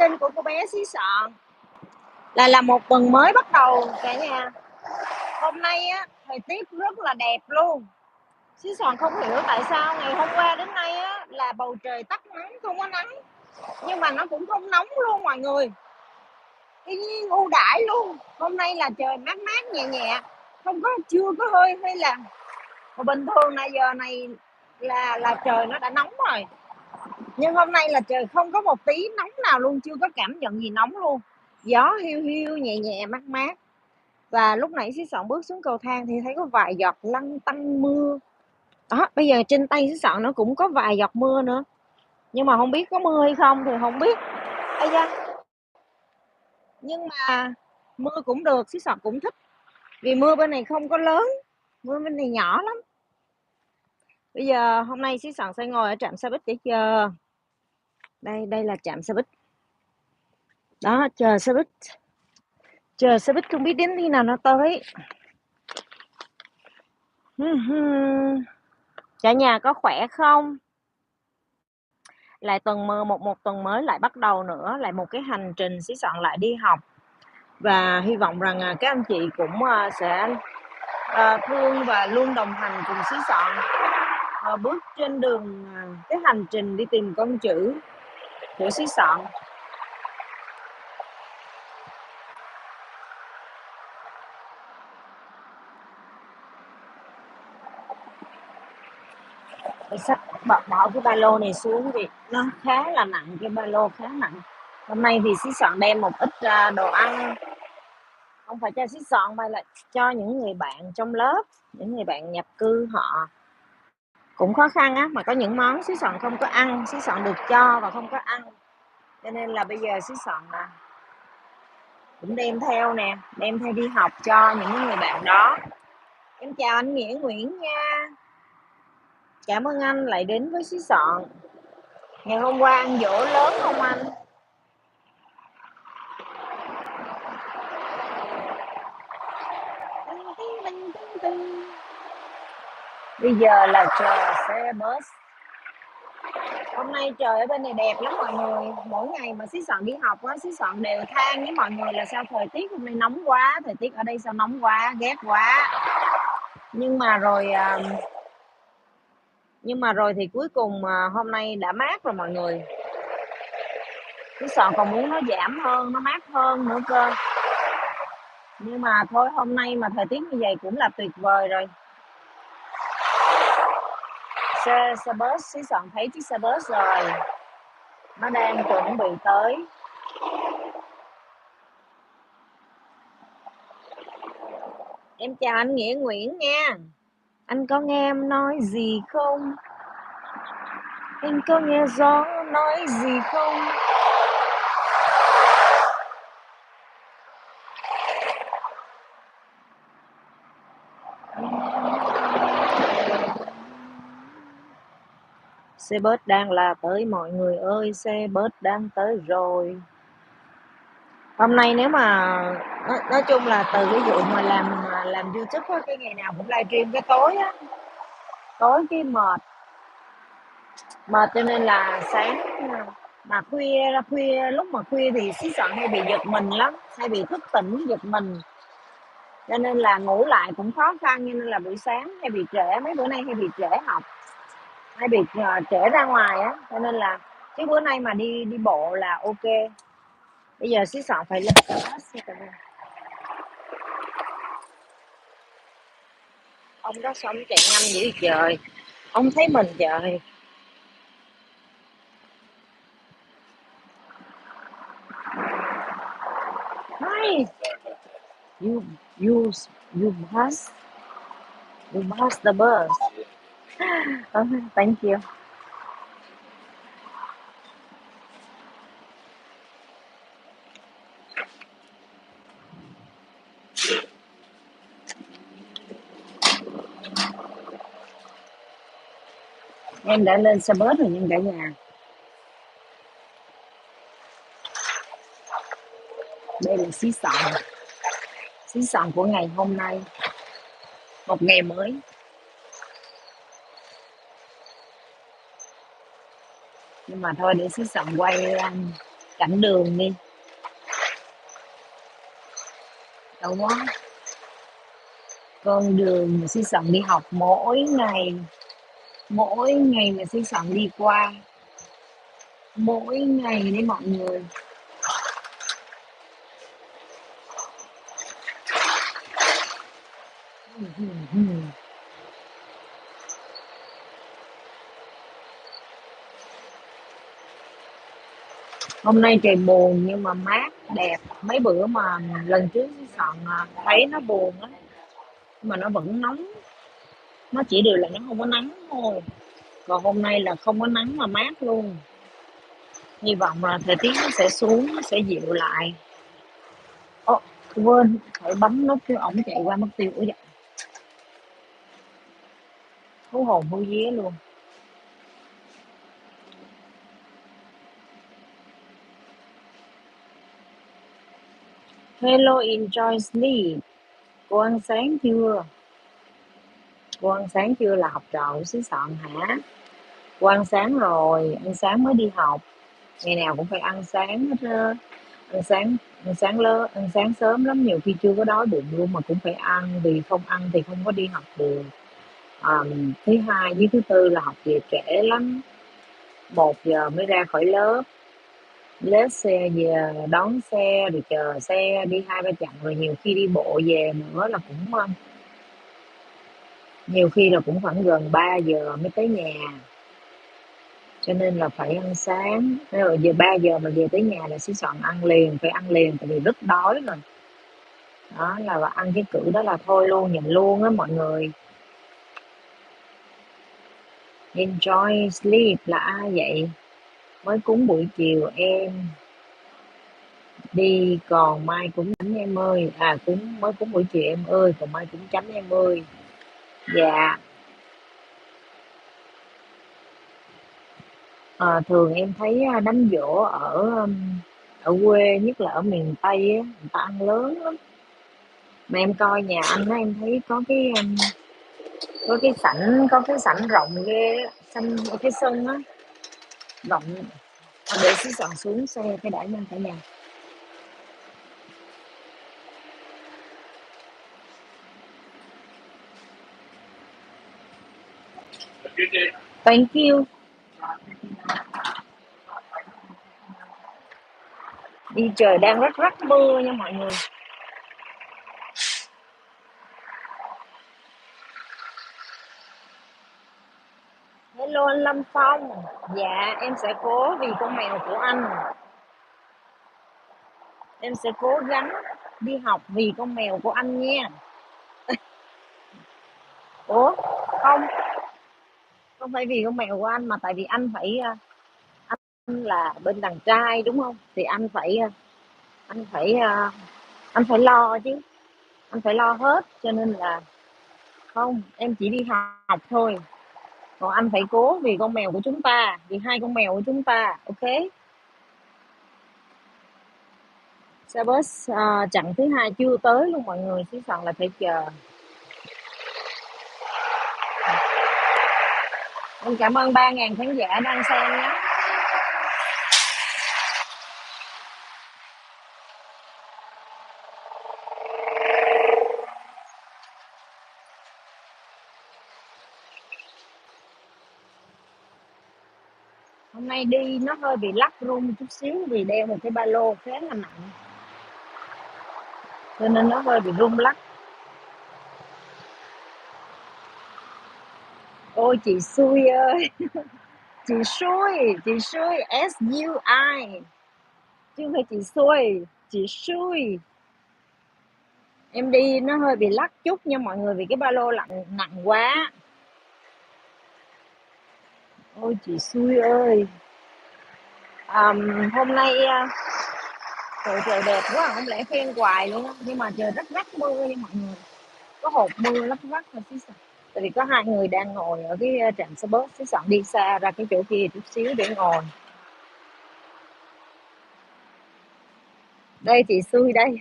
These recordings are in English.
Tin của cô bé xí sọn là một tuần mới bắt đầu cả nhà. Hôm nay á thời tiết rất là đẹp luôn. Xí sọn không hiểu tại sao ngày hôm qua đến nay á là bầu trời tắt nắng, không có nắng, nhưng mà nó cũng không nóng luôn mọi người. Tuy nhiên ưu đãi luôn. Hôm nay là trời mát mát nhẹ nhẹ, không có, chưa có hơi hay là bình thường là giờ này là trời nó đã nóng rồi. Nhưng hôm nay là trời không có một tí nóng nào luôn, chưa có cảm nhận gì nóng luôn. Gió hiu hiu nhẹ nhẹ mát mát. Và lúc nãy xí sọn bước xuống cầu thang thì thấy có vài giọt lăn tăn mưa. Đó, bây giờ trên tay xí sọn nó cũng có vài giọt mưa nữa. Nhưng mà không biết có mưa hay không thì không biết. Ây da. Nhưng mà mưa cũng được, xí sọn cũng thích. Vì mưa bên này không có lớn, mưa bên này nhỏ lắm. Bây giờ hôm nay xí sọn sẽ ngồi ở trạm xe buýt để chờ. Đây là trạm xe buýt. Đó, chờ xe buýt. Chờ xe buýt không biết đến khi nào nó tới. Cả nhà có khỏe không? Lại một tuần mới lại bắt đầu nữa, lại một cái hành trình xí sọn lại đi học. Và hy vọng rằng các anh chị cũng sẽ thương và luôn đồng hành cùng xí sọn bước trên đường cái hành trình đi tìm con chữ của xí sọn. Bỏ cái ba lô này xuống vì nó khá là nặng, cái ba lô khá nặng. Hôm nay thì xí sọn đem một ít đồ ăn, không phải cho xí sọn mà là cho những người bạn trong lớp, những người bạn nhập cư họ cũng khó khăn á, mà có những món xí sọn không có ăn, xí sọn được cho và không có ăn, cho nên là bây giờ xí sọn cũng đem theo nè, đem theo đi học cho những người bạn đó. Em chào anh Nghĩa Nguyễn nha, cảm ơn anh lại đến với xí sọn. Ngày hôm qua ăn dỗ lớn không anh? Bây giờ là chờ xe bus. Hôm nay trời ở bên này đẹp lắm mọi người. Mỗi ngày mà xí sọn đi học á, xí sọn đều than với mọi người là sao thời tiết hôm nay nóng quá, thời tiết ở đây sao nóng quá, ghét quá. Nhưng mà rồi thì cuối cùng hôm nay đã mát rồi mọi người. Xí sọn còn muốn nó giảm hơn, nó mát hơn nữa cơ. Nhưng mà thôi, hôm nay mà thời tiết như vậy cũng là tuyệt vời rồi. Xe bus, xí sọn thấy chiếc xe bus rồi, nó đang chuẩn bị tới. Em chào anh Nghĩa Nguyễn nha. Anh có nghe em nói gì không? Anh có nghe gió nói gì không? Xe bus đang là tới mọi người ơi, xe bus đang tới rồi. Hôm nay nếu mà nói chung là từ cái vụ mà làm YouTube á, cái ngày nào cũng livestream cái tối á, tối cái mệt cho nên là sáng mà khuya lúc mà khuya thì xí sọn hay bị giật mình lắm, hay bị thức tỉnh giật mình, cho nên là ngủ lại cũng khó khăn, cho nên là buổi sáng hay bị trễ, mấy bữa nay hay bị trễ học, hay bị trễ ra ngoài á, cho nên là chứ bữa nay mà đi bộ là ok. Bây giờ xí sọn phải lên ông đó xong chạy nhanh dữ trời, ông thấy mình trời. Hi, you you you pass the bus. Thank you. Em đã lên xe bus rồi nhưng cả nhà. Đây là xí sọn của ngày hôm nay, một ngày mới. Nhưng mà thôi để xí sọn quay Cảnh đường đi. Đâu quá. Con đường mà xí xận đi học mỗi ngày mà xí xận đi qua, mỗi ngày đấy mọi người. Hôm nay trời buồn nhưng mà mát, đẹp. Mấy bữa mà lần trước xí xận thấy nó buồn á, mà nó vẫn nóng. Nó chỉ điều là nó không có nắng thôi. Còn hôm nay là không có nắng mà mát luôn. Hy vọng là thời tiết nó sẽ xuống, nó sẽ dịu lại. Ồ, quên, phải bấm nút cho ổng chạy qua mất tiêu. Ủa dạ, hú hồn hú vía luôn. Hello, enjoy sleep. Cô ăn sáng chưa? Cô ăn sáng chưa là học trò của xứ Sọn hả? Cô ăn sáng rồi, ăn sáng mới đi học. Ngày nào cũng phải ăn sáng hết á. Ăn sáng sớm lắm, nhiều khi chưa có đói bụng luôn mà cũng phải ăn, vì không ăn thì không có đi học được. Thứ hai với thứ tư là học về trễ lắm, 1 giờ mới ra khỏi lớp, lết xe về, đón xe rồi chờ xe đi 2 3 chặng, rồi nhiều khi đi bộ về nữa là cũng nhiều khi là cũng khoảng gần 3 giờ mới tới nhà, cho nên là phải ăn sáng. Rồi giờ 3 giờ mà về tới nhà là xí soạn ăn liền, phải ăn liền tại vì rất đói rồi. Đó là ăn cái cữ đó là thôi luôn, nhìn luôn á mọi người. Enjoy sleep là ai vậy? Mới cúng buổi chiều em đi, còn mai cũng chánh em ơi. Mới cúng buổi chiều em ơi, còn mai cũng chánh em ơi. Dạ. Thường em thấy đám giỗ ở quê, nhất là ở miền Tây á, người ta ăn lớn lắm. Mà em coi nhà anh á, em thấy có cái sảnh rộng ghê á, xanh ở cái sân á, rộng. Để xí soạn xuống xe cái đã nha cả nhà. Thank you. Đi trời đang rất rất mưa nha mọi người. Hello anh Lâm Phong. Dạ em sẽ cố vì con mèo của anh. Em sẽ cố gắng đi học vì con mèo của anh nha. Ủa, không, không phải vì con mèo của anh mà tại vì anh là bên đàn trai đúng không? Thì anh phải anh phải lo chứ, anh phải lo hết, cho nên là không, em chỉ đi học thôi. Còn anh phải cố vì con mèo của chúng ta, vì hai con mèo của chúng ta, ok? Xe bus chặng thứ hai chưa tới luôn mọi người, chỉ còn là phải chờ. Em cảm ơn 3.000 khán giả đang xem nhé. Hôm nay đi nó hơi bị lắc rung chút xíu vì đeo một cái ba lô khá là nặng, cho nên nó hơi bị rung lắc. Ôi chị xui ơi, chị xui SUI, chứ không phải chị xui, chị xui. Em đi nó hơi bị lắc chút nha mọi người vì cái ba lô nặng quá. Ôi chị xui ơi. Hôm nay trời đẹp quá, không lẽ khen hoài luôn á, nhưng mà trời rất rất mưa nha mọi người, có hột mưa lất vất thôi chứ sao. Tại vì có hai người đang ngồi ở cái trạm xe bus, xí soạn đi xa ra cái chỗ kia chút xíu để ngồi. Đây chị xui đây.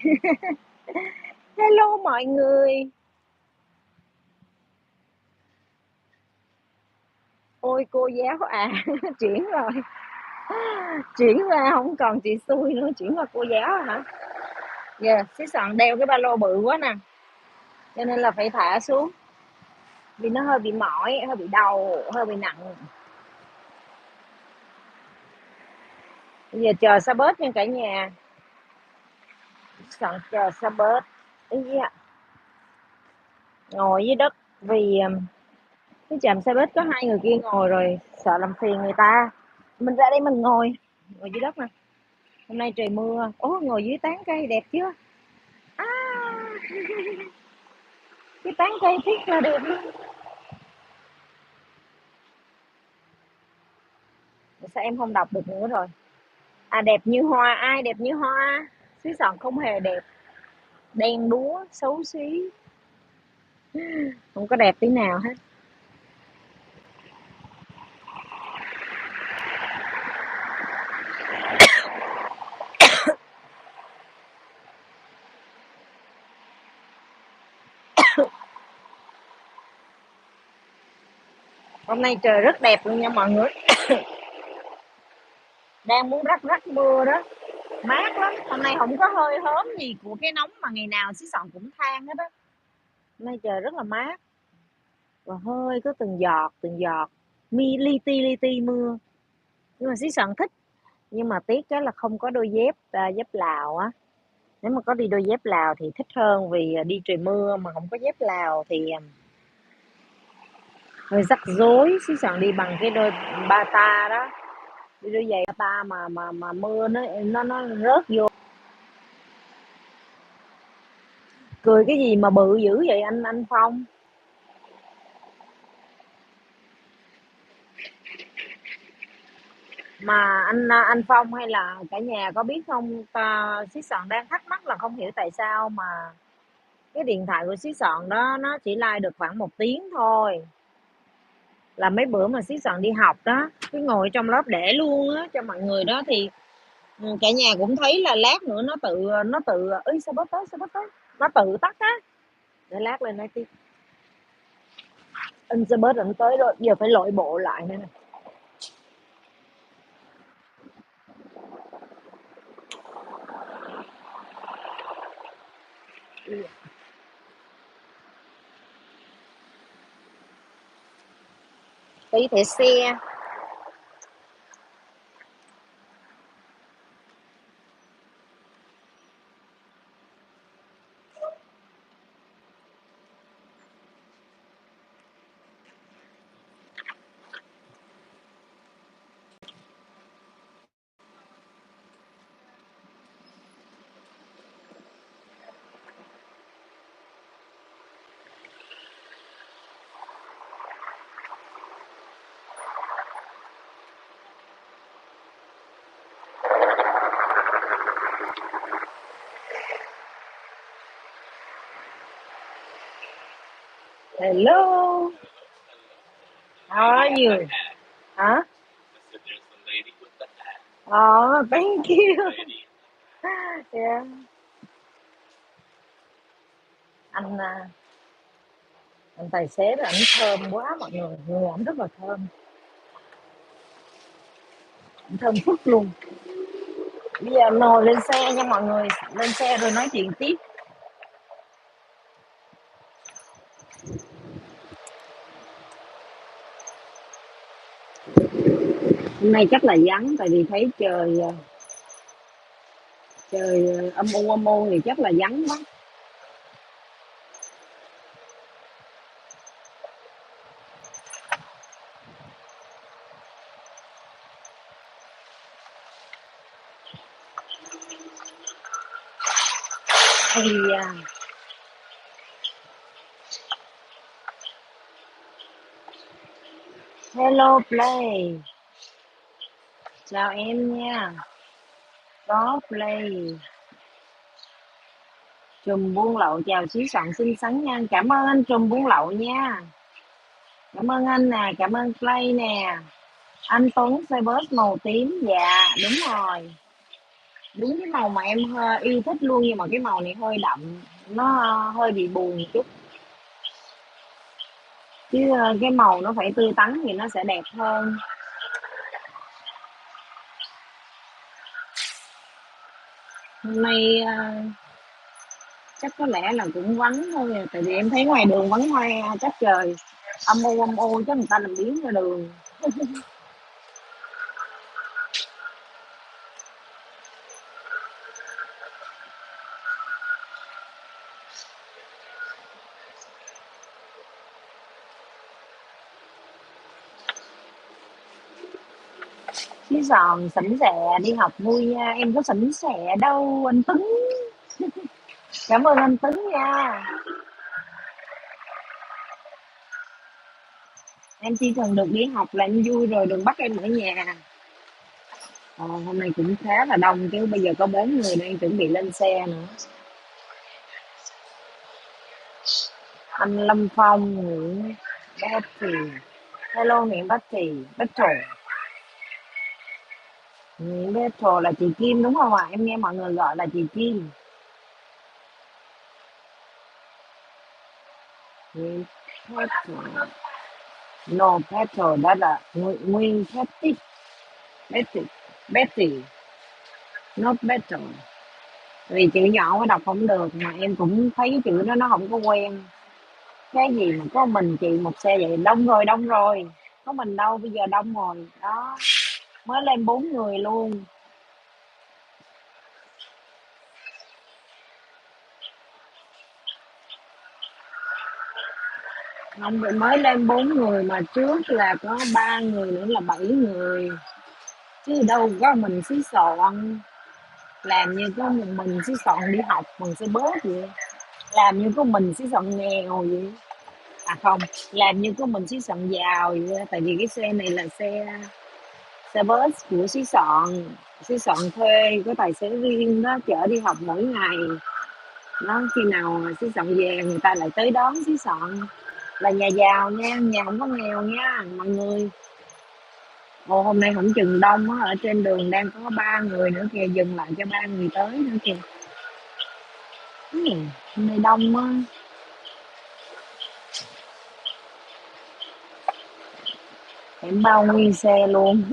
Hello mọi người. Ôi cô giáo à. Chuyển rồi. Chuyển qua không còn chị xui nữa, chuyển qua cô giáo hả? Giờ xí soạn đeo cái ba lô bự quá nè, cho nên là phải thả xuống vì nó hơi bị mỏi, hơi bị đau, hơi bị nặng. Bây giờ chờ xa bớt nha cả nhà, soạn chờ xa bớt. Ý da, ngồi dưới đất vì cái trạm xe buýt có hai người kia ngồi rồi, sợ làm phiền người ta. Mình ra đây mình ngồi dưới đất nè. Hôm nay trời mưa, ngồi dưới tán cây đẹp chưa? À, cái tán cây thiết là đẹp luôn. Sao em không đọc được nữa rồi? À, đẹp như hoa, ai đẹp như hoa? Xí Sòn không hề đẹp, đen đúa, xấu xí, không có đẹp tí nào hết. Hôm nay trời rất đẹp luôn nha mọi người. Đang muốn rắc rắc mưa đó, mát lắm. Hôm nay không có hơi hớm gì của cái nóng mà ngày nào Xí Sòn cũng than hết á. Hôm nay trời rất là mát và hơi có từng giọt li ti mưa, nhưng mà Xí Sòn thích. Nhưng mà tiếc cái là không có đôi dép dép Lào á. Nếu mà có đi đôi dép Lào thì thích hơn, vì đi trời mưa mà không có dép Lào thì hơi rắc rối. Xí Sòn đi bằng cái đôi bata đó, đi đôi giày bata mà mưa nó rớt vô. Cười cái gì mà bự dữ vậy anh Phong? Mà anh Phong hay là cả nhà có biết không, Xí Sòn đang thắc mắc là không hiểu tại sao mà cái điện thoại của Xí Sòn đó nó chỉ like được khoảng 1 tiếng thôi. Là mấy bữa mà Xí Sòn đi học đó, cứ ngồi trong lớp để luôn á cho mọi người đó, thì cả nhà cũng thấy là lát nữa nó tự ơi sao bớt tới, nó tự tắt á. Để lát lên nói tiếp. Anh sẽ bớt anh tới rồi, giờ phải lội bộ lại nữa nè. Tí thẻ xe. Hello, how are you? Hả? Thank you. Yeah. Anh anh tài xế đó, ảnh thơm quá mọi người ảnh rất là thơm, ảnh thơm phức luôn. Bây giờ ngồi lên xe nha mọi người, lên xe rồi nói chuyện tiếp. Hôm nay chắc là vắng, tại vì thấy trời âm u thì chắc là vắng quá. Thì hello Play, chào em nha. Có Play, Trùm buôn lậu chào Xí Soạn xinh xắn nha. Cảm ơn anh Trùm buôn lậu nha. Cảm ơn anh nè, cảm ơn Play nè. Anh Tuấn xe bớt màu tím, dạ đúng rồi, đúng cái màu mà em yêu thích luôn, nhưng mà cái màu này hơi đậm, nó hơi bị buồn chút, chứ cái màu nó phải tươi tắn thì nó sẽ đẹp hơn. Hôm nay chắc có lẽ là cũng vắng thôi à, tại vì em thấy ngoài đường vắng hoe chắc trời âm u chắc người ta làm biếng ra đường. Chứ giòn sỉnh sẹ đi học vui nha, em có sỉnh sẹ đâu anh Tuấn. Cảm ơn anh Tuấn nha. Em chỉ cần được đi học là em vui rồi, đừng bắt em ở nhà. Hôm nay cũng khá là đông chứ, bây giờ có 4 người đang chuẩn bị lên xe nữa. Anh Lâm Phong, Nguyễn Betty, hello Nguyễn Betty, Betty. Nguyễn Betty là chị Kim đúng không ạ? Em nghe mọi người gọi là chị Kim. Nguyễn Betty, no Betty, đó là Nguyên Betty, Betty, Betty, not Betty. Vì chữ nhỏ quá đọc không được, mà em cũng thấy cái chữ đó nó không có quen. Cái gì mà có mình chị một xe vậy, đông rồi. Có mình đâu, bây giờ đông rồi. Đó, mới lên 4 người luôn. Không, mới lên 4 người mà trước là có 3 người nữa là 7 người. Chứ đâu có mình xí xọn, làm như có một mình xí xọn đi học bằng xe bớt vậy. Làm như có mình xí xọn nghèo vậy. À không, làm như có mình xí xọn giàu vậy. Tại vì cái xe này là xe bus của xí xọn thuê có tài xế riêng đó, chở đi học mỗi ngày. Nó khi nào xí xọn về người ta lại tới đón xí xọn, là nhà giàu nha, nhà không có nghèo nha mọi người. Ồ, hôm nay không chừng đông á, ở trên đường đang có 3 người nữa kìa, dừng lại cho 3 người tới nữa kìa. Hôm nay đông á. Em bao nguyên xe luôn.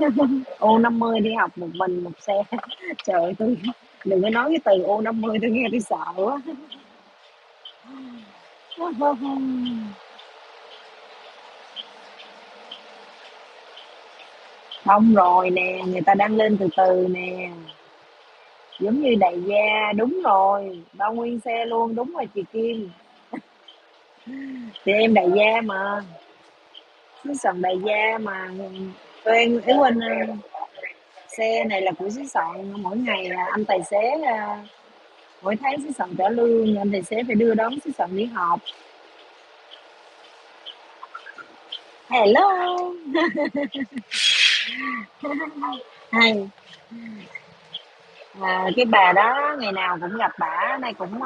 U50 đi học một mình một xe. Trời ơi, tôi đừng có nói cái từ U50, tôi nghe tôi sợ quá. Đông rồi nè, người ta đang lên từ từ nè, giống như đại gia. Đúng rồi, bao nguyên xe luôn, đúng rồi chị Kim. Thì em đại gia mà, xứ Sòn đại gia mà. Quen ý quên, xe này là của xứ Sòn, mỗi ngày anh tài xế mỗi tháng xứ Sòn trả lương, anh tài xế phải đưa đón xứ Sòn đi học. Hello. Hay cái bà đó ngày nào cũng gặp bả, nay cũng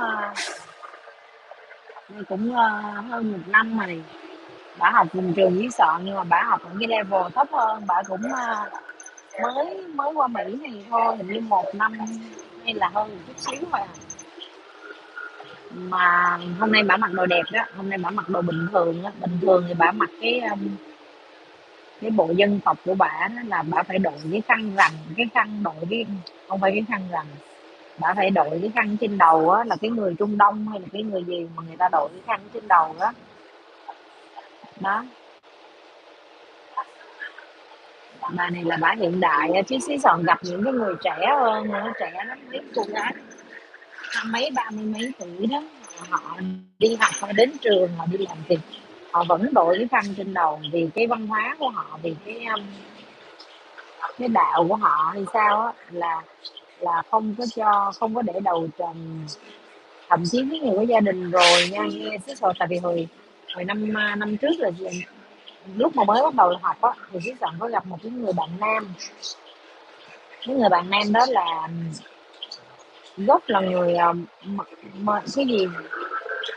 hơn 1 năm rồi. Bả học cùng trường với Sòn nhưng mà bả học ở cái level thấp hơn, bả cũng mới mới qua Mỹ này thôi, hình như 1 năm hay là hơn một chút xíu thôi à. Mà hôm nay bả mặc đồ đẹp đó, hôm nay bả mặc đồ bình thường á, bình thường thì bả mặc cái bộ dân tộc của bả đó là bả phải đội cái khăn rằn, cái khăn đội cái không phải cái khăn rằn, bả phải đội cái khăn trên đầu á, là cái người Trung Đông hay là cái người gì mà người ta đội cái khăn trên đầu đó. Đó, bà này là bà hiện đại á, chứ xí Sòn gặp những cái người trẻ hơn nữa, trẻ lắm, mấy cô gái mấy ba mươi mấy tuổi đó, họ đi học, họ đến trường, họ đi làm việc, họ vẫn đội cái khăn trên đầu vì cái văn hóa của họ, vì cái đạo của họ hay sao á, là không có để đầu trần. Thậm chí cái người có gia đình rồi nha, nghe xí Sòn, tại vì hồi hồi năm trước là lúc mà mới bắt đầu học á, thì xí Sòn có gặp một cái người bạn nam. Cái người bạn nam đó là gốc là người cái gì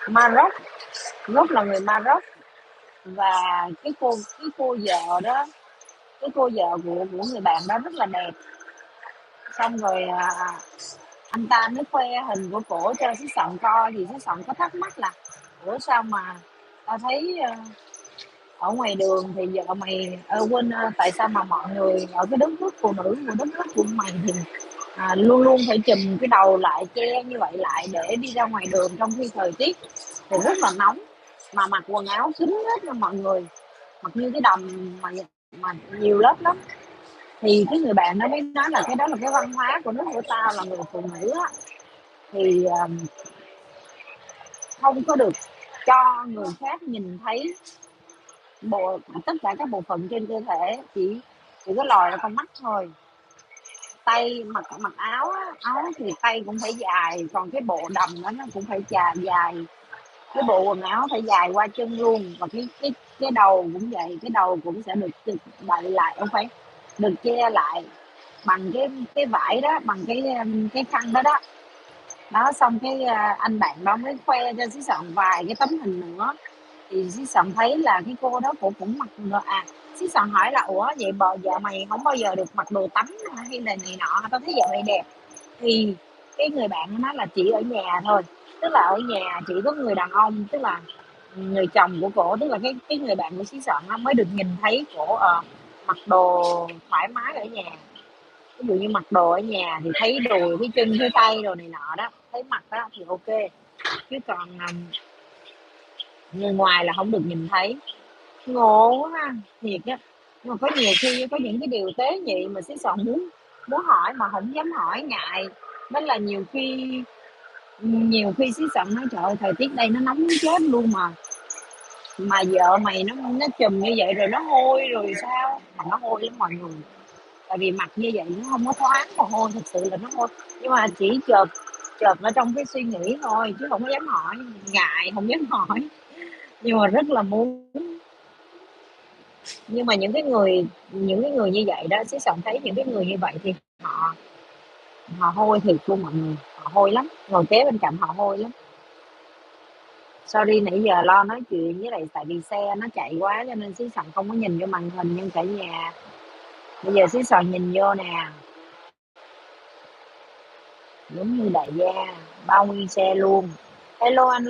Maroc, gốc là người Maroc. Và cái cô vợ đó, cái cô vợ của người bạn đó rất là đẹp. Xong rồi anh ta mới khoe hình của cổ cho xí Sòn coi, thì xí Sòn có thắc mắc là ủa sao mà tao thấy ở ngoài đường thì vợ mày quên tại sao mà mọi người ở cái đất nước phụ nữ của đất nước của mày thì luôn luôn phải chùm cái đầu lại, che như vậy lại để đi ra ngoài đường, trong khi thời tiết thì rất là nóng, mà mặc quần áo kín hết nha mọi người, mặc như cái đầm mà nhiều lớp lắm. Thì cái người bạn đó mới nói là cái đó là cái văn hóa của nước của tao là người phụ nữ á, thì không có được cho người khác nhìn thấy tất cả các bộ phận trên cơ thể, chỉ có lòi ra con mắt thôi. Tay mặc mặc áo á, áo thì tay cũng phải dài, còn cái bộ đầm đó nó cũng phải dài, cái bộ quần áo phải dài qua chân luôn, và cái đầu cũng vậy, cái đầu cũng sẽ được đậy lại, không phải được che lại bằng cái vải đó, bằng cái khăn đó đó. Đó, xong cái anh bạn đó mới khoe cho xí Sọn vài cái tấm hình nữa, thì xí Sọn thấy là cái cô đó cũng cũng mặc xí Sọn hỏi là ủa vậy vợ mày không bao giờ được mặc đồ tắm hay là này nọ, tao thấy vợ mày đẹp. Thì cái người bạn nó nói là chỉ ở nhà thôi, tức là ở nhà chỉ có người đàn ông, tức là người chồng của cổ, tức là cái người bạn của xí Sọn nó mới được nhìn thấy cổ mặc đồ thoải mái ở nhà. Ví dụ như mặc đồ ở nhà thì thấy đùi, thấy chân, thấy tay đồ này nọ đó, thấy mặt đó thì ok, chứ còn người ngoài là không được nhìn thấy. Ngộ quá ha, thiệt á. Nhưng mà có nhiều khi có những cái điều tế nhị mà xí Sọn muốn muốn hỏi mà không dám hỏi, ngại. Đó là nhiều khi xí Sọn nói trời ơi, thời tiết đây nó nóng muốn chết luôn mà vợ mày nó chùm như vậy rồi nó hôi rồi sao, mà nó hôi lắm mọi người, tại vì mặc như vậy nó không có thoáng mồ hôi, thực sự là nó hôi. Nhưng mà chỉ chợt chợt ở trong cái suy nghĩ thôi, chứ không có dám hỏi, ngại không dám hỏi, nhưng mà rất là muốn. Nhưng mà những cái người như vậy đó, xí Sọn thấy những cái người như vậy thì họ họ hôi thiệt luôn mọi người, họ hôi lắm, ngồi kế bên cạnh họ hôi lắm. Sorry nãy giờ lo nói chuyện với lại, tại vì xe nó chạy quá cho nên xí Sọn không có nhìn vô màn hình, nhưng cả nhà bây giờ xí Sọn nhìn vô nè, giống như đại gia, bao nguyên xe luôn. Hello anh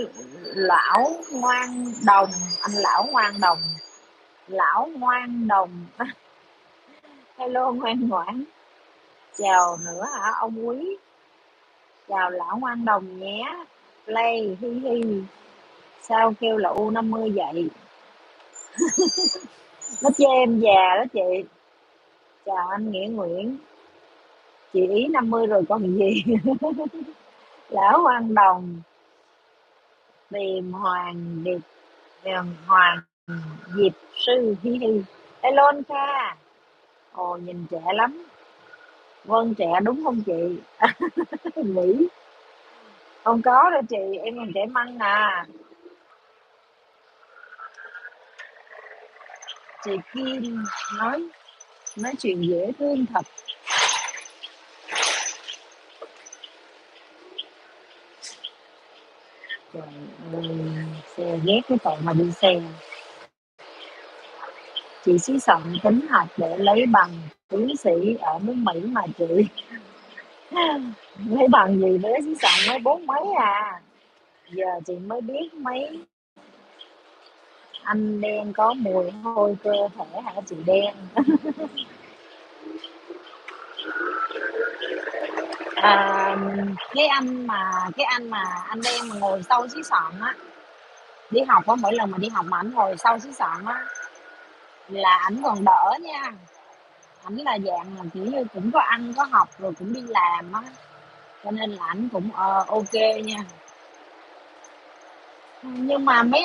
lão ngoan đồng, anh lão ngoan đồng, lão ngoan đồng. Hello ngoan ngoãn, chào nữa hả ông quý, chào lão ngoan đồng nhé. Play hi hi, sao kêu là U50 vậy, nó chê em già đó chị. Chào anh Nghĩa Nguyễn, chị Ý 50 rồi còn gì. Lão ngoan đồng, tìm hoàng điệp, hoàng diệp sư hi hi. Hello anh Kha, ồ nhìn trẻ lắm. Vâng trẻ đúng không chị? Mỹ không có đâu chị, em còn trẻ măng à. Chị Kim nói nói chuyện dễ thương thật. Trời ơi, xe ghét cái tội mà đi xe. Chị xí Sọn tính học để lấy bằng tiến sĩ ở nước Mỹ mà chị. Lấy bằng gì nữa, xí Sọn mới 4 mấy à. Giờ chị mới biết mấy anh đen có mùi hôi cơ thể hả chị đen. À, cái anh mà anh đen mà ngồi sau xí Sọn á, đi học á, mỗi lần mà đi học mà ảnh ngồi sau xí Sọn á là ảnh còn đỡ nha. Ảnh là dạng là kiểu như cũng có ăn có học rồi cũng đi làm á, cho nên là ảnh cũng ok nha. Nhưng mà mấy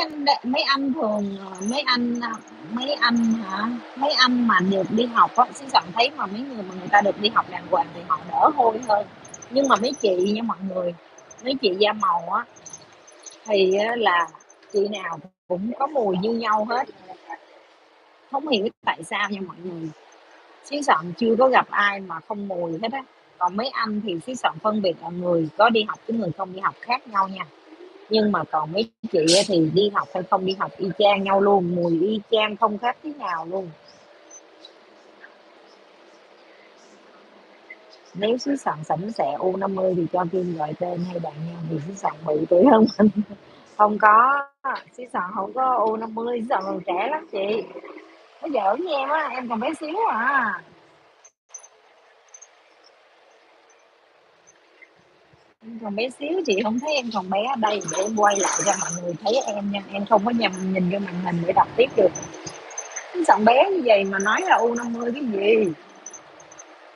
anh thường mấy anh hả, mấy anh mà được đi học á, xí Sọn thấy mà mấy người mà người ta được đi học đàng hoàng thì họ đỡ hôi hơn. Nhưng mà mấy chị nha mọi người, mấy chị da màu á thì là chị nào cũng có mùi như nhau hết, không hiểu tại sao nha mọi người. Xí Sọn chưa có gặp ai mà không mùi hết á. Còn mấy anh thì xí Sọn phân biệt là người có đi học với người không đi học khác nhau nha. Nhưng mà còn mấy chị thì đi học hay không đi học y chang nhau luôn, mùi y chang không khác tí nào luôn. Nếu xí Sọn sảnh sẹ U50 thì cho Kim gọi tên hay bạn nhau, vì xí Sọn bự tuổi hơn mình. Không có, xí Sọn không có U50, xí Sọn còn trẻ lắm chị. Nó giỡn với em á, em còn bé xíu à. Em còn bé xíu, chị không thấy em còn bé ở đây, để em quay lại cho mọi người thấy em nha, em không có nhầm nhìn vô màn hình để đọc tiếp được. Cái giọng bé như vậy mà nói là U50 cái gì?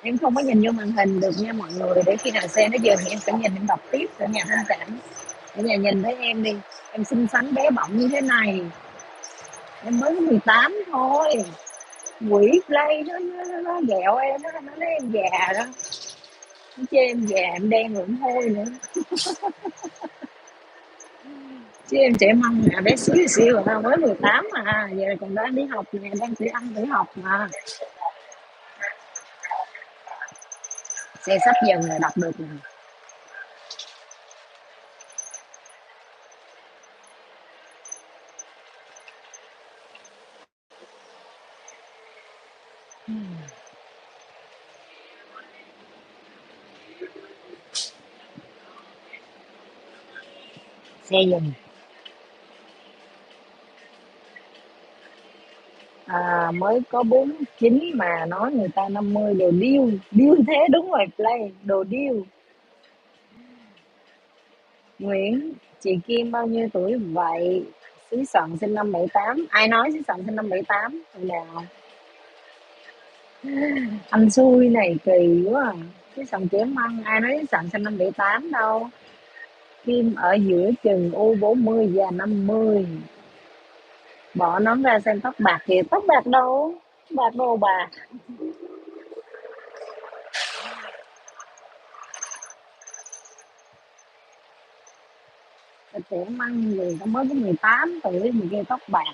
Em không có nhìn vô màn hình được nha mọi người, để khi nào xe nó dừng em sẽ nhìn em đọc tiếp ở nhà thông cảm. Ở nhà nhìn thấy em đi, em xinh xắn bé bỏng như thế này, em mới có 18 thôi. Quỷ play nó ghẹo em, nó nói em già đó, nó chê em già em đen rồi thôi nữa. Chứ em trẻ măng à, bé xíu xíu à, mới 18 mà, giờ còn đang đi học nè, đang tự ăn tự học mà. Xe sắp dừng rồi, đọc được nè. Xe dừng. À, mới có 49 mà nói người ta 50, đồ điêu điêu thế, đúng rồi play đồ điêu. Nguyễn, chị Kim bao nhiêu tuổi vậy? Xí Sận sinh năm 78. Ai nói Xí Sận sinh năm 78? Hồi nào? Anh xui này kỳ quá à. Xí Sận trẻ măng, ai nói Xí Sận sinh năm 78 đâu. Kim ở giữa chừng U40 và 50. Bỏ nón ra xem tóc bạc kìa, tóc bạc đâu? Bạc đâu bà? Trẻ măng gì, tao mới có 18 tuổi mà kêu tóc bạc.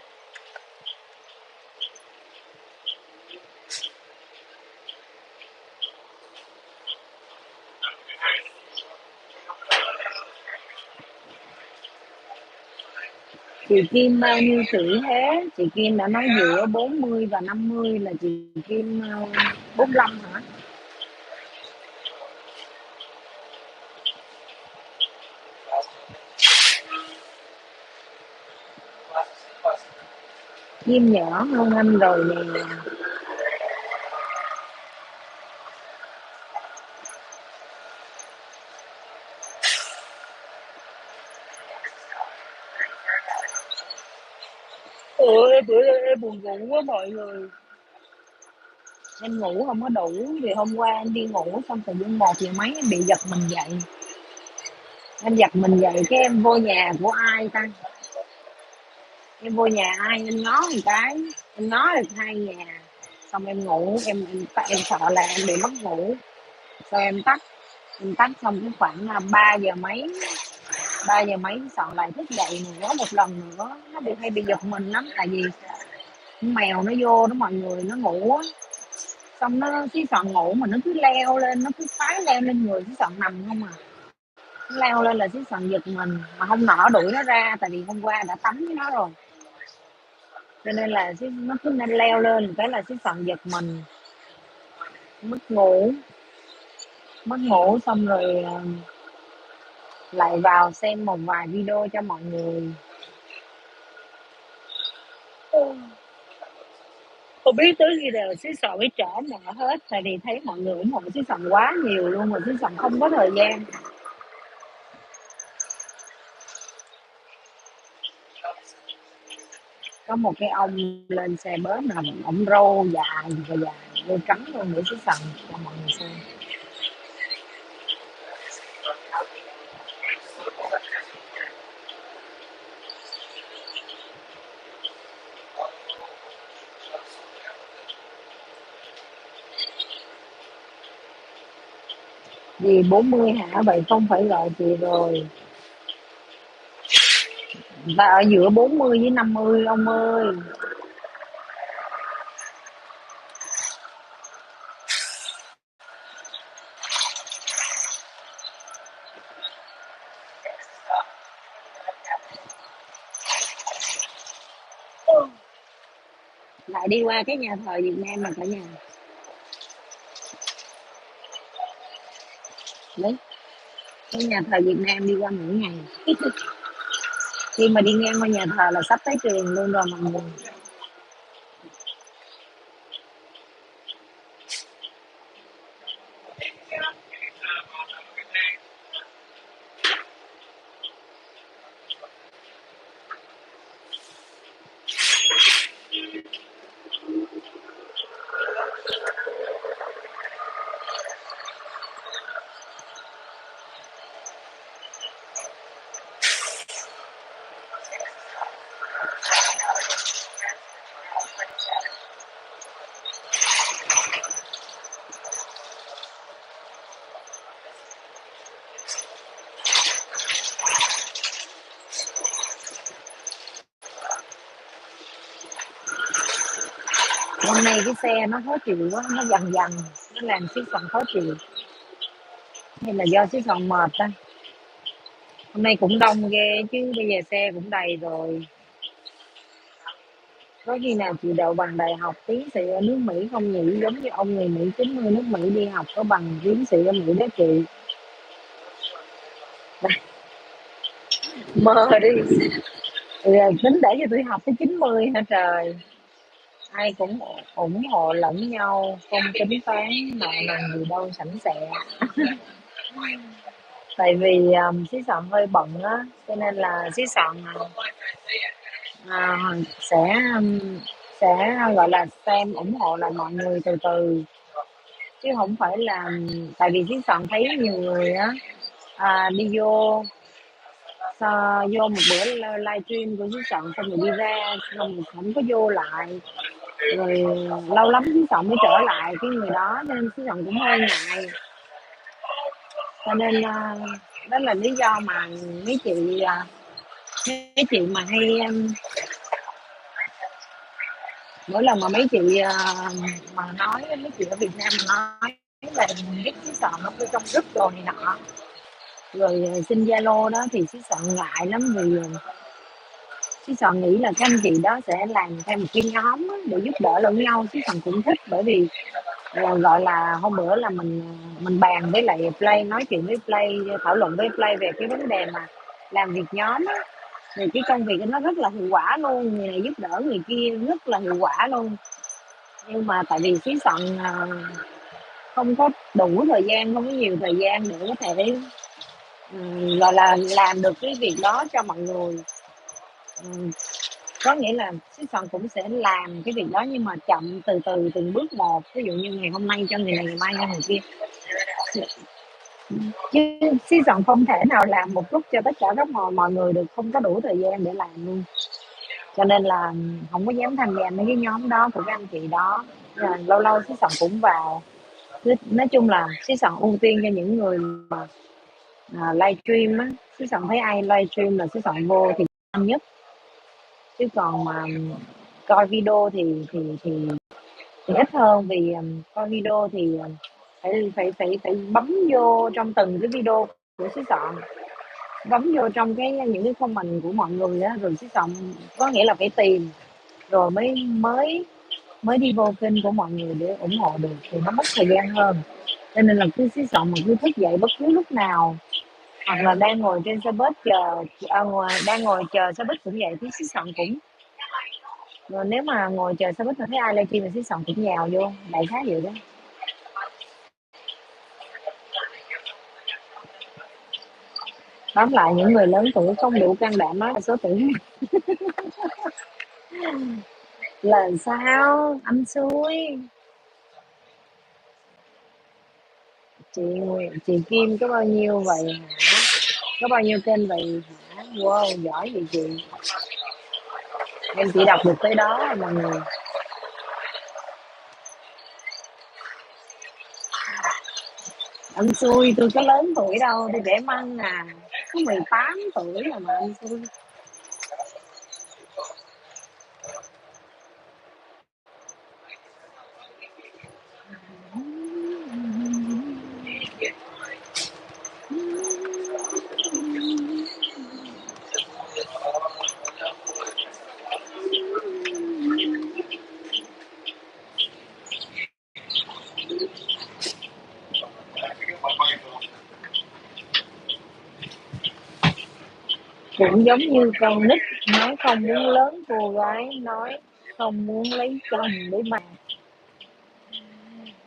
Chị Kim bao nhiêu tuổi thế? Chị Kim đã nói giữa 40 và 50 là chị Kim 45 hả? Kim nhỏ hơn anh rồi nè. Ôi, bữa nay em buồn ngủ quá mọi người. Em ngủ không có đủ, vì hôm qua em đi ngủ xong tự nhiên 1 giờ mấy em bị giật mình dậy. Em giật mình dậy cái em vô nhà của ai ta? Em vô nhà ai em ngó một cái, em ngó được 2 nhà. Xong em ngủ, em sợ là em bị mất ngủ. Xong em tắt xong cái khoảng 3 giờ mấy, 3 giờ mấy soạn lại thức dậy nữa một lần nữa, nó hay bị giật mình lắm, tại vì con mèo nó vô đó mọi người, nó ngủ á, xong nó cái soạn ngủ mà nó cứ leo lên, nó cứ phái leo lên người cái soạn nằm không à, nó leo lên là cái soạn giật mình mà không nỡ đuổi nó ra, tại vì hôm qua đã tắm với nó rồi, cho nên là nó cứ nên leo lên cái là cái soạn giật mình, mất ngủ, mất ngủ xong rồi lại vào xem một vài video cho mọi người. Không biết tới khi nào xí sọn mới trở mở hết, tại vì thấy mọi người ủng hộ xí sọn quá nhiều luôn, mà xí sọn không có thời gian. Có một cái ông lên xe bớt là ông râu dài và dài, râu trắng luôn để xí sọn cho mọi người xem. Vì 40 hả? Vậy không phải gọi chị rồi. Người ta ở giữa 40 với 50 ông ơi. Lại đi qua cái nhà thờ Việt Nam mà cả nhà. Đấy, cái nhà thờ Việt Nam đi qua mỗi ngày. Khi mà đi ngang qua nhà thờ là sắp tới trường luôn rồi mọi người. Hôm nay cái xe nó khó chịu quá, nó dần dần, nó làm xí Sòn khó chịu. Hay là do xí Sòn mệt ta. Hôm nay cũng đông ghê chứ, bây giờ xe cũng đầy rồi. Có khi nào chị đậu bằng đại học tiến sĩ ở nước Mỹ không nhỉ? Giống như ông người Mỹ 90 nước Mỹ đi học có bằng tiến sĩ ở Mỹ đó chị. Mơ đi. Tính để cho tôi học tới 90 hả trời. Ai cũng ủng hộ lẫn nhau, không tính toán nợ nần gì đâu, sẵn sẻ. Tại vì xí Sòn hơi bận á, cho nên là xí Sòn à, sẽ sẽ gọi là xem ủng hộ lại mọi người từ từ, chứ không phải là tại vì xí Sòn thấy nhiều người á đi vô vô một bữa livestream của xí Sòn xong rồi đi ra xong rồi không có vô lại, rồi lâu lắm xí Sòn mới trở lại cái người đó, nên xí Sòn cũng hơi ngại. Cho nên đó là lý do mà mấy chị mấy chị mà hay mỗi lần mà mấy chị mà nói mấy chị ở Việt Nam mà nói về cái xí Sòn nó trong group đồ này nọ, rồi xin Zalo đó thì xí Sòn ngại lắm, vì xí Sòn nghĩ là các anh chị đó sẽ làm theo một cái nhóm á, để giúp đỡ lẫn nhau. Xí Sòn cũng thích, bởi vì gọi là hôm bữa là mình bàn với lại Play, nói chuyện với Play, thảo luận với Play về cái vấn đề mà làm việc nhóm á, thì cái công việc nó rất là hiệu quả luôn, người này giúp đỡ người kia rất là hiệu quả luôn. Nhưng mà tại vì xí Sòn không có đủ thời gian, không có nhiều thời gian để có thể gọi là làm được cái việc đó cho mọi người. Có nghĩa là xí Sòn cũng sẽ làm cái việc đó nhưng mà chậm, từ từ từng bước một, ví dụ như ngày hôm nay cho người này, ngày mai cho người kia, chứ xí Sòn không thể nào làm một lúc cho tất cả các mọi người được, không có đủ thời gian để làm luôn. Cho nên là không có dám tham gia mấy cái nhóm đó của các anh chị đó. Lâu lâu xí Sòn cũng vào. Nói chung là xí Sòn ưu tiên cho những người mà livestream á. Xí Sòn thấy ai livestream là xí Sòn vô thì nhanh nhất, chứ còn mà coi video thì ít hơn, vì coi video thì phải bấm vô trong từng cái video của xí Sòn, bấm vô trong những cái comment của mọi người á, rồi xí Sòn có nghĩa là phải tìm rồi mới mới mới đi vô kênh của mọi người để ủng hộ được, thì nó mất thời gian hơn. Cho nên là cứ xí Sòn mà cứ thức dậy bất cứ lúc nào, hoặc là đang ngồi trên xe bus chờ đang ngồi chờ xe bus cũng vậy, thì xí Sòn cũng, rồi nếu mà ngồi chờ xe buýt mà thấy ai livestream thì xí Sòn cũng nhào vô, đại khái vậy đó. Tóm lại những người lớn tuổi không đủ can đảm nói là số tuổi là sao anh xui. chị chị Kim có bao nhiêu vậy hả? Có bao nhiêu kênh vậy hả? Wow, giỏi vậy chị. Em chỉ đọc được tới đó à mọi người. Anh xui, tôi có lớn tuổi đâu, tôi trẻ măng à, có 18 tuổi mà anh xui. Cũng giống như con nít nói không muốn lớn, cô gái nói không muốn lấy chồng để mà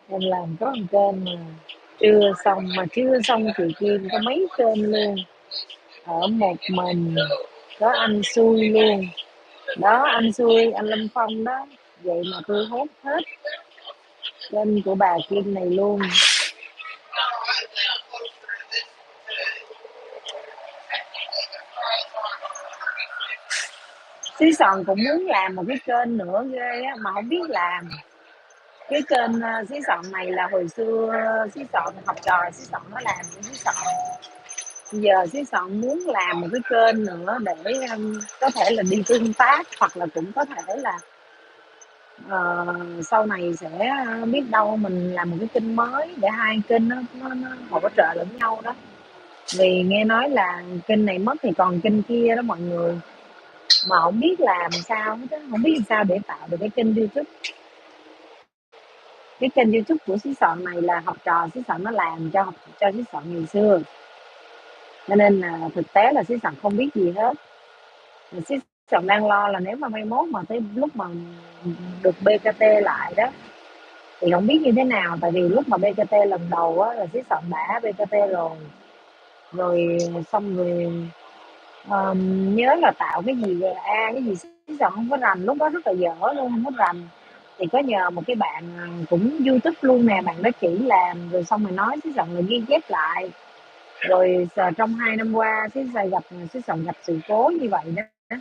em làm có một kênh mà chưa xong chị Kim có mấy kênh luôn, ở một mình, có anh xui luôn đó, anh xui anh Lâm Phong đó, vậy mà tôi hốt hết kênh của bà Kim này luôn. Xí Sòn cũng muốn làm một cái kênh nữa ghê á, mà không biết làm. Cái kênh xí Sòn này là hồi xưa xí Sòn học trò xí Sòn nó làm với xí Sòn, giờ xí Sòn muốn làm một cái kênh nữa để có thể là đi tương tác, hoặc là cũng có thể là Ờ, sau này sẽ biết đâu mình làm một cái kênh mới để hai kênh nó hỗ trợ lẫn nhau đó. Vì nghe nói là kênh này mất thì còn kênh kia đó mọi người, mà không biết làm sao hết á, không biết làm sao để tạo được cái kênh YouTube. Cái kênh YouTube của xí Sọn này là học trò xí Sọn nó làm cho xí Sọn ngày xưa, cho nên là thực tế là xí Sọn không biết gì hết. Xí Sọn đang lo là nếu mà mai mốt mà tới lúc mà được BKT lại đó thì không biết như thế nào, tại vì lúc mà BKT lần đầu á là xí Sọn đã BKT rồi. Rồi xong rồi nhớ là tạo cái gì cái gì xí Sọn không có rành, lúc đó rất là dở luôn, không có rành. Thì có nhờ một cái bạn cũng YouTube luôn nè, bạn đó chỉ làm rồi xong rồi nói xí Sọn là ghi chép lại. Rồi trong 2 năm qua xí Sọn gặp sự cố như vậy đó,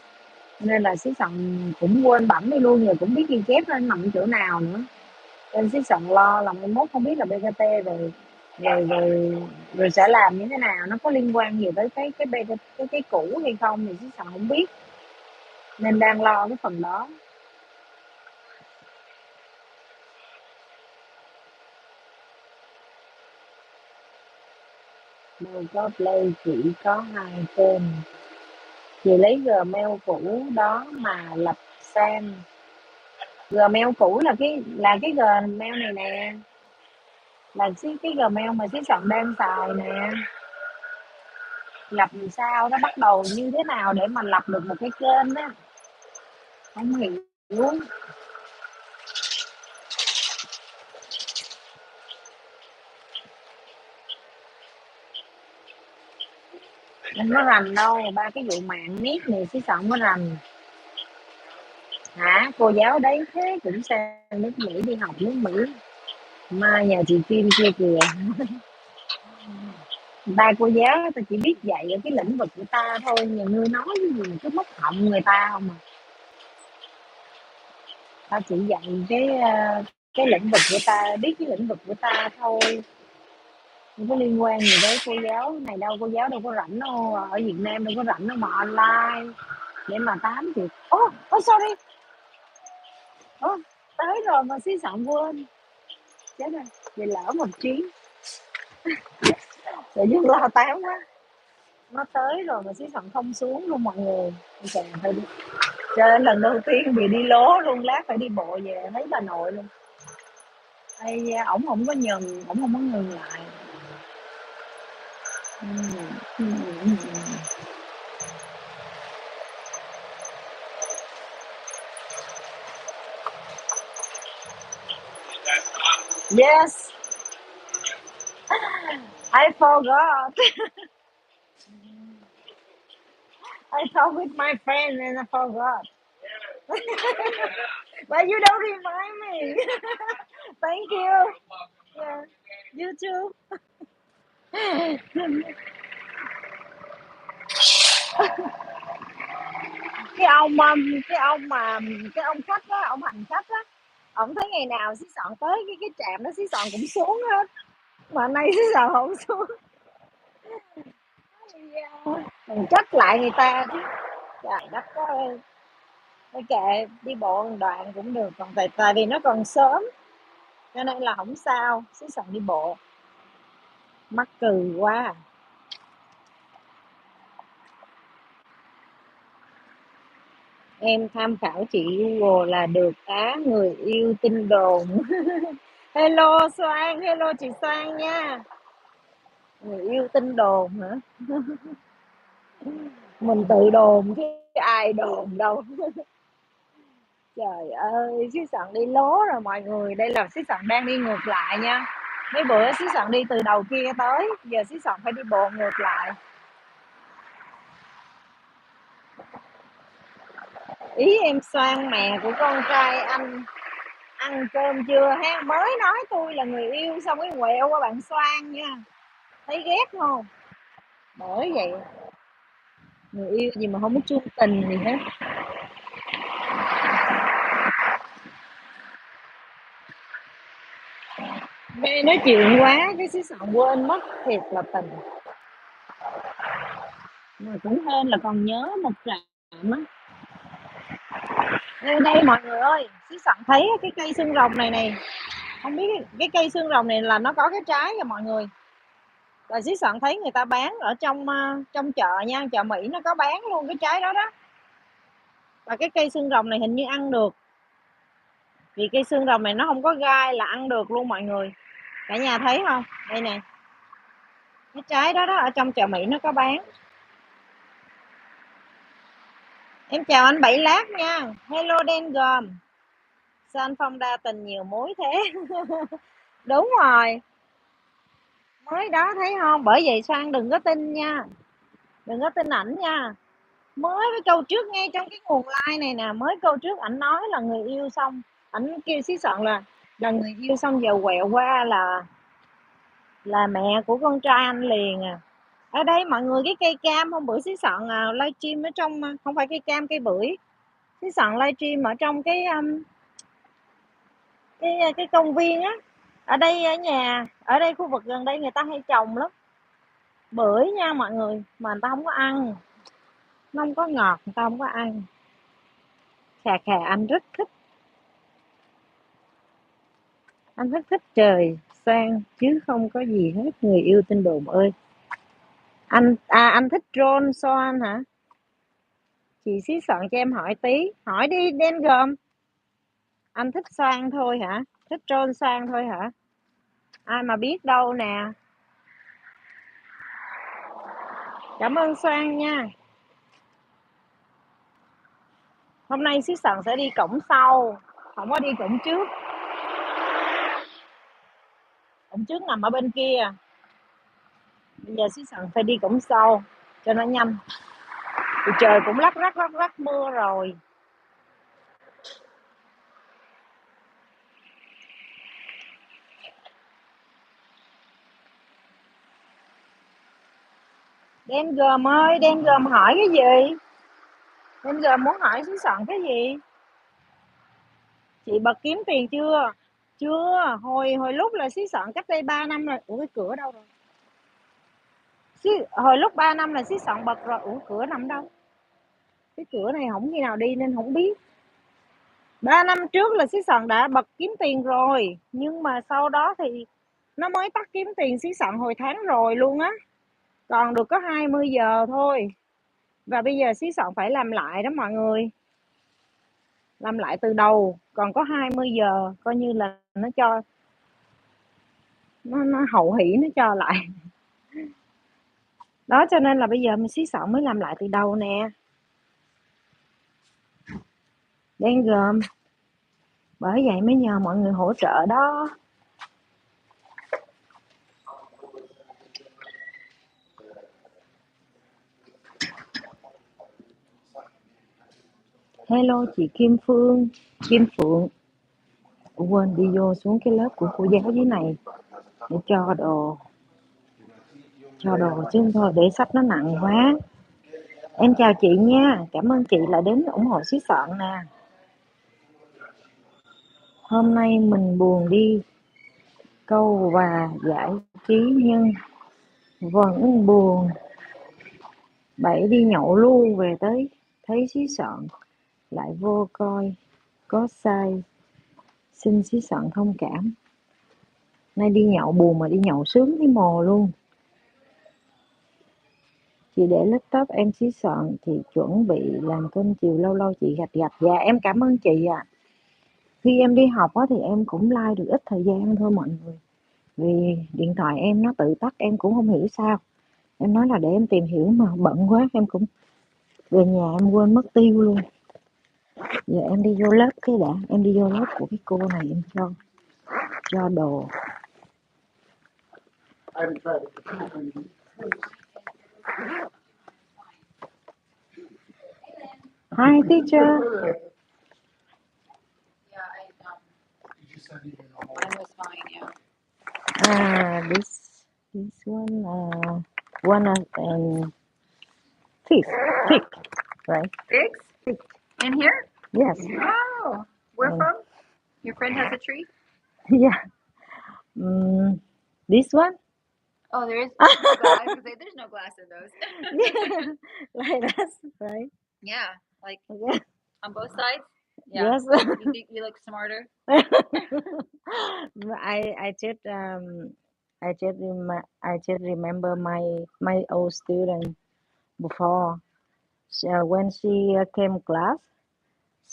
nên là xí Sọn cũng quên bẵng đi luôn, rồi cũng biết ghi chép nó nằm chỗ nào nữa. Nên xí Sọn lo là mai mốt không biết là BKT rồi sẽ làm như thế nào, nó có liên quan gì tới cái cũ hay không thì xí Sọn không biết, nên đang lo cái phần đó. Đâu có play, chỉ có hai kênh. Chị lấy Gmail cũ đó mà lập sang. Gmail cũ là cái Gmail này nè, là cái Gmail mà xí Sọn đang xài nè. Lập làm sao đó, bắt đầu như thế nào để mà lập được một cái kênh á, không hiểu. Không có rành đâu, ba cái vụ mạng miết này xí Sọn có rành. Hả? Cô giáo đấy thế cũng sang nước Mỹ đi học nước Mỹ. Mai nhà chị Kim kia kìa, ba cô giáo ta chỉ biết dạy ở cái lĩnh vực của ta thôi, nhiều người nói cái gì cứ móc họng người ta không à. Ta chỉ dạy cái lĩnh vực của ta, biết cái lĩnh vực của ta thôi, không có liên quan gì tới cô giáo này đâu. Cô giáo đâu có rảnh đâu, ở Việt Nam đâu có rảnh đâu mà online để mà tám chuyện. Sorry. Ô, tới rồi mà xí Sọn quên, chết rồi, bị lỡ một chuyến. Tự nhiên lo táo quá, nó tới rồi mà xí Sọn không xuống luôn mọi người. Trời ơi, trời ơi, lần đầu tiên bị đi lố luôn, lát phải đi bộ về thấy bà nội luôn. Ây da, ổng không có nhường, ổng không có ngừng lại. Ừm. Yes, I forgot. I talked with my friend and I forgot. But you don't remind me. Thank you. Yeah, you too. Cái ông cái ông mà cái ông khách á, ông hành khách á, ông thấy ngày nào xí Sọn tới cái trạm đó xí Sọn cũng xuống hết, mà nay xí Sọn không xuống. Mình trách lại người ta chứ. Trời đất ơi. Thôi kệ, đi bộ một đoạn cũng được, còn tại vì nó còn sớm cho nên là không sao, xí Sọn đi bộ. Mắc cười quá. Em tham khảo chị Google là được á, người yêu tin đồn. Hello Soan, hello chị Soan nha. Người yêu tin đồn hả? Mình tự đồn chứ ai đồn đâu. Trời ơi, xí Sọn đi lố rồi mọi người. Đây là xí Sọn đang đi ngược lại nha. Mấy bữa xí Sọn đi từ đầu kia tới, giờ xí Sọn phải đi bộ ngược lại. Ý em Soan mẹ của con trai anh ăn cơm chưa ha? Mới nói tôi là người yêu xong cái quẹo qua bạn Soan nha. Thấy ghét không? Bởi vậy, người yêu gì mà không có chung tình gì hết. Nghe nói chuyện quá cái xí Sọn quên mất thiệt là tình. Mà cũng hên là còn nhớ một trạm á. Đây mọi người ơi, xí Sẵn thấy cái cây xương rồng này này, không biết cái cây xương rồng này là nó có cái trái kìa mọi người. Và xí Sẵn thấy người ta bán ở trong chợ nha, chợ Mỹ nó có bán luôn cái trái đó đó. Và cái cây xương rồng này hình như ăn được. Vì cây xương rồng này nó không có gai là ăn được luôn mọi người. Cả nhà thấy không? Đây nè. Cái trái đó đó ở trong chợ Mỹ nó có bán. Em chào anh Bảy Lát nha. Hello đen gồm. Sao anh Phong đa tình nhiều mối thế? Đúng rồi. Mới đó thấy không? Bởi vậy Soan đừng có tin nha. Đừng có tin ảnh nha. Mới cái câu trước ngay trong cái nguồn like này nè, mới câu trước ảnh nói là người yêu xong, ảnh kêu xí Sọn là người yêu xong giờ quẹo qua là mẹ của con trai anh liền à. Ở đây mọi người cái cây cam hôm bữa xí Sọn livestream ở trong, không phải cây cam, cây bưởi. Xí Sọn livestream ở trong cái công viên á. Ở đây ở nhà, ở đây khu vực gần đây người ta hay trồng lắm. Bưởi nha mọi người, mà người ta không có ăn. Nó không có ngọt, người ta không có ăn. Khà khà anh rất thích. Anh rất thích trời Soan chứ không có gì hết người yêu tin đồn ơi. Anh thích drone Soan hả? Chị xí Sọn cho em hỏi tí. Hỏi đi đen gồm. Anh thích Soan thôi hả? Thích drone Soan thôi hả? Ai mà biết đâu nè. Cảm ơn Soan nha. Hôm nay xí Sọn sẽ đi cổng sau, không có đi cổng trước. Cổng trước nằm ở bên kia. Bây giờ xí Sọn phải đi cổng sau cho nó nhanh. Thì trời cũng lắc rắc mưa rồi. Đen gồm ơi, đen gồm hỏi cái gì? Đen gồm muốn hỏi xí Sọn cái gì? Chị bật kiếm tiền chưa? Chưa, hồi lúc là xí Sọn cách đây 3 năm rồi. Ủa cái cửa đâu rồi? Hồi lúc 3 năm là xí Sọn bật rồi. Ủa cửa nằm đâu? Cái cửa này không khi nào đi nên không biết. 3 năm trước là xí Sọn đã bật kiếm tiền rồi. Nhưng mà sau đó thì nó mới tắt kiếm tiền xí Sọn hồi tháng rồi luôn á. Còn được có 20 giờ thôi. Và bây giờ xí Sọn phải làm lại đó mọi người. Làm lại từ đầu. Còn có 20 giờ. Coi như là nó cho nó hậu hỷ nó cho lại. Đó cho nên là bây giờ mình xí Sọn mới làm lại từ đầu nè. Đen gồm. Bởi vậy mới nhờ mọi người hỗ trợ đó. Hello chị Kim Phượng. Quên đi vô xuống cái lớp của cô giáo dưới này để cho đồ chứ không thôi để sách nó nặng quá. Em chào chị nha, cảm ơn chị đã đến ủng hộ xí Sọn nè. Hôm nay mình buồn đi câu và giải trí nhưng vẫn buồn. Bảy đi nhậu luôn về tới thấy xí Sọn lại vô coi có sai, xin xí Sọn thông cảm. Nay đi nhậu buồn mà đi nhậu sướng thấy mồ luôn. Chị để laptop em xí Sọn, chị chuẩn bị làm cơm chiều lâu lâu chị gạch. Dạ em cảm ơn chị ạ. Khi em đi học á thì em cũng like được ít thời gian thôi mọi người. Vì điện thoại em nó tự tắt em cũng không hiểu sao. Em nói là để em tìm hiểu mà bận quá em cũng về nhà em quên mất tiêu luôn. Giờ em đi vô lớp cái đã, em đi vô lớp của cái cô này em cho đồ. Hi teacher. Mine was fine, yeah. This one and fifth, right? Figs? In here? Yes. Oh, where from? Your friend has a tree? Yeah. This one? Oh, there is no glass. I was gonna say, there's no glass in those. Yeah, like that, right? Yeah, like Yeah. on both sides. Yeah. Yes. You think you look smarter? I I just remember my old student before. So when she came class,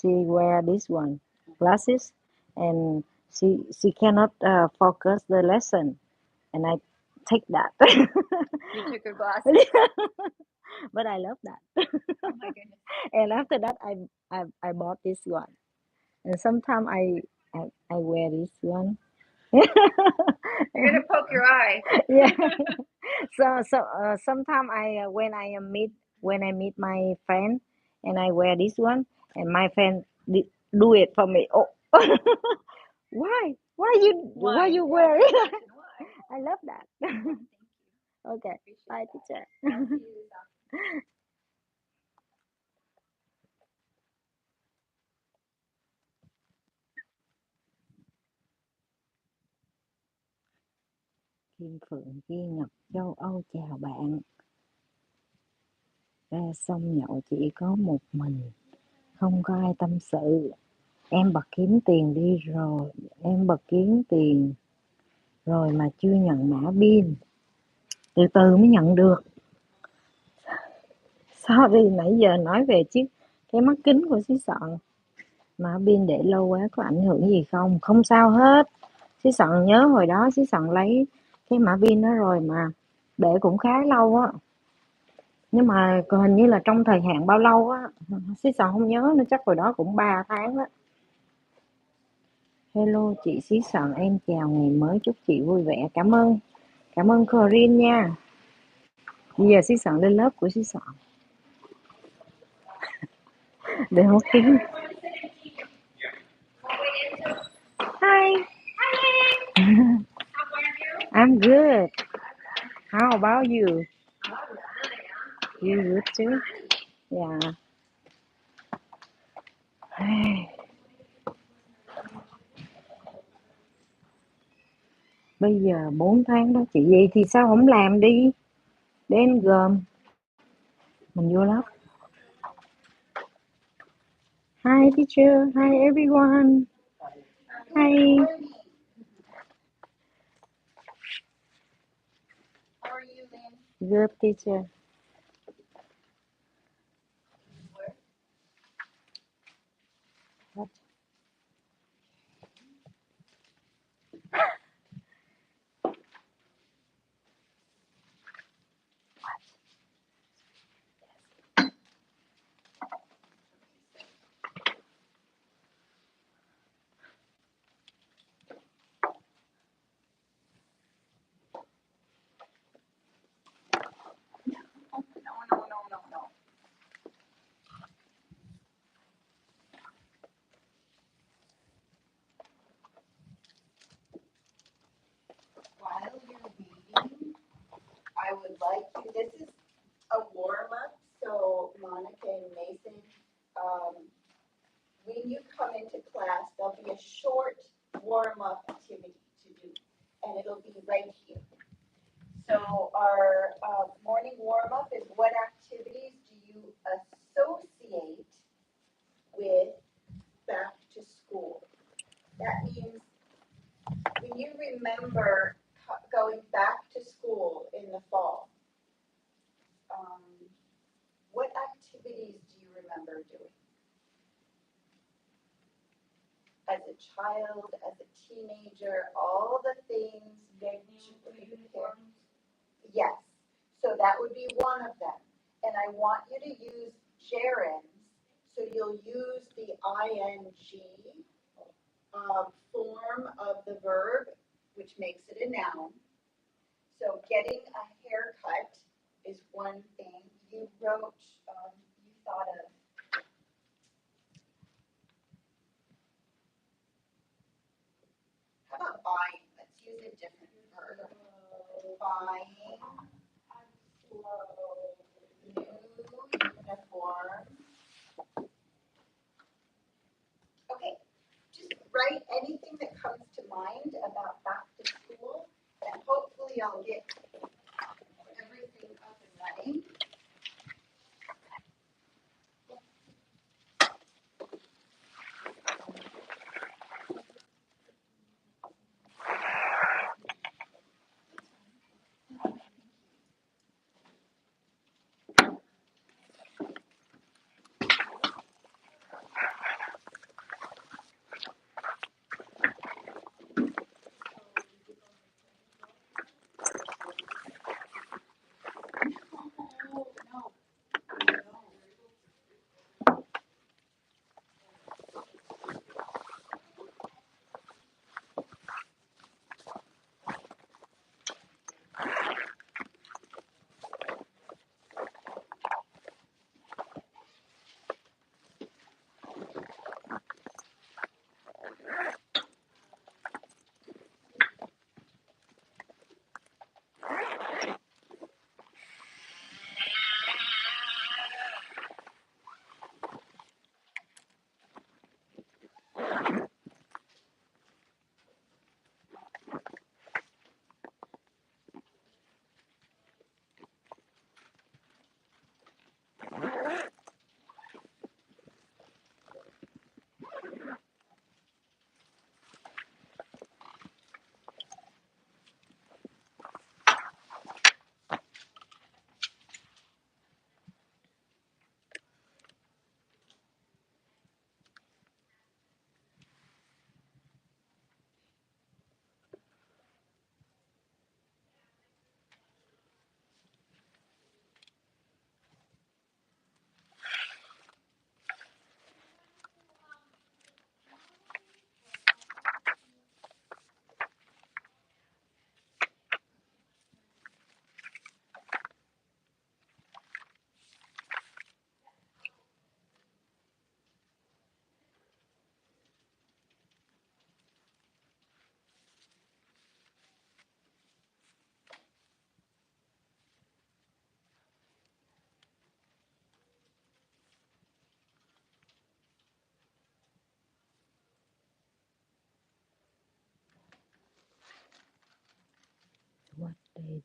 she wear this one glasses, and she cannot focus the lesson, and I take that. You took her glasses. But I love that. Oh my goodness. And after that, I bought this one, and sometimes I wear this one. You're gonna poke your eye. Yeah. So sometimes when I meet my friend, and I wear this one, and my friend do it for me. Oh, why Why? you wear it? Why? I love that. Thank you. Okay, Appreciate bye, that. teacher. I'll see you this afternoon. Kim Phượng Ghi Ngọc châu Âu chào bạn. Ra sông nhậu chỉ có một mình, không có ai tâm sự. Em bật kiếm tiền đi rồi, em bật kiếm tiền rồi mà chưa nhận mã pin, từ từ mới nhận được. Sorry, nãy giờ nói về chiếc cái mắt kính của xí Sọn. Mã pin để lâu quá có ảnh hưởng gì không? Không sao hết. Xí Sọn nhớ hồi đó xí Sọn lấy cái mã pin đó rồi mà để cũng khá lâu á. Nhưng mà hình như là trong thời hạn bao lâu á, xí Sọn không nhớ nữa, chắc hồi đó cũng 3 tháng đó. Hello chị xí Sọn, em chào ngày mới, chúc chị vui vẻ. Cảm ơn Corinne nha. Bây giờ xí Sọn lên lớp của xí Sọn. Để hốt tiếng. Hi. I'm good. How about you? You good too? Yeah. Bây giờ 4 tháng đó chị, vậy thì sao không làm đi? Để em gom. Mình vô lớp. Hi teacher. Hi everyone. Hi. How are you, Lynn? Good teacher. What? No. While you're reading, I would like to, this is a warm up, so Monica and Mason, when you come into class, there'll be a short warm up activity to do, and it'll be right here. So our morning warm up is, what activities do you associate with back to school? That means when you remember going back to school in the fall, what activities do you remember doing? As a child, as a teenager, all the things that you prepare. Yes, so that would be one of them. And I want you to use gerunds, so you'll use the ing form of the verb, which makes it a noun. So getting a haircut is one thing. You wrote, you thought of, how about buying? Let's use a different verb. Buying new uniform. Okay, just write anything that comes to mind about back to school, and hopefully I'll get everything up and running.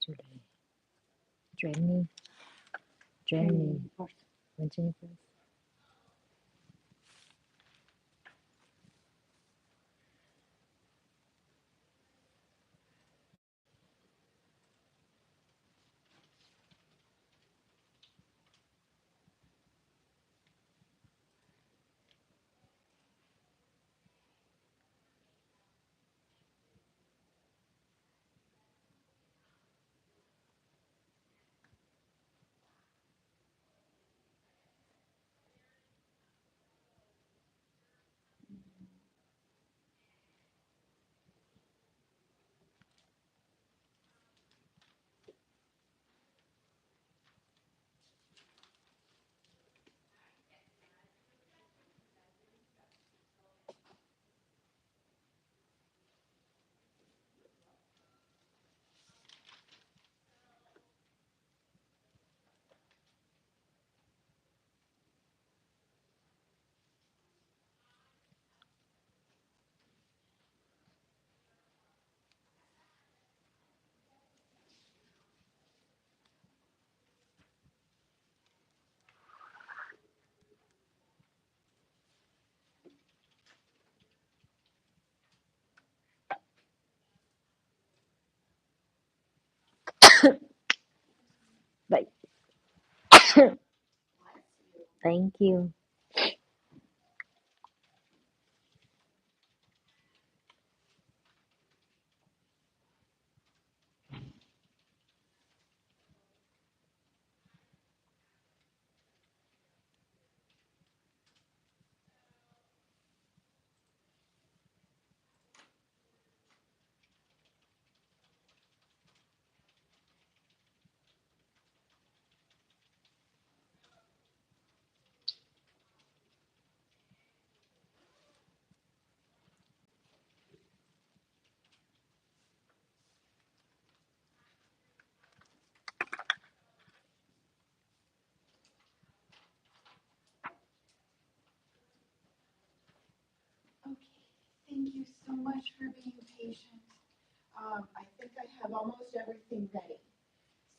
July, January, January, and January. Vậy. Thank you. Okay, thank you so much for being patient. I think I have almost everything ready.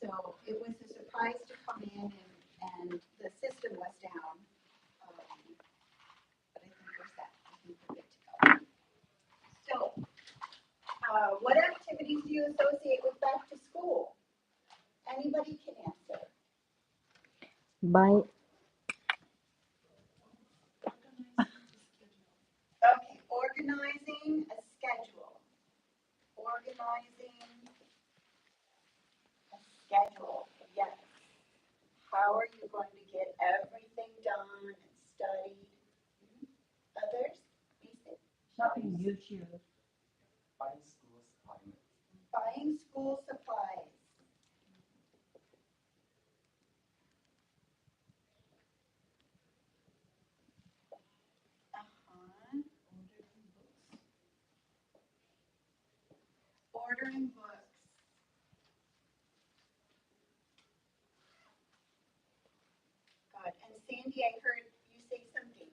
So it was a surprise to come in and the system was down. But I think we're set. I think we're good to go. So, what activities do you associate with back to school? Anybody can answer. Bye. Okay, organizing a schedule. Organizing a schedule, yes. How are you going to get everything done and studied? Others? Basic. Shopping new shoes. Buying school supplies. Buying school supplies. Uh-huh. Ordering books. God, and Sandy, I heard you say something.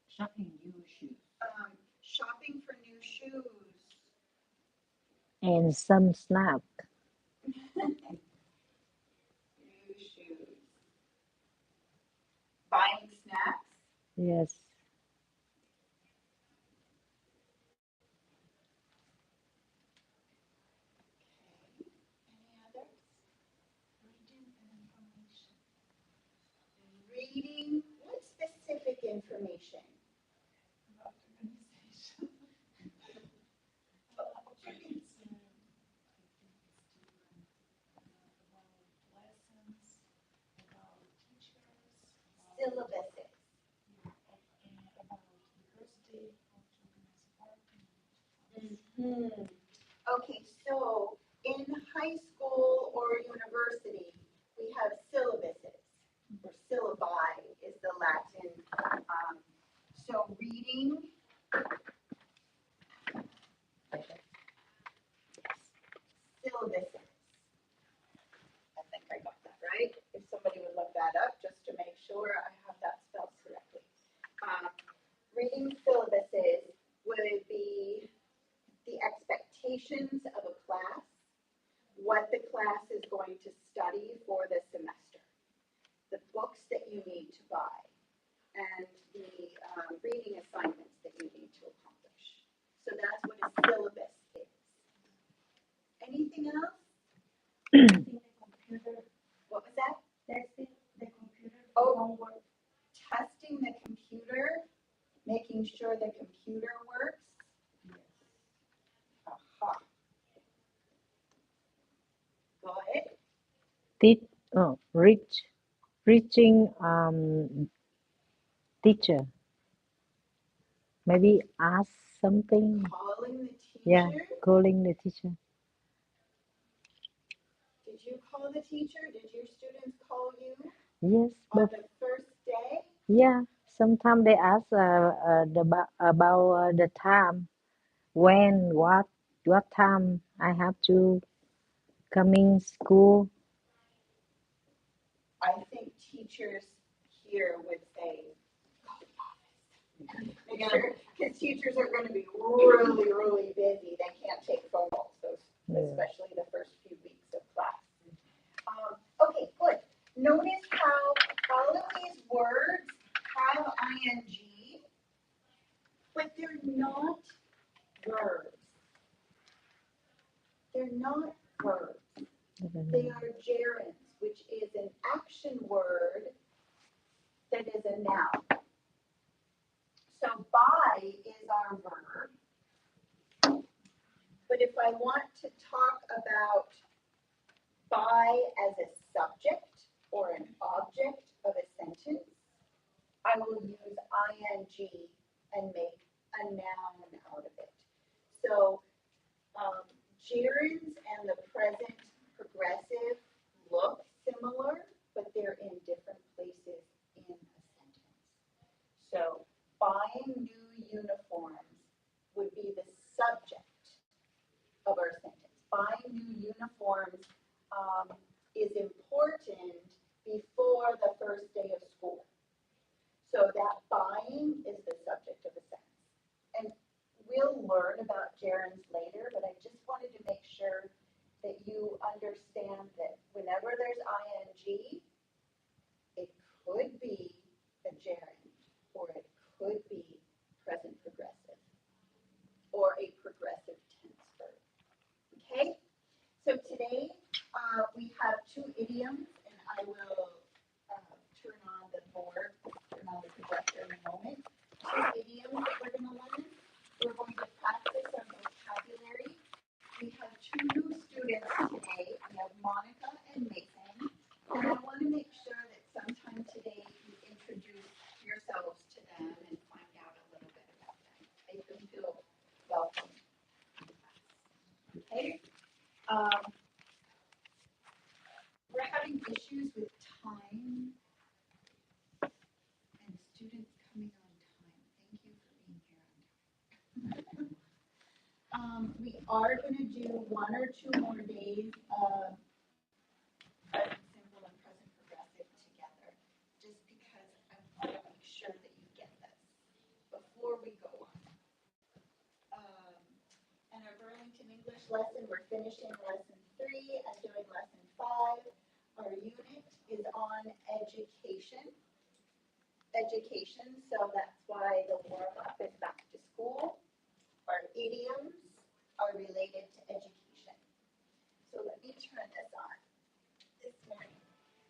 Shopping new shoes. Shopping for new shoes. And some snack. New shoes. Buying snacks. Yes. Okay. Any others? Reading what specific information? About organization. About lessons. About teachers. Syllabuses. About university. Okay, so in high school or university, we have syllabuses, or syllabi is the Latin. So reading. Syllabuses. I think I got that right. If somebody would look that up just to make sure I have that spelled correctly. Reading syllabuses would be the expectations of a class, what the class going to study for the semester, the books that you need to buy, and the reading assignments that you need to accomplish. So that's what a syllabus is. Anything else? Testing the computer. What was that? Testing the computer Oh. homework. Testing the computer, making sure the computer works. Aha. Go ahead. Reaching teacher. Maybe ask something. Calling the teacher. Yeah, calling the teacher. Did you call the teacher? Did your students call you Yes, on but the first day? yeah, sometimes they ask about the time, when, what time I have to come in school. I think teachers here would say, call the office. Make sure, because teachers are going to be really, really busy. They can't take phone calls, especially the first few weeks of class. Okay, good. Notice how all of these words have ing, but they're not verbs. They're not verbs. They are gerunds, which is an action word that is a noun. So buy is our verb. But if I want to talk about buy as a subject or an object of a sentence, I will use ing and make a noun out of it. So gerunds and the present progressive look similar, but they're in different places in a sentence. So buying new uniforms would be the subject of our sentence. Buying new uniforms is important before the first day of school. So that buying is the subject of the sentence. And we'll learn about gerunds later, but I just wanted to make sure that you understand that whenever there's ing, it could be a gerund, or it could be present progressive, or a progressive tense verb. Okay? So today we have two idioms, and I will turn on the board, turn on the projector in a moment. Two idioms that we're going to learn. We're going to practice our vocabulary. We have two new students today. We have Monica and Mason. And I want to make sure that sometime today you introduce yourselves to them and find out a little bit about them. Make them feel welcome. Okay? We're having issues with time and students coming on time. Thank you for being here on time. We are going to do 1 or 2 more days of present simple and present progressive together, just because I want to make sure that you get this before we go on. And our Burlington English lesson, we're finishing lesson 3 and doing lesson 5. Our unit is on education. So that's why the warm-up is back to school. Our idioms are related to education. So let me turn this on this morning.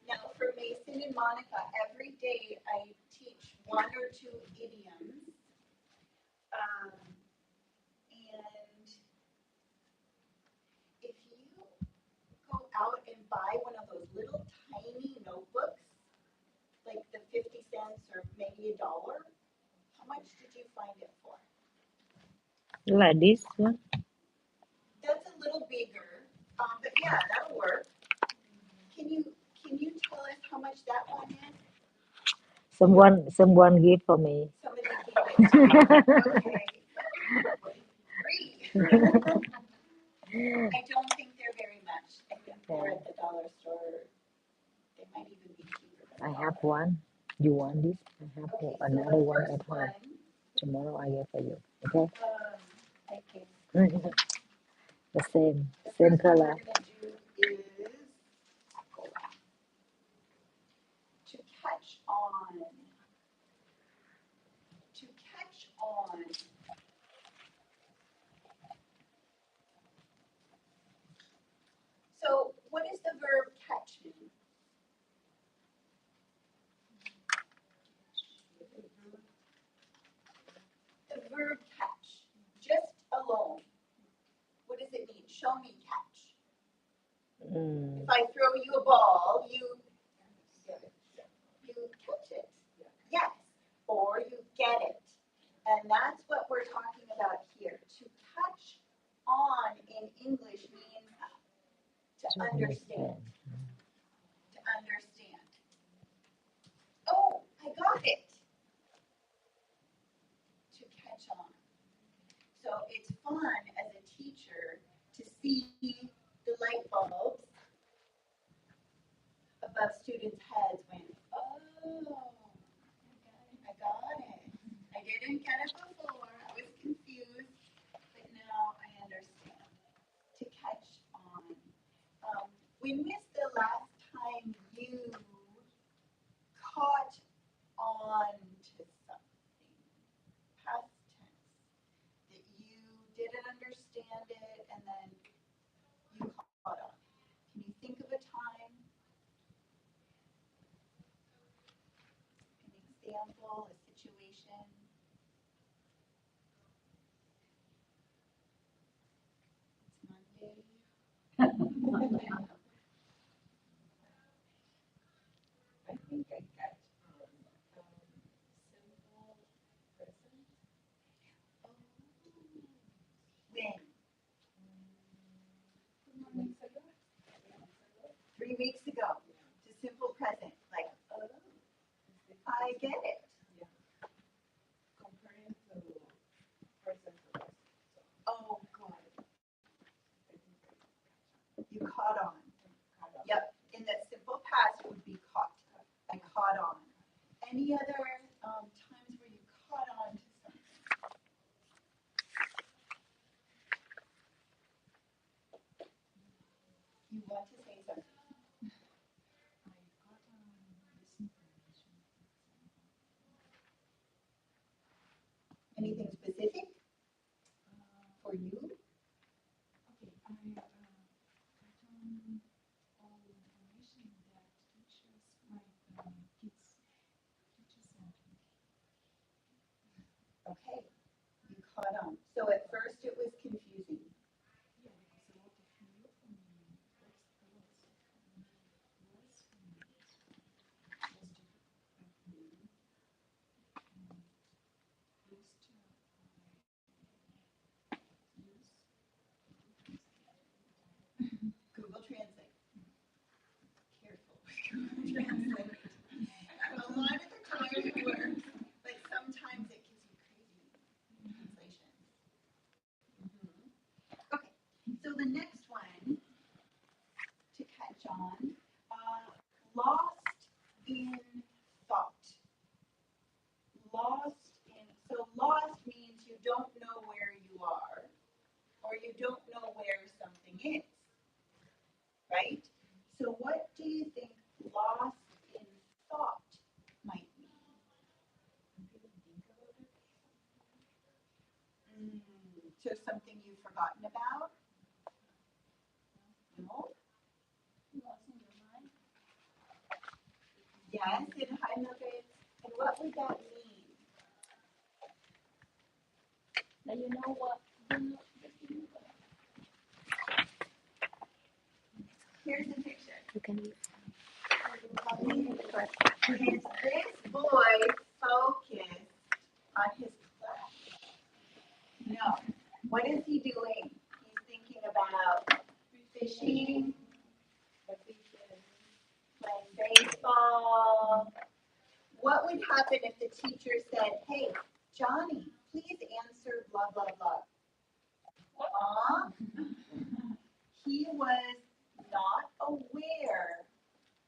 Now for Mason and Monica, every day I teach 1 or 2 idioms. And if you go out and buy one of those little tiny notebooks, like the 50 cents or maybe $1, how much did you find it for? Like this one. That's a little bigger, but yeah, that'll work. Can you tell us how much that one is? Someone give for me. Somebody gave it to you. Okay. Free. I don't think they're very much. I think they're at the dollar store. They might even be cheaper than I have one. You want this? I have Okay, so another the one first at home. one, Tomorrow I get for you. Okay? thank you. The same The first one color. we're going to do is catch on. To catch on. So what does the verb catch mean? The verb catch, just alone. What does it mean? Show me catch. If I throw you a ball, you catch it. Yes. Or you get it. And that's what we're talking about here. To catch on in English means to understand. To understand. Oh, I got it. To catch on. So it's fun as a teacher to see the light bulbs above students' heads when, oh, I got it. I didn't get it before. I was confused, but now I understand. To catch on. When was the last time you caught on to something? Past tense. That you didn't understand it and then you caught on. Can you think of a time? An example, a situation? It's Monday. I think I catch simple present. When? 2 weeks ago. 3 weeks ago. To simple present. Like, oh, I get it. Yeah. Comparing to present to past. Oh, good. You caught on. Yep. In the simple past would be caught. I caught on. Any other times where you caught on to something? You want to say something? Anything specific for you? Okay, I got all the information that teachers might kids teachers sent me. Okay, you caught on. So at first it was confusing. Yeah, because a lot of new for me, lots of words for me, was difficult for me. And used to use Google Translate. Careful with Google Translate. A lot of the time it works, but sometimes it gives you crazy translations. Okay, so the next one to catch on, lost in thought. Lost means you don't know where you are, or you don't know where something is, right? So what do you think lost in thought might mean? So something you've forgotten about? No? lost in your mind. Yes, in Heidelberg. And what would that mean? That you know what you Here's the picture. You can Is this boy focused on his class? No. What is he doing? He's thinking about fishing, playing baseball. What would happen if the teacher said, hey, Johnny, please answer blah, blah, blah? He was not aware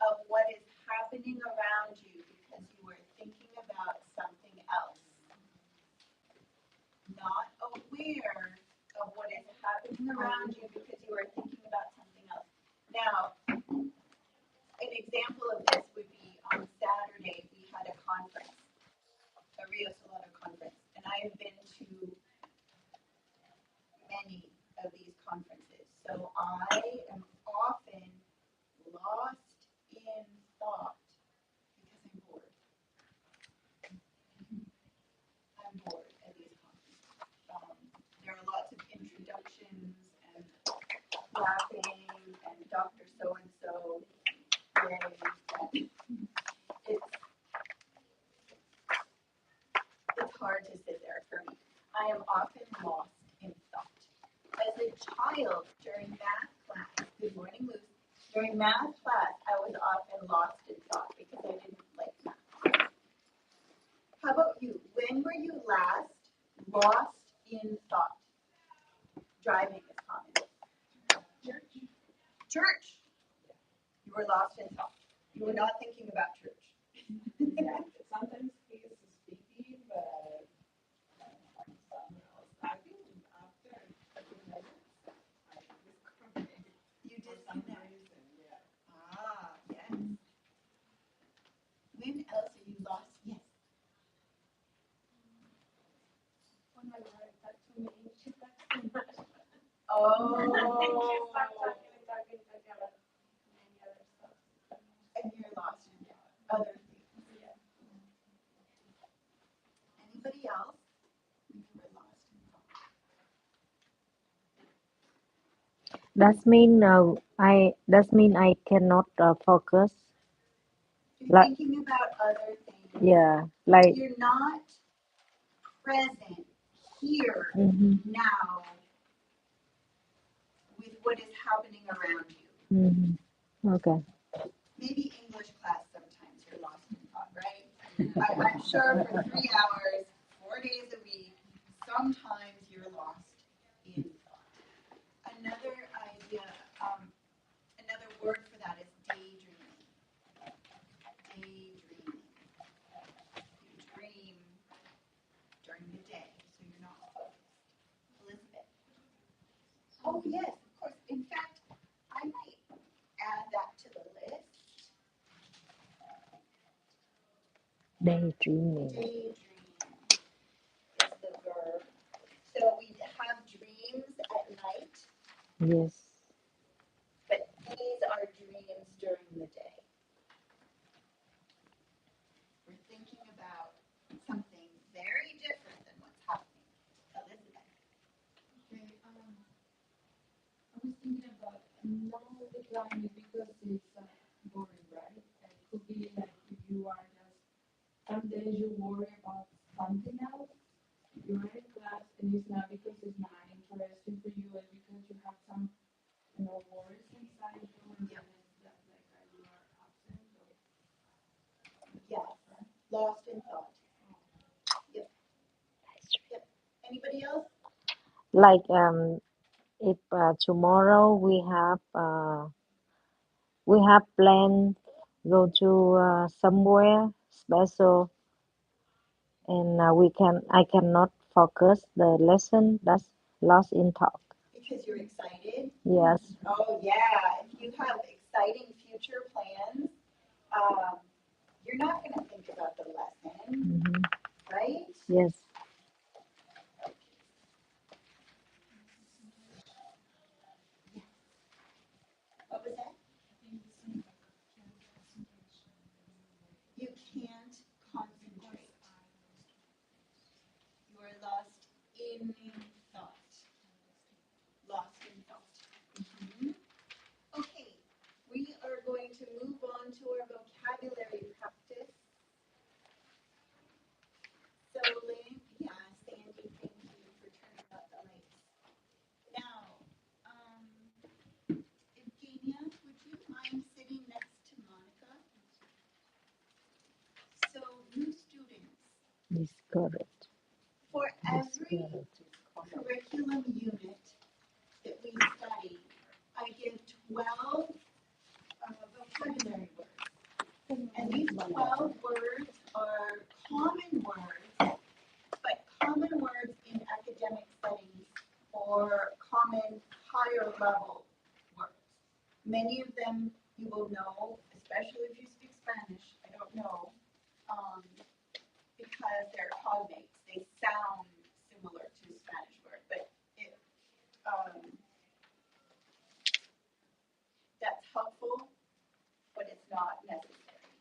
of what is happening around you because you were thinking about something else. Not aware of what is happening around you because you are thinking about something else. Now, an example of this would be on Saturday, we hard to sit there for me. I am often lost in thought. As a child during math class, good morning, Lucy. During math class, I was often lost in thought because I didn't like math. How about you? When were you last lost in thought? Driving is common. Church. You were lost in thought. You were not thinking about church. Yeah, sometimes he is speaking, but somewhere else. I think after a few minutes, I disconnect. You For did some see that. reason, yeah. Ah, yes. When else are you lost? Yes. When my wife talks to me, she talks too much. Oh. And she starts talking about many other stuff. And you're lost in other things. Yeah. Anybody else? When you were lost in thought. Does mean I cannot focus. You're Like thinking about other things. yeah, like You're not present here now with what is happening around you. Okay. Maybe English class sometimes you're lost in thought, right? I'm sure for 3 hours, 4 days a week, sometimes you're lost in thought. Another idea, another word for that is daydreaming. Daydreaming. You dream during the day, so you're not focused. Elizabeth. Oh yes, of course. In fact, I might add that to the list. Daydreaming. Daydream is the verb. So we have dreams at night, Yes. but these are dreams during the day. We're thinking about something very different than what's happening. Elizabeth. Okay, I was thinking about no declining because it's boring, right? It could be like if you are just some days you worry about something else. You're in class and it's not because it's not interesting for you, it's because you have some, worries inside you and Yeah. then it's just like you are absent or Yes. right? Lost in thought. Yep. Yep. Anybody else? Like if tomorrow we have planned go to somewhere special and I cannot focus the lesson. That's lost in thought. Because you're excited. Yes. Oh yeah. If you have exciting future plans, you're not going to think about the lesson, right? Yes. What was that? You can't concentrate. You are lost in thought. Lost in thought. Okay, we are going to move on to our vocabulary practice. So, Lynn, yeah, Sandy, thank you for turning out the lights. Now, Evgenia, would you mind sitting next to Monica? So, new students, It's correct. for It's every correct. curriculum unit that we study, I give 12 vocabulary words. And these 12 words are common words, but common words in academic settings or common higher level words. Many of them you will know, especially if you speak Spanish. I don't know, because they're cognates. They sound similar to Spanish words, but that's helpful, but it's not necessary.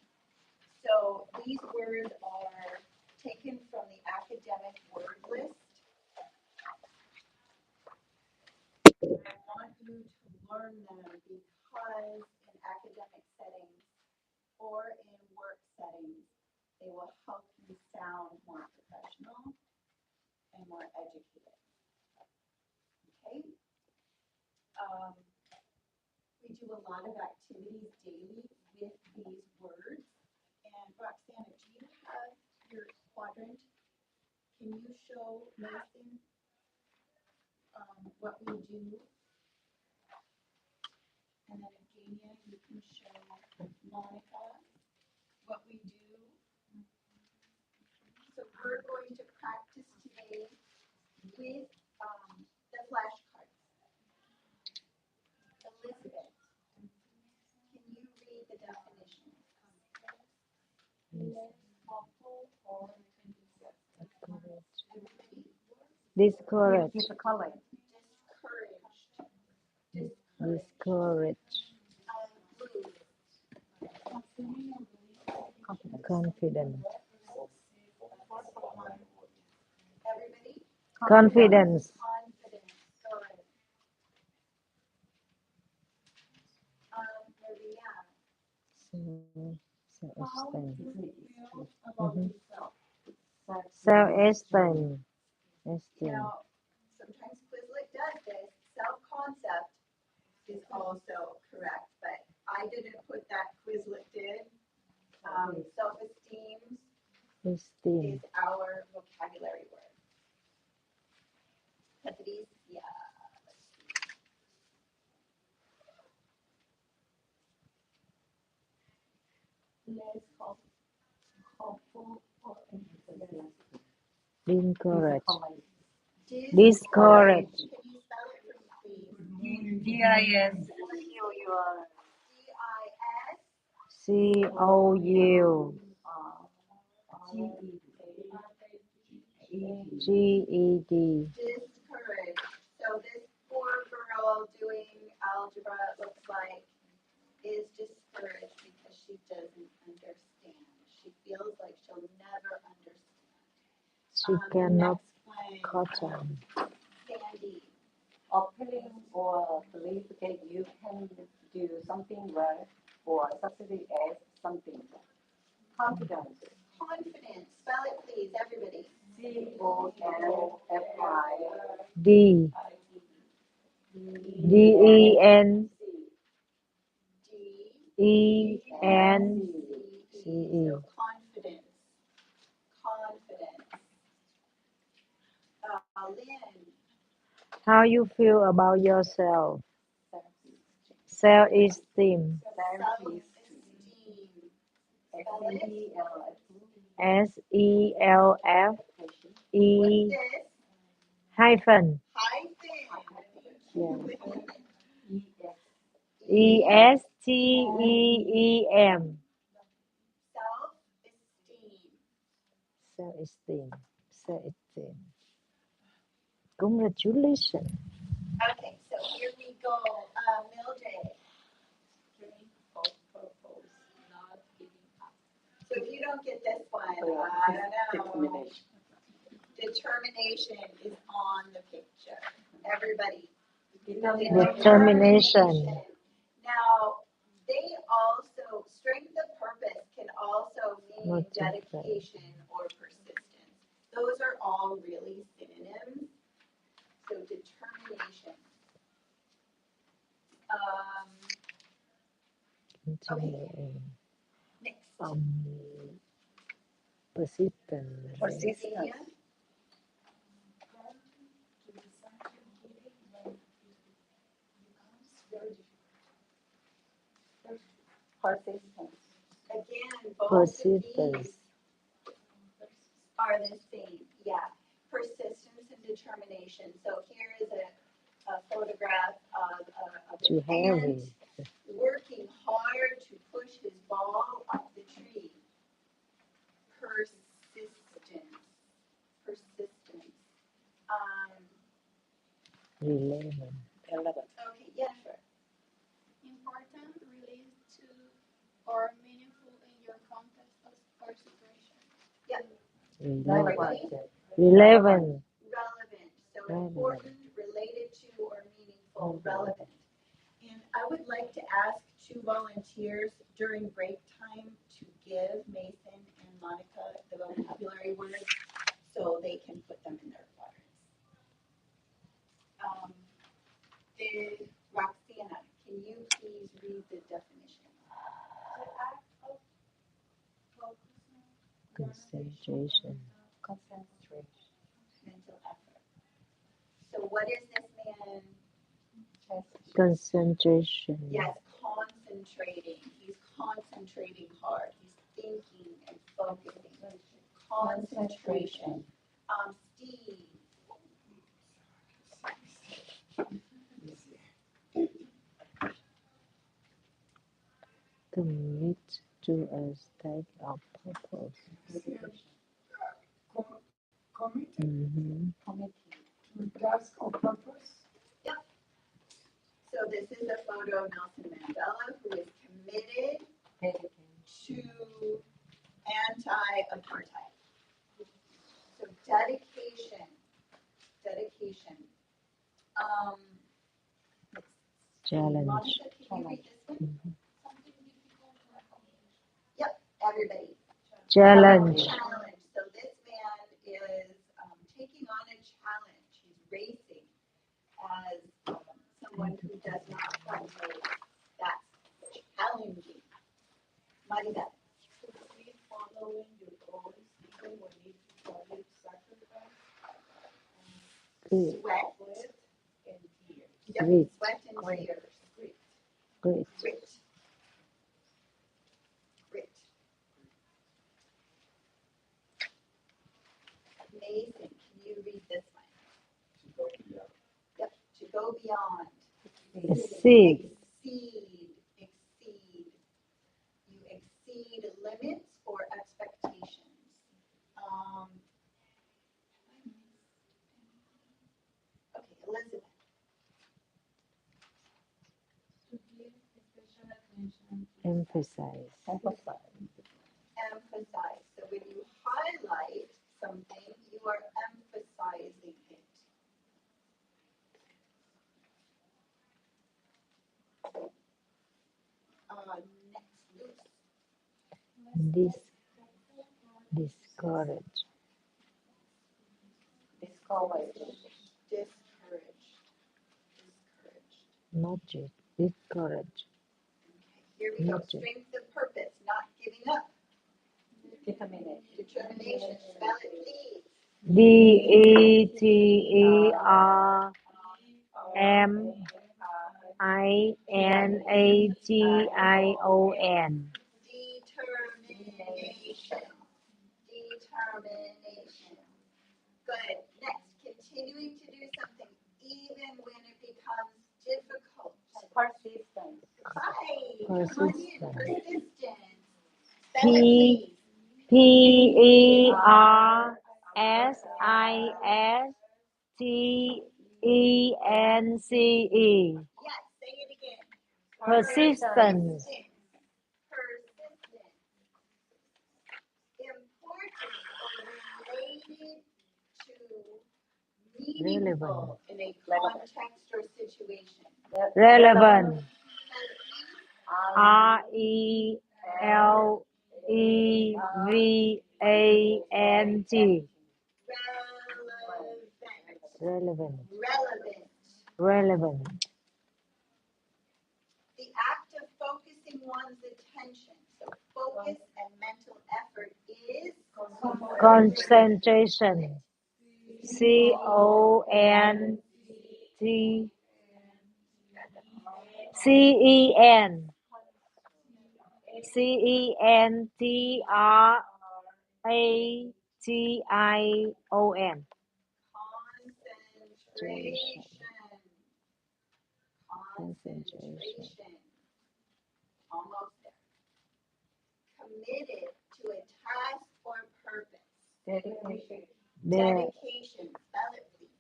So these words are taken from the academic word list. I want you to learn them because in academic settings or in work settings, they will help you sound more professional and more educated. Okay? We do a lot of activities daily with these words. And Roxana, do you have your quadrant? Can you show Mason what we do? And then Evgenia, you can show Monica what we do. So we're going to practice today with the flashcards. Elizabeth, can you read the definition? Discourage. Discouraged. Discourage. Confident. Everybody? Confidence. Confidence. Good. Maria. Self-esteem. About yourself. Self-esteem. Now, sometimes Quizlet does this. Self-concept is also correct, but I didn't put that. Quizlet did. Self-esteem Esteem. is our vocabulary word. Patricia. Let's call hopeful or enthusiastic. Discourage. Discourage. Can you spell it for me, please? D-I-S. D-I-S. C-O-U. G-E-D. Discourage. So this poor girl doing algebra, it looks like, is discouraged because she doesn't understand. She feels like she'll never understand. She cannot catch on. Sandy. Appealing or believe that you can do something well or succeed at something. Confidence. Confidence. Spell it, please, everybody. D. D-E-N. E-N-C-E. So confidence. Confidence. Lynn. How you feel about yourself? Self-esteem. Self-esteem. Spell it. S-E-L-F-E What's this? hyphen. Hyphen. E-S-T-E-E-M. Self-esteem. Self-esteem. Self-esteem. Congratulations. Okay, so here we go. Mildred. So if you don't get this one, I don't know. Determination is on the picture. Everybody. Determination. Now, they also, strength of purpose can also mean dedication or persistence. Those are all really synonyms. So determination. Okay. Next. Persistent. Persistence. Persistence. Again, both of these are the same. Yeah. Persistence and determination. So here is a photograph of an ant working hard to push his ball up the tree. Persistence. Persistence. Relevant. Okay, yeah, sure. Important, related to, or meaningful in your context or situation. Yep. Relevant. Relevant. So Relevant. important, related to, or meaningful, relevant. And I would like to ask 2 volunteers during break time to give Mason and Monica the vocabulary words so they can put them in their quadrant. Concentration. mental effort. So what is this man? Concentration. Yes, concentrating. He's concentrating hard. He's thinking and focusing. Concentration. Steve. Commit to a state of purpose. Committed to task or purpose. Yep. So this is a photo of Nelson Mandela, who is committed to anti-apartheid. So dedication. Challenge. Monica, can you read this one? Yep, everybody. Challenge. Challenge. So this man is taking on a challenge. He's racing as someone who does not want to race. That's challenging. Marida. To keep following your goals even when it requires sacrifice, Good. Sweat. sweat, and tears. Yep, Grit. sweat and tears. Great. Grit. Amazing. Can you read this one? Yep. To go beyond. Exceed. Exceed. You exceed limits or expectations. Okay, Elizabeth. To give special attention to Emphasize. Emphasize. So when you highlight something, you are emphasizing it. Next, Discourage. discourage. Not just discourage. Okay, here we go. Strength of purpose, not giving up. Determination. Spell it, please. Determination. Determination. Good. Next, continuing to do something even when it becomes difficult. Persistence. Hi. Persistence. Persistence. Spell it, please. Persistence. Yes, say it again. Persistence. Persistence. Important or related to meaningful in a context or situation. Relevant. Relevant. Relevant. The act of focusing one's attention. So focus and mental effort is Concentration. CONT CEN CENTRATION. Concentration. Almost there. Committed to a task or purpose. Dedication. Dedication. Spell it, please.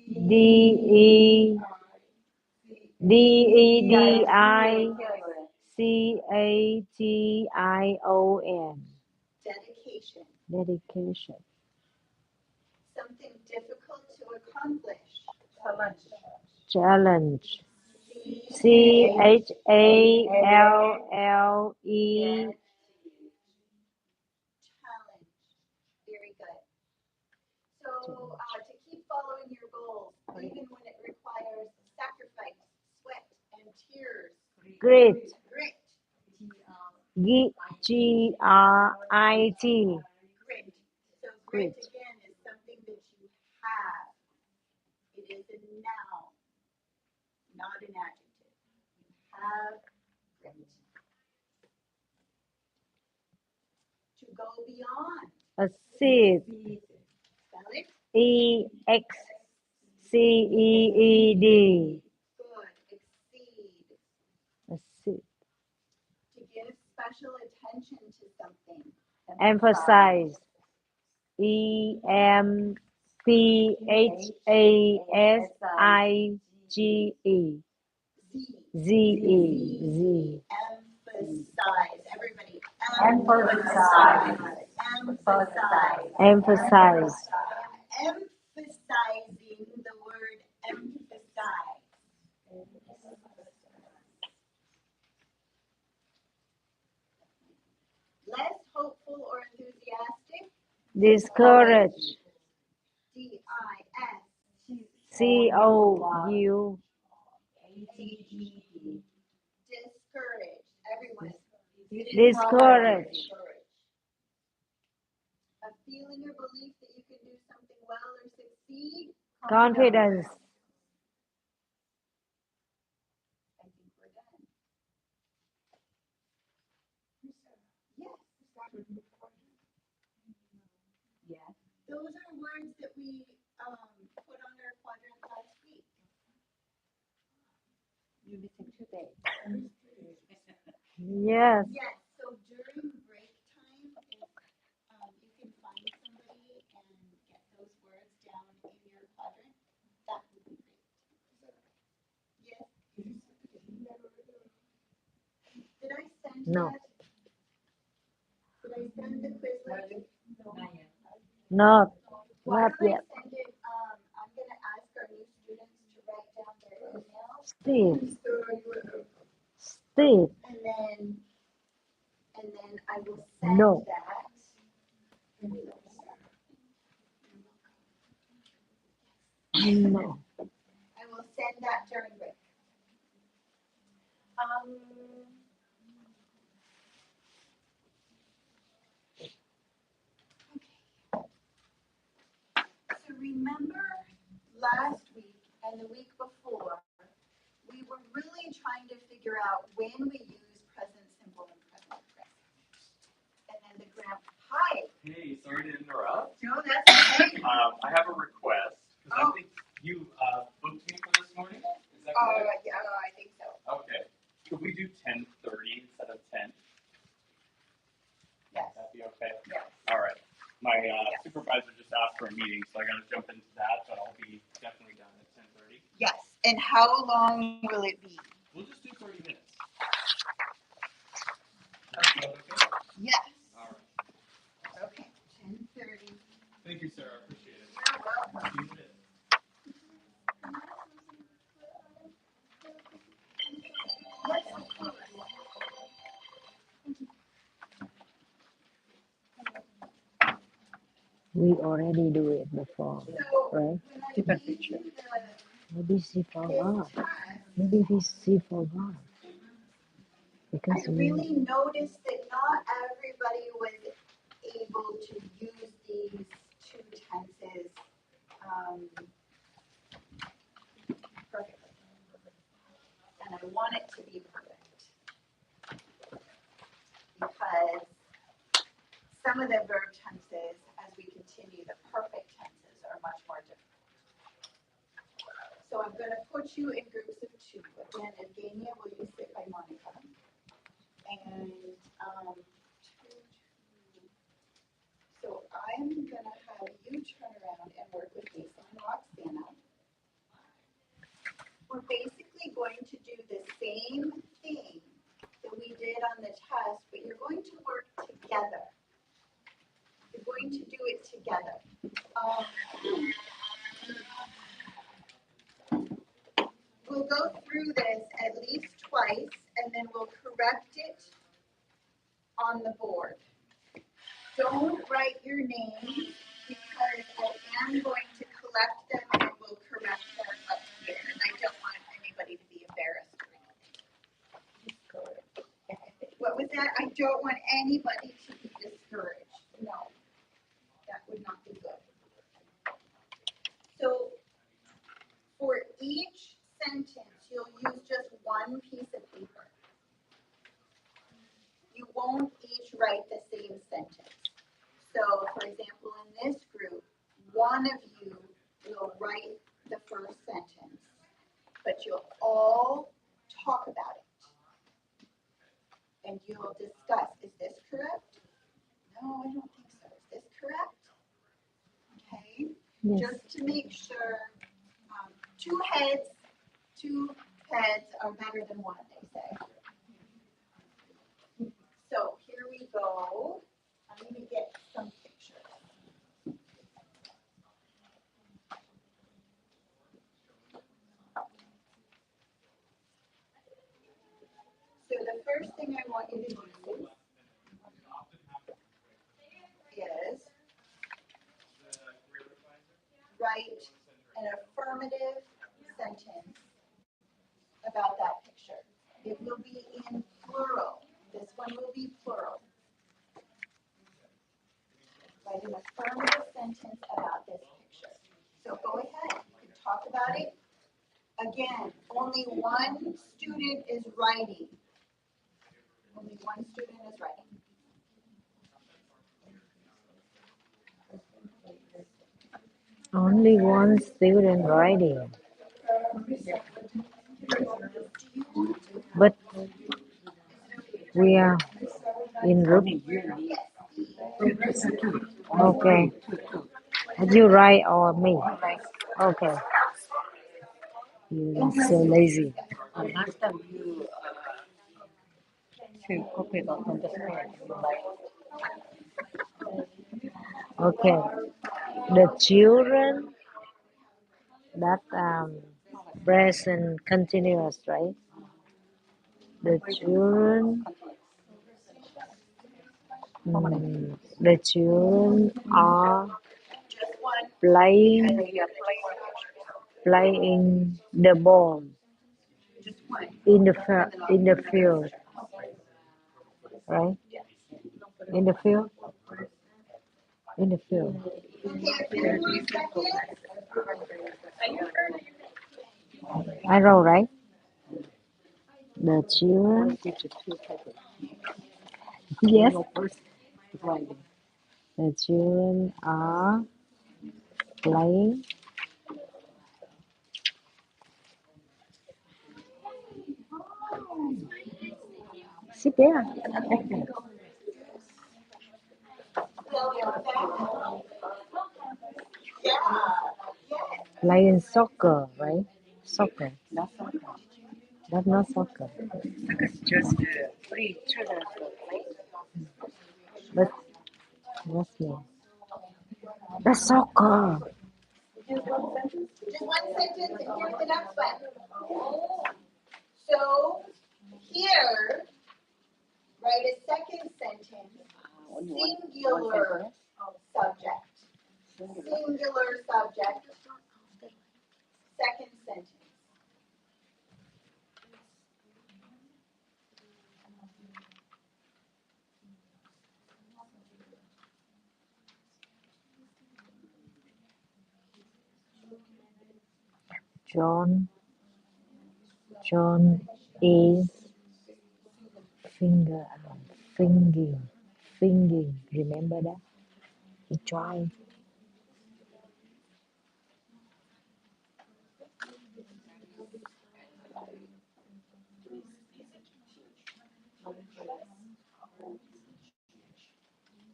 DEDICATION. Dedication. Something difficult to accomplish. Challenge. CHALLE. Challenge. Very good. So to keep following your goals, even when it requires sacrifice, sweat, and tears. Grit. Grit. GRIT. Grit again is something that you have. It is a noun, not an adjective. You have grit. To go beyond. Exceed. Spell it. EXCEED. Good. Exceed. Exceed. To give special attention to something. Emphasize. EMPHASIGE. Z. ZE. Emphasize. Everybody. Emphasize. Emphasize. Emphasize. Emphasizing the word emphasize. Less hopeful or enthusiastic. Discourage. DISCOURAGED. COURAGED. Discouraged. Everyone. Discourage. A feeling or belief that you can do something well or succeed. Confidence. I think we're done. Yes. Yes. Those are words that we put on our quadrant last week. You're missing 2 days. Yes. Yes. So during break time, if you can find somebody and get those words down in your quadrant, that would be great. Yes. Did I send No. that? Did I send the quiz link? Not Why don't yet. I send it? I'm going to ask our new students to write down their email. Steve. Steve. And then I will send No. that. No. I will send that during break. So remember last week and the week before, we were really trying to figure out when we use present simple and present progressive. And then the grammar. Hi. Hey, sorry to interrupt. No, that's okay. I have a request because I think you booked me for this morning. Is that correct? Yeah, I think so. Okay. Could we do 10:30 instead of 10? Yes. That'd be okay. Yes. All right. My supervisor just asked for a meeting, so I got to jump into that, but I'll be definitely done at 10:30. Yes. And how long will it be? We'll just do 30 minutes. Okay. Yes. All right. Okay. 10:30. Thank you, sir. I appreciate it. You're welcome. See you in a bit. We already do it before, So right? Different picture. Maybe she forgot. Maybe she forgot. Because I really noticed that not everybody was able to use these two tenses perfectly. And I want it to be perfect. Because some of the verb tenses, as we continue, the perfect tenses are much more difficult. So I'm going to put you in groups of 2. Again, Evgenia, will you sit by Monica? And so I'm going to have you turn around and work with Lisa and Roxana. We're basically going to do the same thing that we did on the test, but you're going to work together. You're going to do it together. We'll go through this at least twice, and then we'll correct it on the board. Don't write your names because I am going to collect them and we'll correct them up here. And I don't want anybody to be embarrassed or anything. What was that? I don't want anybody to be discouraged. No, that would not be good. So for each sentence, you'll use just one piece of paper. You won't each write the same sentence. So for example, in this group, one of you will write the first sentence, but you'll all talk about it. And you'll discuss, is this correct? No, I don't think so. Is this correct? Okay. Yes. Just to make sure, two heads are better than one, they say. So here we go. I'm going to get some pictures. So the first thing I want you to do is write an affirmative sentence about that picture. It will be in plural. This one will be plural. Write an affirmative sentence about this picture. So go ahead, you can talk about it. Again, only one student is writing. Only one student is writing. Only one student writing. But we are in group. Okay. You write or me? Okay. You're so lazy. Last time you two copy don't understand. You like Okay. The children that present continuous, right? The children. The children are playing the ball in the field, right? In the field. I wrote right. The children. Yes. The children are playing sit there. Playing soccer, right? Soccer. That's not soccer. just three children play. But what's name? That's soccer. Just one sentence, and here's the next one. So here, write a second sentence, singular subject. Singular subject, second sentence. John is fingering. Remember that? He tried.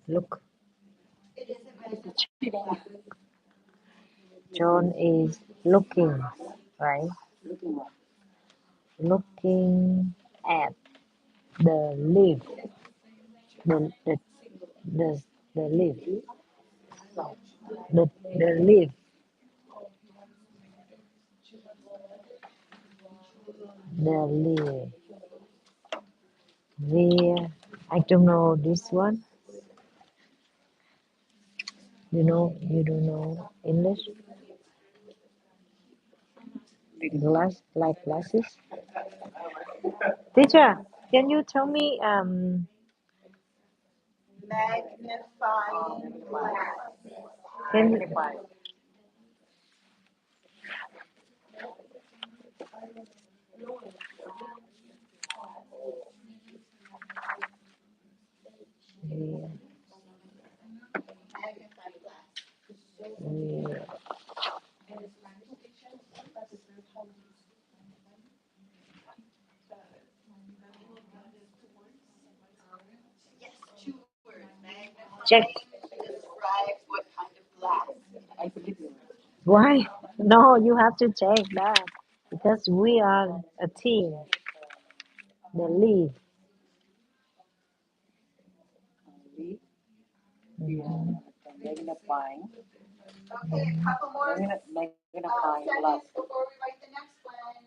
Look, John is looking, right? Looking at the leaf. The leaf. The leaf. The leaf. Where I don't know this one. You don't know English? Glasses? Teacher, can you tell me Magnifying glass. Can you, Magnify. yeah, Magnifying glass. yeah. Yes, 2 words. Check. Magnifying describes what kind of glass. I believe you. Why? No, you have to check that because we are a team. The lead. We magnifying. Okay, a couple more Magnifying glass. seconds before we write the next one.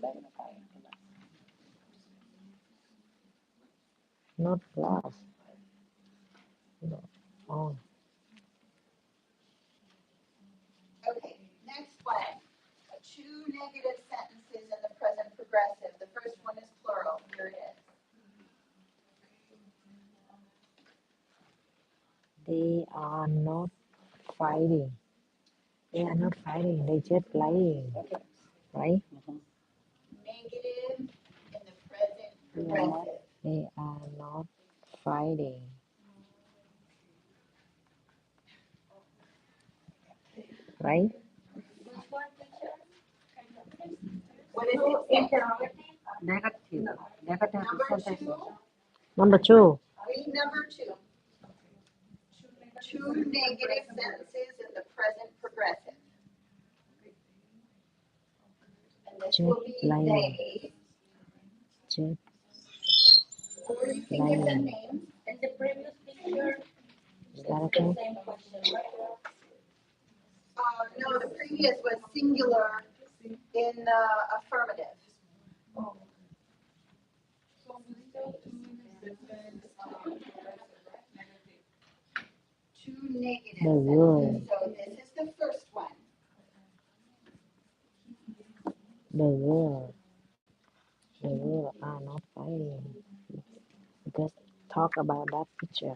Magnifying glass. Not glass. No. Oh, Okay, next one. 2 negative sentences in the present progressive. The first one is plural. Here it is. they are not fighting. They are not fighting. They just playing, right? Negative in the present They are not. progressive. They are not fighting, right? What is it say? Negative. Negative Number sentence. 2. Number 2. Read number 2. 2 negative sentences in the present progressive. And this will be they. Just Or you can give them playing. names. In the previous picture, Is that okay? same question, right? No, the previous was singular in affirmative. Two negative The word. sentences. So this is the first one. The world are not fighting. Because talk about that picture.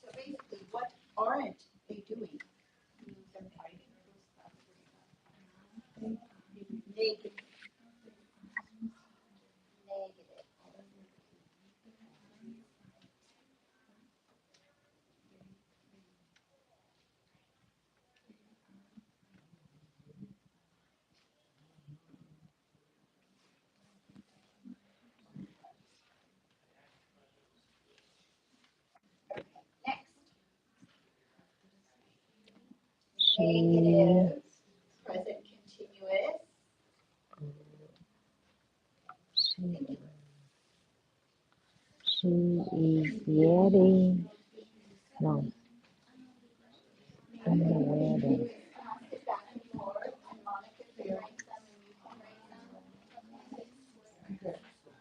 So basically, what aren't they doing? Negative. Negative. Next. Negative. Present continuous. She is wearing. No. In the wedding. Pass it back and forth. And Monica's wearing some and you can write some.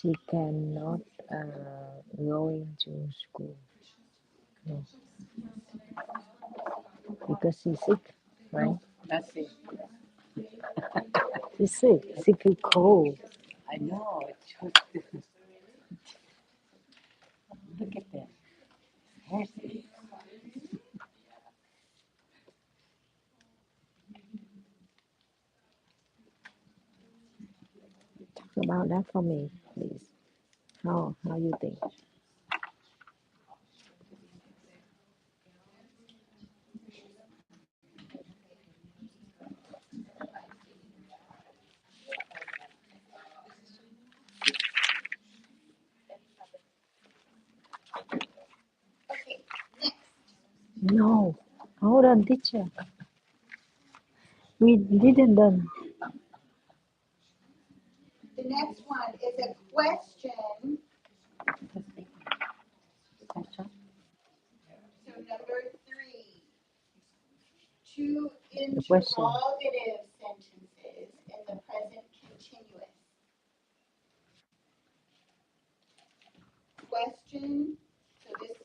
She cannot going to school. No. Because she's sick, right? That's it. She's sick with cold. I know. Look at that. Healthy. Talk about that for me, please. How you think? Okay, next. No. Hold on, teacher. We didn't done. The next one is a question. Question. So number 3. 2 The question. interrogative sentences in the present continuous. Question. So this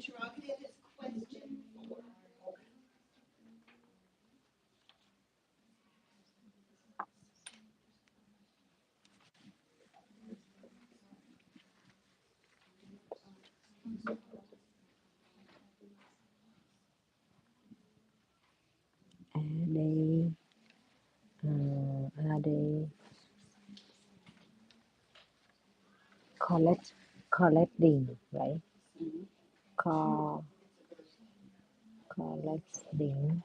interrogative is question 4. Are they collecting, right? Co- Collecting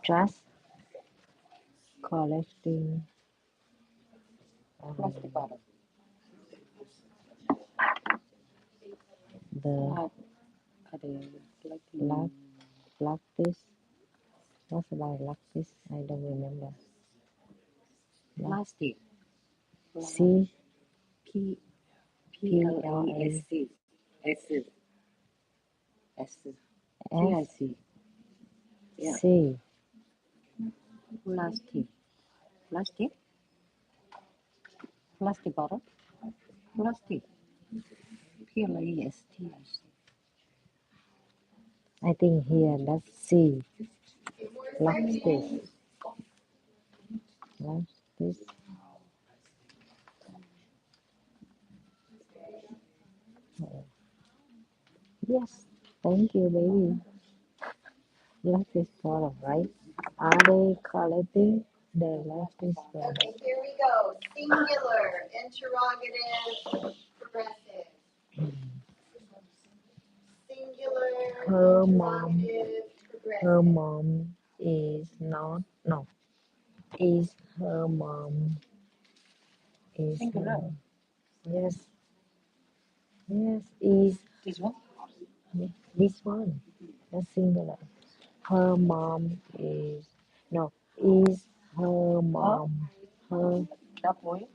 trash, collecting Plastic bottle. the Are they collecting black this. What's about black this? I don't remember. plastic? C P P L L A S A C S S T I S C. Yeah. C. Plastic. Plastic. Plastic bottle. Plastic. Plastic. I think here that's C. Okay, 4 Black seconds. this. Black this. Yes. Thank you, baby. Black this bottle, right? Are they collecting the black this bottle? Okay, here we go. Singular, interrogative, progressive. Singular, Her mom. interrogative, Her progressive. mom is not. No. Is her mom. Is her Singular. mom. Yes. Yes. Is This one. this one. That's singular. Her mom is. No. Is her mom. Her. That boy.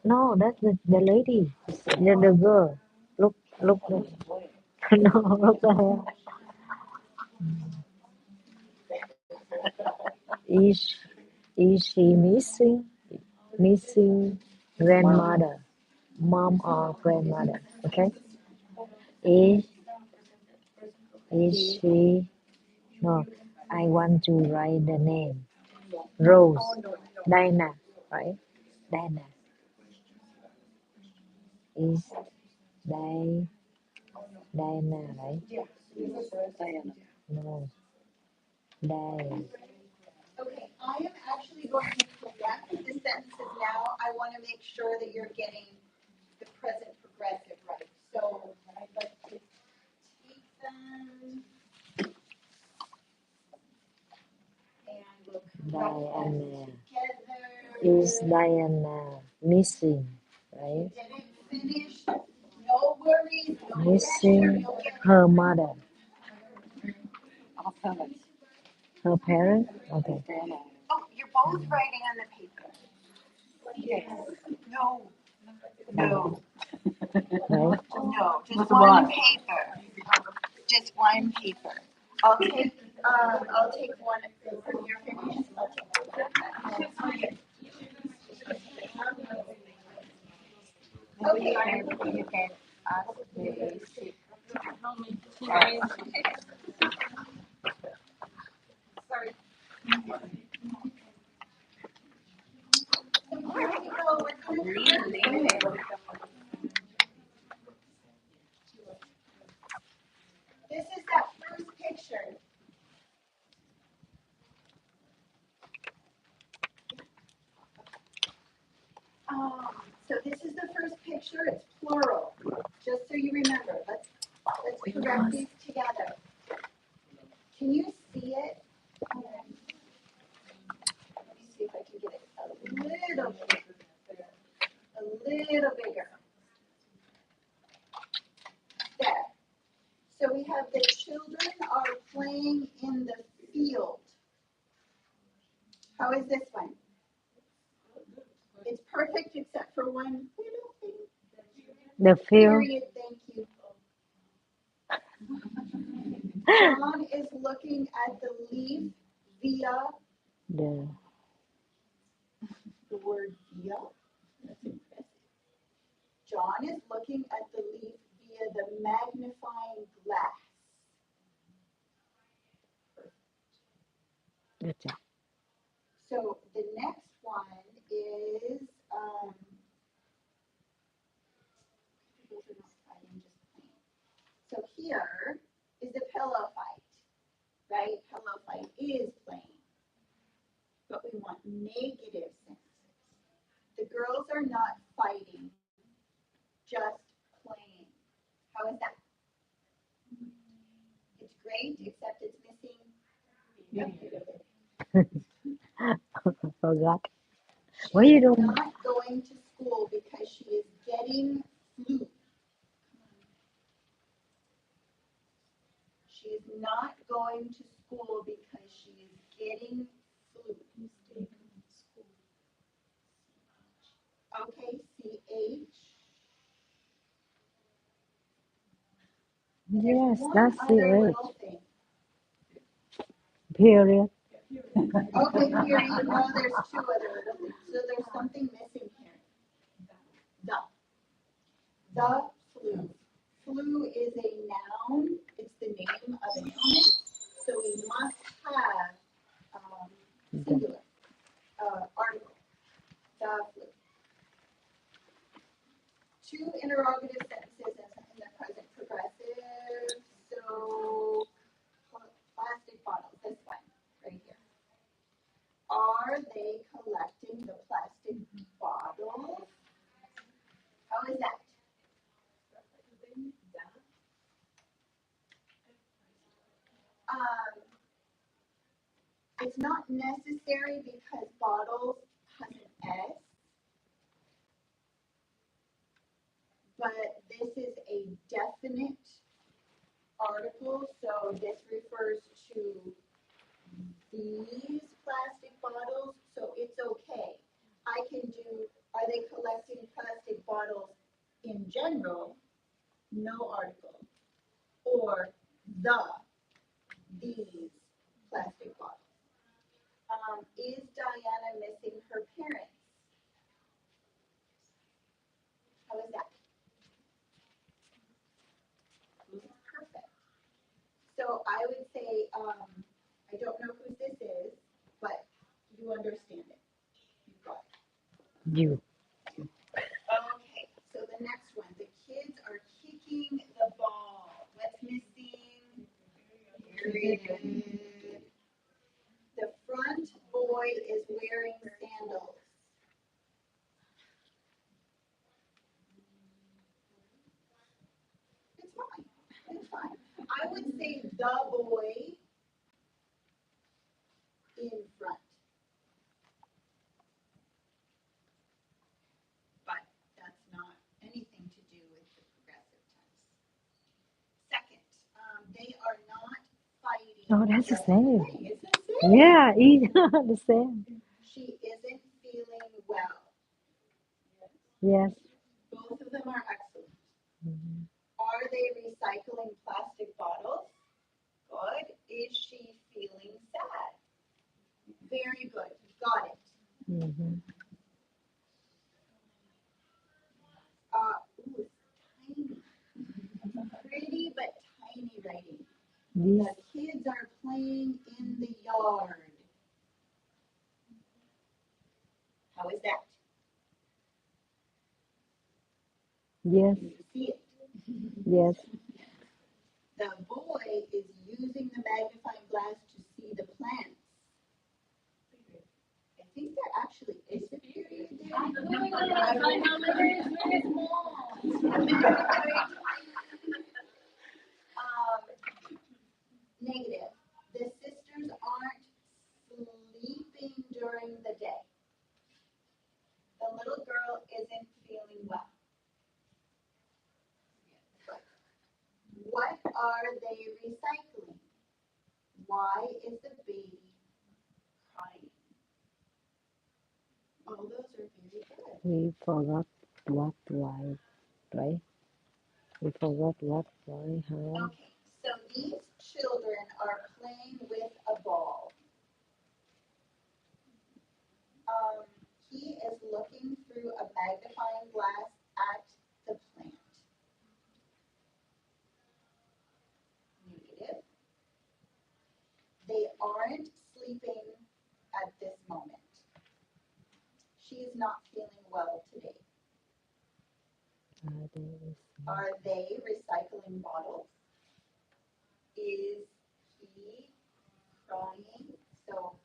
No, that's the lady. The girl. Look. Look. This boy. No, look at her. Is is she missing grandmother, mom or grandmother? Okay. Is she? No, I want to write the name. Rose, Diana, right? Diana is Diana, right? Diana. No, Diana. Okay, I am actually going to correct the sentences now. I want to make sure that you're getting the present progressive right. So I'd like to take them and we'll correct them Diana. together. Is Diana missing, right? Didn't finish. No worries, no pressure. Missing You'll get her mother, Our parents. her parent. Okay. Oh, you're both writing on the paper. Yes. No, no, Right? no, just Just one one. paper. Just one paper. I'll take one. You're finished. I'll take one. Okay. You can ask the Sorry. So here we go. We're gonna correct this is that first picture. So this is the first picture. It's plural. Just so you remember. Let's correct these together. Can you see it? Let me see if I can get it a little bigger. There. So we have the children are playing in the field. How is this one? It's perfect except for one little thing. The field. Period. Thank you. John is looking at the leaf via The the word via. That's impressive. John John is looking at the leaf via the magnifying glass. Good job. So the next one is, those are not fighting, just playing. So here is the pillow fight, right? Pillow fight is playing, but we want negative sentences. The girls are not fighting, just playing. How is that? It's great, except it's missing. Forgot. What are you She is doing? not going to school because she is getting flu. She is not going to school because she is getting flu. Okay, CH. Yes, One that's other it. little thing. Period. Okay, period. No, there's two other little things. So there's something missing here. The flu. Flu is a noun. It's the name of an illness. So we must have singular article. The flu. Two interrogative sentences in the present progressive. So plastic bottles. This one right here. Are they collecting the plastic bottles? How is that? It's not necessary because bottles has an S, but this is a definite article, so this refers to these plastic bottles, so it's okay. I can do, are they collecting plastic bottles in general? No article. Or these plastic bottles. Is Diana missing her parents? How is that? Perfect. So I would say, I don't know who this is, but you understand it. You've got it. You. Okay, so the next one, the kids are kicking the ball. What's missing? Period. The front boy is wearing sandals. It's fine. It's fine. I would say the boy in front. But that's not anything to do with the progressive tense. Second, they are not fighting. Oh, that's the just same. playing. It's the same. Yeah, the same. She isn't feeling well. Yes. Both of them are excellent. Mhm. Are they recycling plastic bottles? Good. Is she feeling sad? Very good. Got it. Mhm. Ooh, tiny. Pretty but tiny writing. These. The kids are playing in the yard. How is that? Yes. You see it. Yes. The boy is using the magnifying glass to see the plants. I think there actually is a period there. My number is very small. Negative. The sisters aren't sleeping during the day. The little girl isn't feeling well. What are they recycling? Why is the baby crying? All those are very good. We forgot what, why, right? We forgot what, why, how. Okay, so these children are playing with a ball. He is looking through a magnifying glass at the Are they recycling bottles? Is he crying? So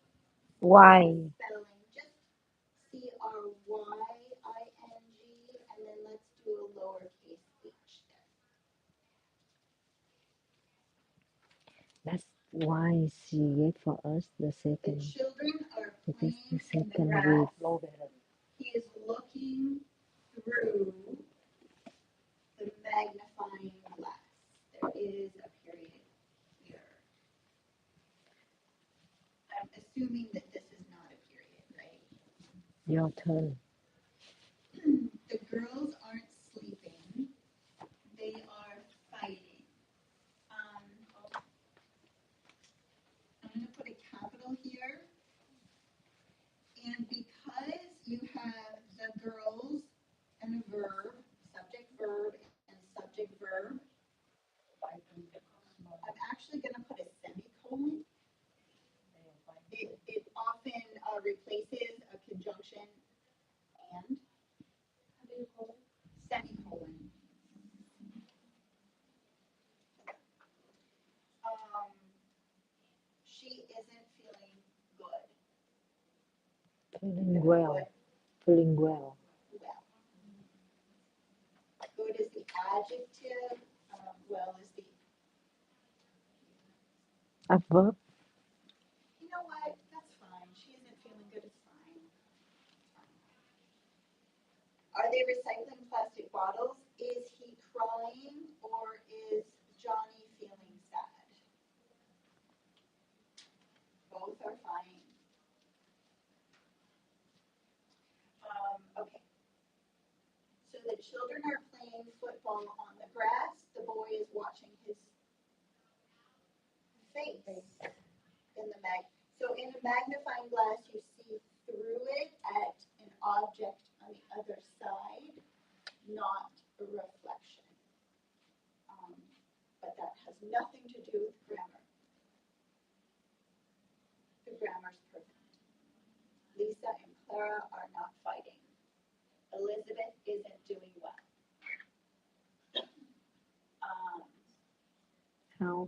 Why? spelling, just Crying, and then let's do a lowercase h there. That's why she gave for us the The second. children are It is playing the in the second grass. week. He is looking through the magnifying glass. There is a period here. I'm assuming that this is not a period, right? Your turn. The girls aren't sleeping. They are fighting. I'm going to put a capital here. And because you have the girls and a verb, subject, verb, and subject, verb, I'm actually going to put a semicolon. It often replaces a conjunction and. How do you call it? Semicolon. She isn't feeling good. Feeling well. Feeling well. Well. Good is the adjective. Well is the. A verb. You know what? That's fine. She isn't feeling good. It's fine. Are they recycling plastic bottles? Is he crying or is Johnny feeling sad? Both are fine. Okay. So the children are playing football on the grass. The boy is watching his face in the So in a magnifying glass, you see through it at an object on the other side, not a reflection. But that has nothing to do with grammar. The grammar's perfect. Lisa and Clara are not fighting. Elizabeth isn't doing well. How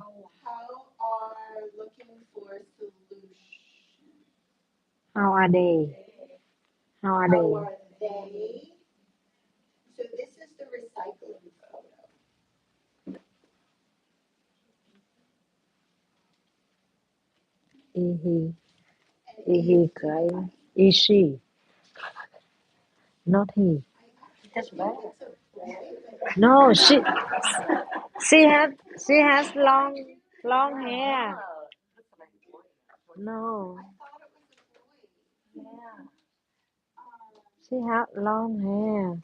are looking for solutions? How are they? How are How they? are they? So this is the recycling photo. Is he? And Is he crying? Is she? Not he. That's right. It's a boy, but No, she. She has long hair. No, I thought it was a boy. Yeah. she has long hair.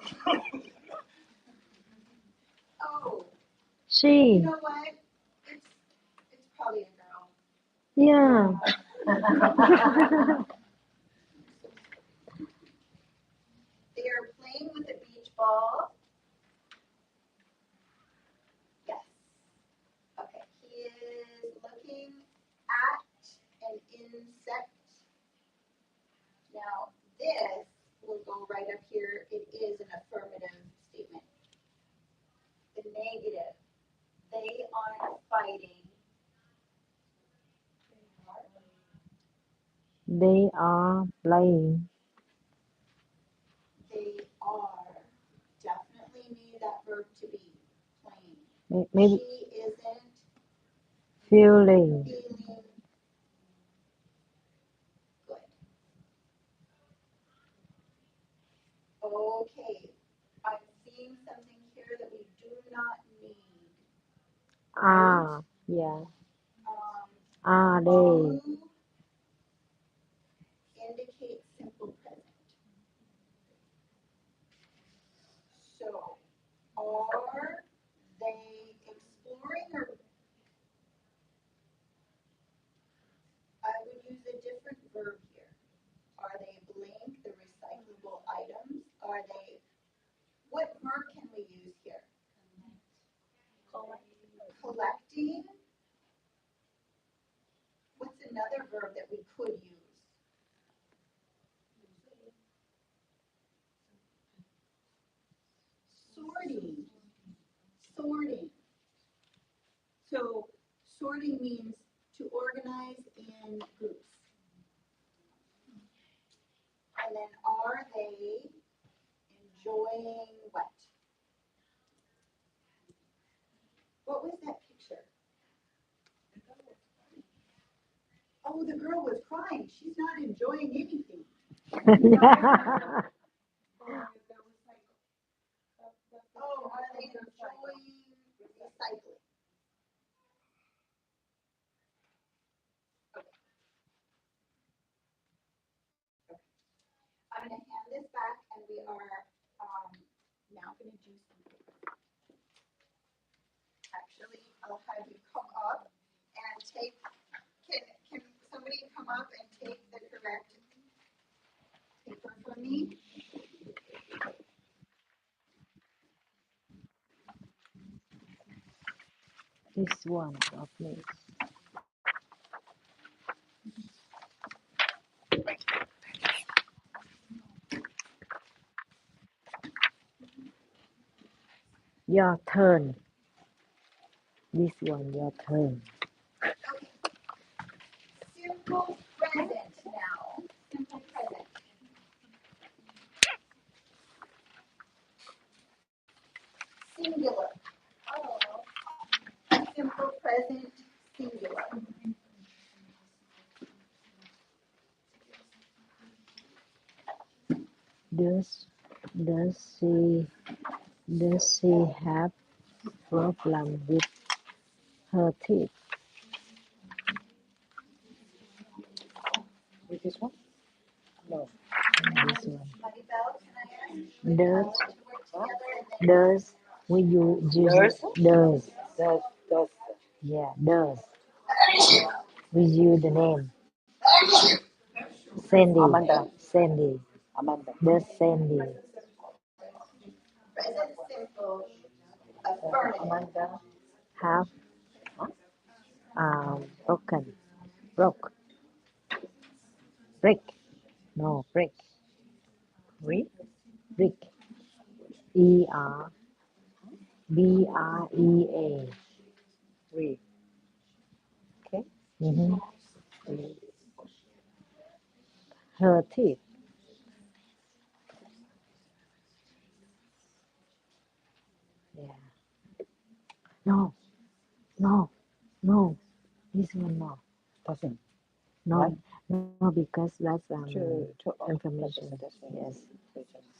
Oh, you She. know what? It's probably a girl. Yeah. They are playing with a beach ball. Yes. Okay. He is looking at an insect. Now, this will go right up here. It is an affirmative statement. The negative. They aren't fighting. They are playing. They are. Definitely need that verb to be playing. Maybe She isn't feeling. feeling good. Okay. I'm seeing something here that we do not need. Ah, yeah. Are they? Who indicates simple present. So, are they exploring, or I would use a different verb here. Are they blank, the recyclable items? Are they, what verb can we use here? Collecting. What's another verb that we could use? Sorting. sorting. Sorting. So sorting means to organize in groups. And then are they enjoying what? What was that picture? Oh, the girl was crying. She's not enjoying anything. Oh, are they enjoying recycling? I'm going to hand this back, and we are now going to do something. Actually, I'll have you come up and take. Can somebody come up and take the correct paper from me? This one, please. Your turn. This one, your turn. Okay. Simple present now. Simple present. Singular. Oh. Simple present singular. Does she have problem with her teeth? With this one? No. This one. Maribel, can I ask you to work together and then Does we use does. Does. Yeah, does. We use the name. Sandy. Amanda. Sandy. Amanda. Does Sandy present simple affirmative. Amanda. have broke break? No, break. We? Brick. BREA. We. Okay. Mm-hmm. Her teeth. Yeah. No. This one no. Doesn't. No, Right? no, because that's To information. Yes.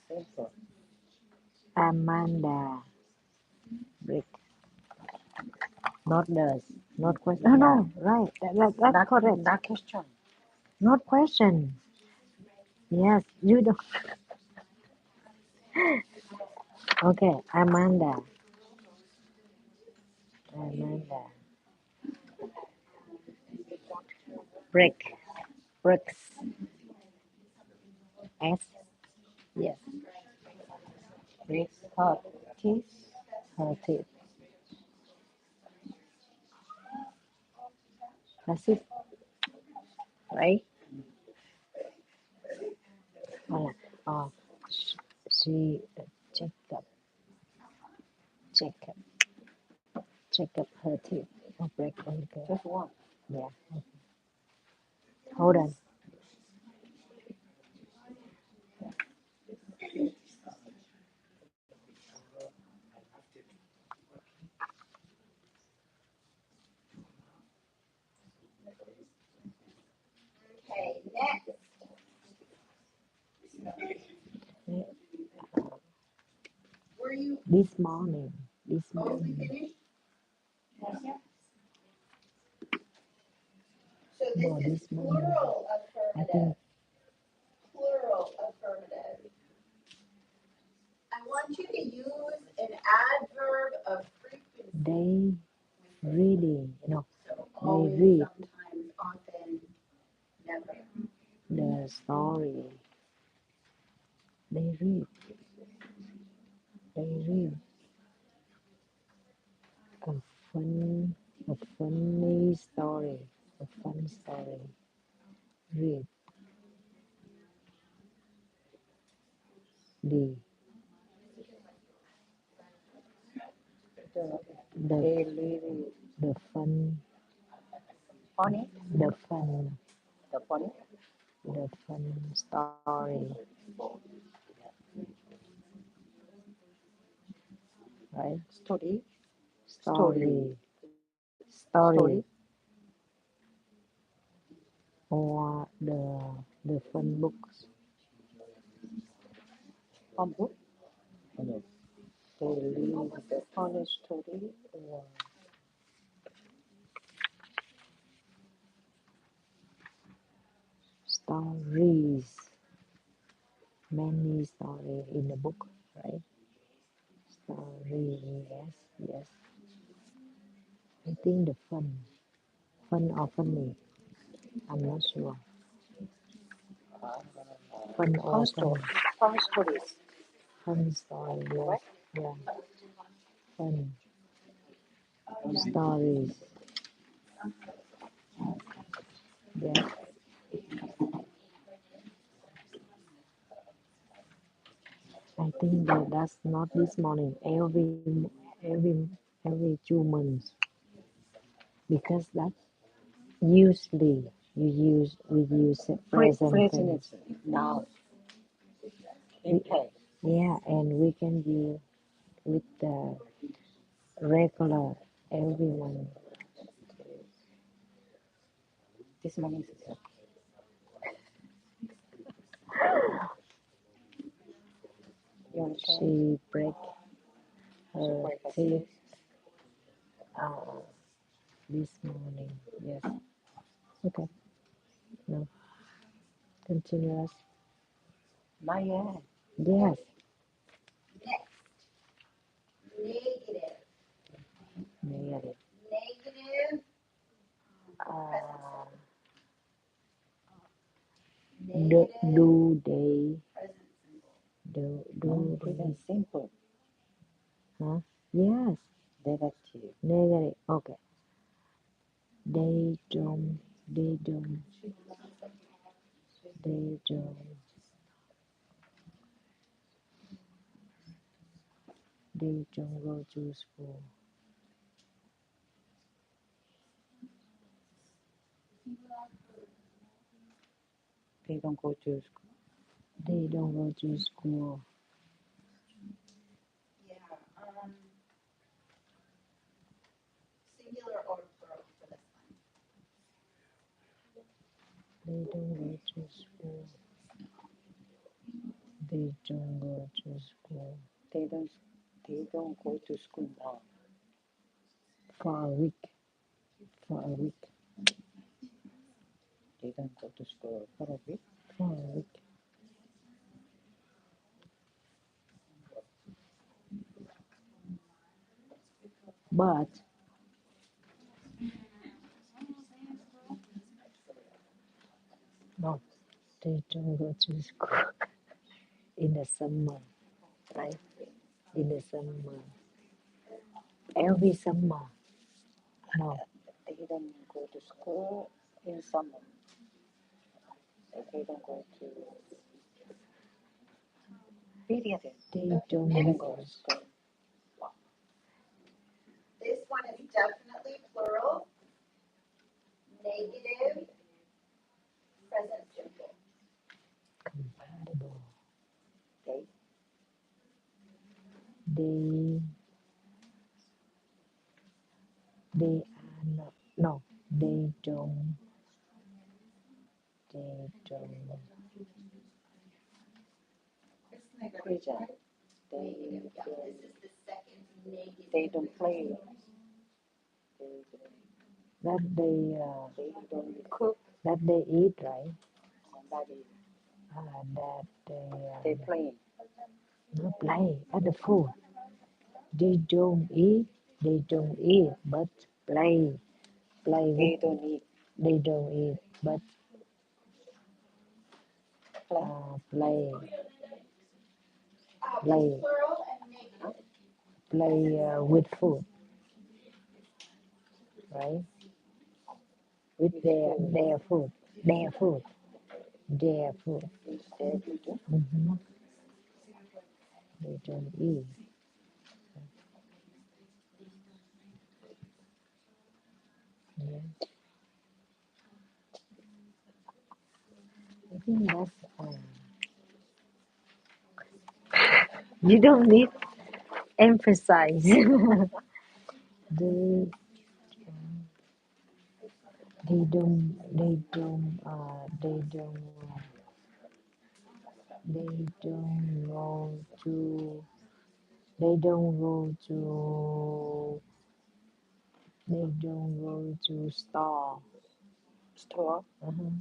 Simple. Amanda brick. Not does. Not question. Oh no, right. That's correct. Not question. Not question. Yes, you don't. Okay, Amanda. Break. Bricks. S. Yes. Breaks her teeth. Her teeth. That's it. Right? Uh, she check up, check up, check up her teeth. Oh, break one girl. Just one. Yeah. Okay. Hold on. Okay, next. Were you This morning. mostly finished? So this No, is this morning. plural I affirmative. think Plural affirmative. I want you to use an adverb of frequency. they really, So they always, read sometimes, often, never. the story. They read a funny story. A funny story. Read the The they live the fun funny the fun the funny the fun story, right? Story story or the fun books. Fun book? No. They live the funny story or stories. Many story in the book, right? Story, yes, yes. I think the fun or funny. I'm not sure. Fun or funny. Fun stories. Fun story, yes. Yeah. Fun stories. Yeah. I think that's not this morning. Every 2 months, because that usually we use present tense. Now, yeah, and we can use with the regular everyone. This morning, she break her teeth uh, this morning. Yes. Okay. No. Continuous. Maya. Yes. Negative. Negative. Negative. Uh, Negative. do they Present simple. do they simple? Huh? Yes. Negative. Negative. Okay. They don't. They don't. They don't. They don't go to school. They don't go to school. They don't go to school. Yeah. Singular or plural for this one? They don't go to school. They don't go to school. They don't. They don't go to school now. For a week. For a week. They don't go to school for a week. For a week. But no, they don't go to school in the summer, right? In the summer, every summer. No, they don't go to school in summer. They don't go to period. They don't go to school. This one is definitely plural. Negative. Present simple. Compatible. They they are not. No, they don't. They don't. Present. Negative. Yeah. This is the second negative. They don't play. That they don't cook. That they eat, right? That they play. Not play at the food. They don't eat. They don't eat, but play. Play with. They don't eat. They don't eat, but play. Play. Plural and negative. Play with food, right? With their food. Their food. Their food. Mm-hmm. They don't eat. Yeah. I think that's you don't need emphasize. they they don't go to they don't go to they don't go to store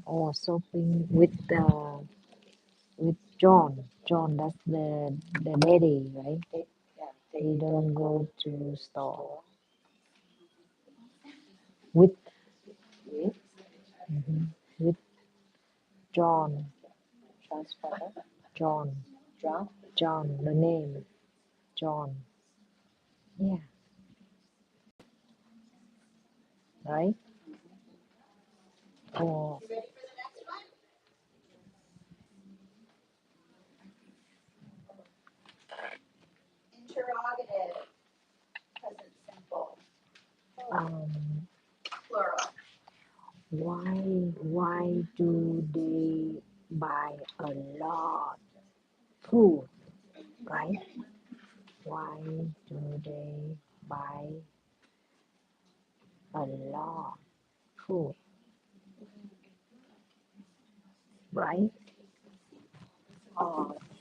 or shopping with John. John, that's the daddy, right? They don't go to store with mhm, with John. John. John. The name John. Yeah, right. Or You ready for the next one? Interrogative, present simple, um, plural. why do they buy a lot food, right? Why do they buy a lot food, right?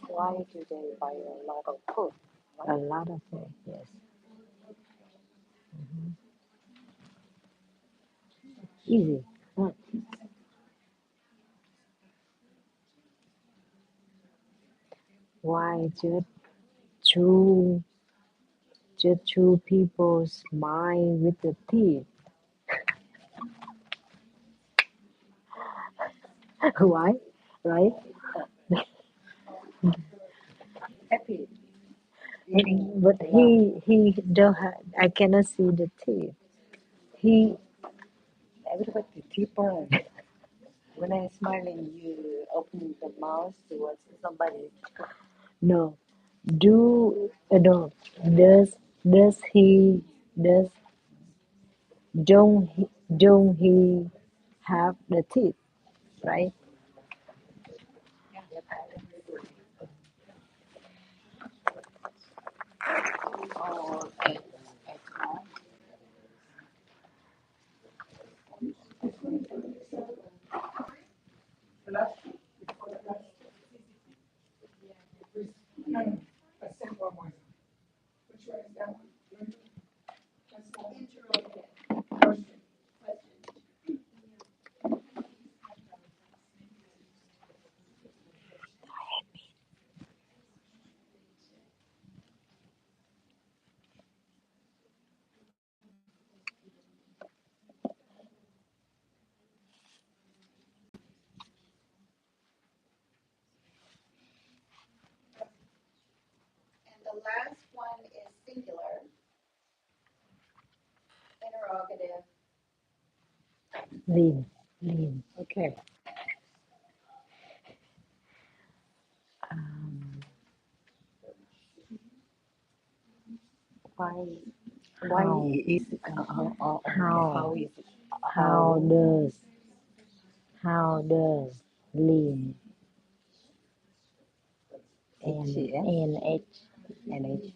Why do they buy a lot of food? A lot of food, yes. Easy. Huh. Why two just two people smile with the teeth? Why? Right? Happy. But he don't have, I cannot see the teeth. He Everybody deeper. When I'm smiling, you open the mouth towards somebody. no. No. Does he does don't he have the teeth? Right? Or at home. No, no, a simple one. Which one is that one? That's the one. Interrogative, Question. question. And the last one is singular, interrogative, Lean. Lean. Okay. Um, Why? Why how is how how is how how does lean HCS and H and H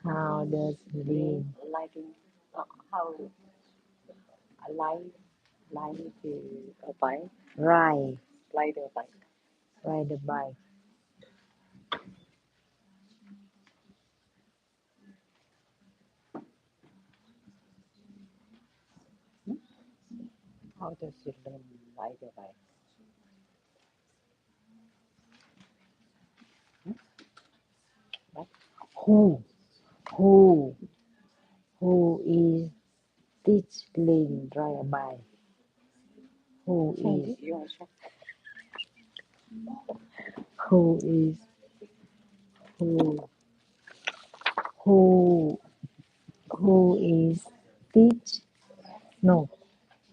how does lean lighting how light light the bike ride light the bike ride the bike? how does you learn light the bike Who who who is teach lean ride a bike? Who is who is who who who is teach no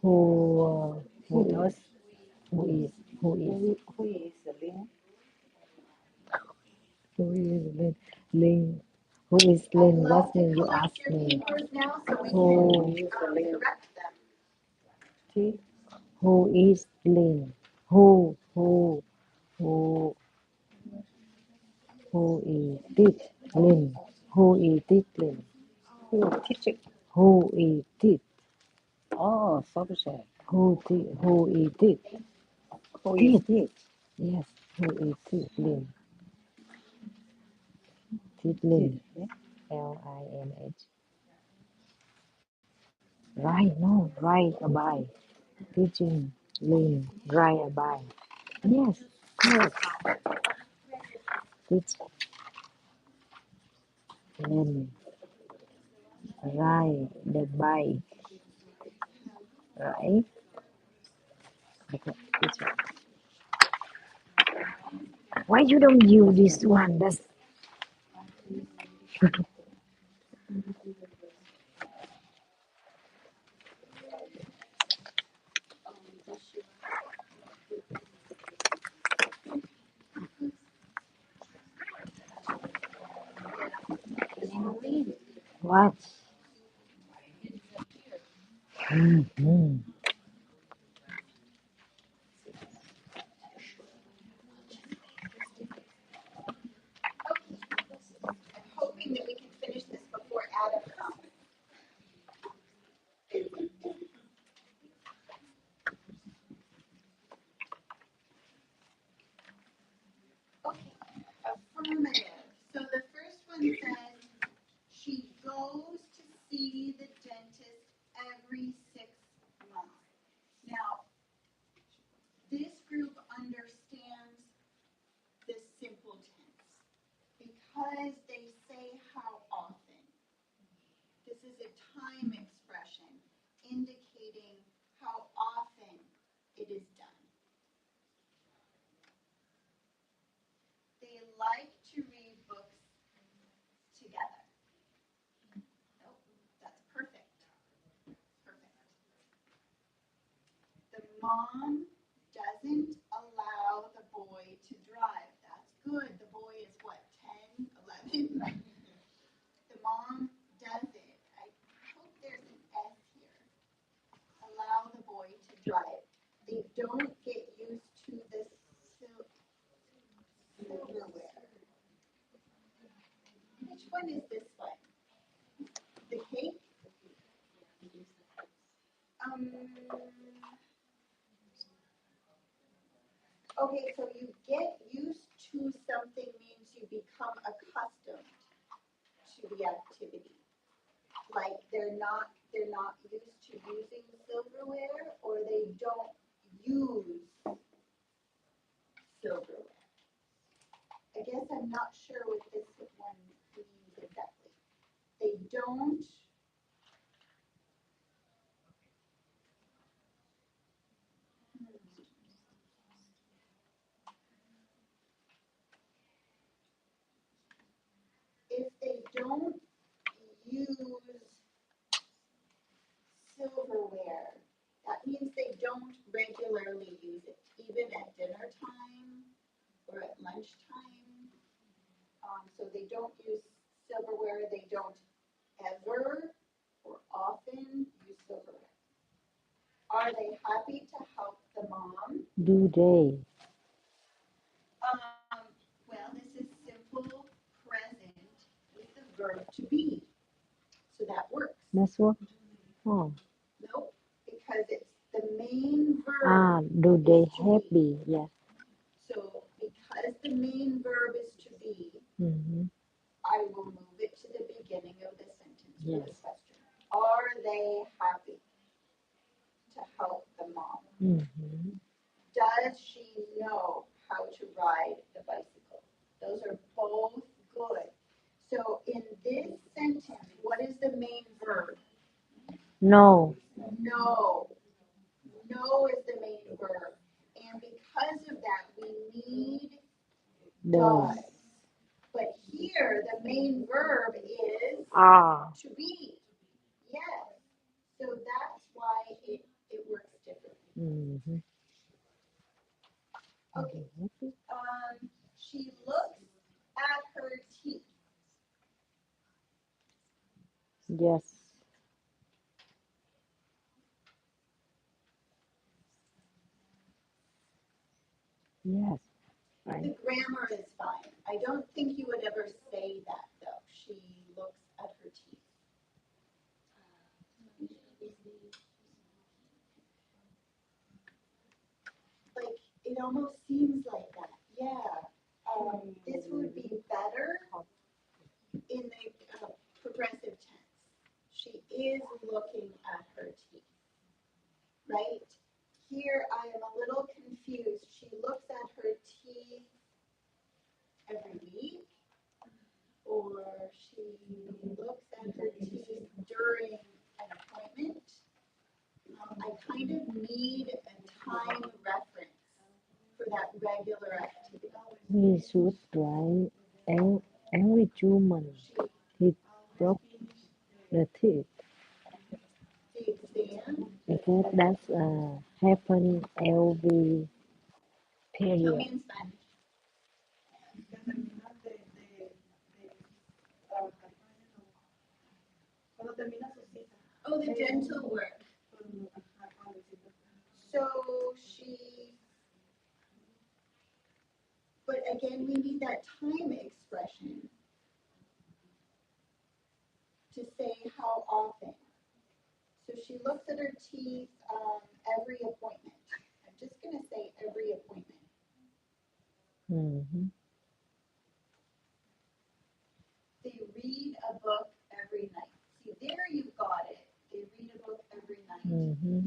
who who does who is who is who is the link who is Lin? Who is I'd Lin? love Last to name you collect ask your me. papers now so we Who can correct them. teeth? Who is Lin? Who is it? Lin. Who is it? Lin. Who teacher? Who is it? Oh, subject. Who is it? Who is it? Yes. Who is it? Lin. Lin. Yeah. L-I-N-H. Right, no, right abide. Teaching Lin, right abide. Yes, correct. Teach Lin, right the bike. Right? Okay, this one. Why you don't use this one? That's what? Mm-hmm. I'm hoping that we can finish this before Adam comes. Okay, affirmative. So the first one says she goes to see the dentist every 6 months. Now, this group understands the simple tense because they say how often. This is a time expression indicating how often it is done. They like to read books together. Nope, that's perfect. Perfect. The mom doesn't allow the boy to drive. That's good. The boy is what, 10, 11? The mom does it. I hope there's an S here. Allow the boy to drive. They don't get used to the silverware. Which one is this one? The cake? Okay, so you get used to something means you become accustomed to the activity. Like they're not used to using silverware, or they don't use silverware. I guess I'm not sure what this one means exactly. They don't. If they don't use silverware, that means they don't regularly use it, even at dinner time or at lunchtime. So they don't use silverware. They don't ever or often use silverware. Are they happy to help the mom? Do they? Well, this is simple present with the verb to be. So that works. That's what? Oh. Nope, because it's the main Ah, verb. do they is to be. happy? Yeah. So because the main verb is to be, Mm-hmm. I will move it to the beginning of the sentence for the Yes. question. Are they happy to help the mom? Mm-hmm. Does she know how to ride the bicycle? Those are both good. So in this sentence, what is the main verb? No. No. No is the main verb. And because of that, we need does. But here, the main verb is Ah. to be. Yes. So that's why it works differently. Mm-hmm. Okay. She looks at her teeth. Yes. The grammar is fine. I don't think you would ever say that though. She looks at her teeth. Like, it almost seems like that. Yeah. This would be better in the progressive tense. She is looking at her teeth, right? Here I am a little confused. She looks at her teeth every week, or she looks at her teeth during an appointment. I kind of need a time reference for that regular activity. We should write every 2 months. He broke the teeth The exam, because that's happen every tell me period. in Spanish. Cuando termina su cita. Oh, the dental work. So but again, we need that time expression to say how often. So she looks at her teeth every appointment. I'm just going to say every appointment. Mm-hmm. They read a book every night. See, there you got it. They read a book every night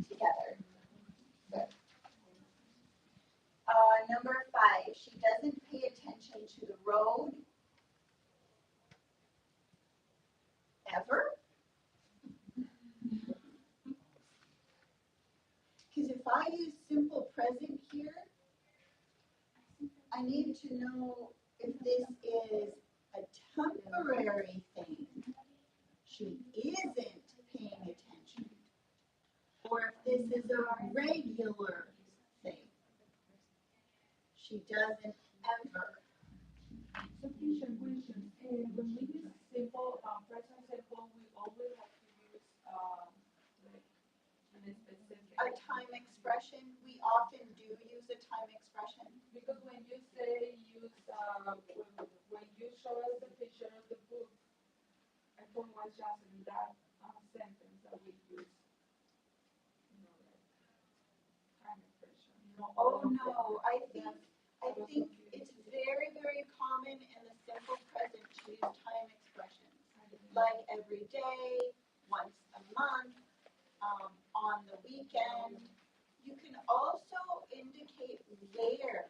together. Good. Number 5, she doesn't pay attention to the road ever. Because if I use simple present here, I need to know if this is a temporary thing. She isn't paying attention. Or if this is a regular thing. She doesn't ever. So teacher, question. When we use simple, present simple, we always have to use like an specific. A time expression, we often do use a time expression. Because when you say use, when you show us the picture of the book, I thought it was just in that sentence that we use, like time expression. Oh no, I think it's very, very common in the simple present to use time expressions. Like every day, once a month, on the weekend. You can also indicate where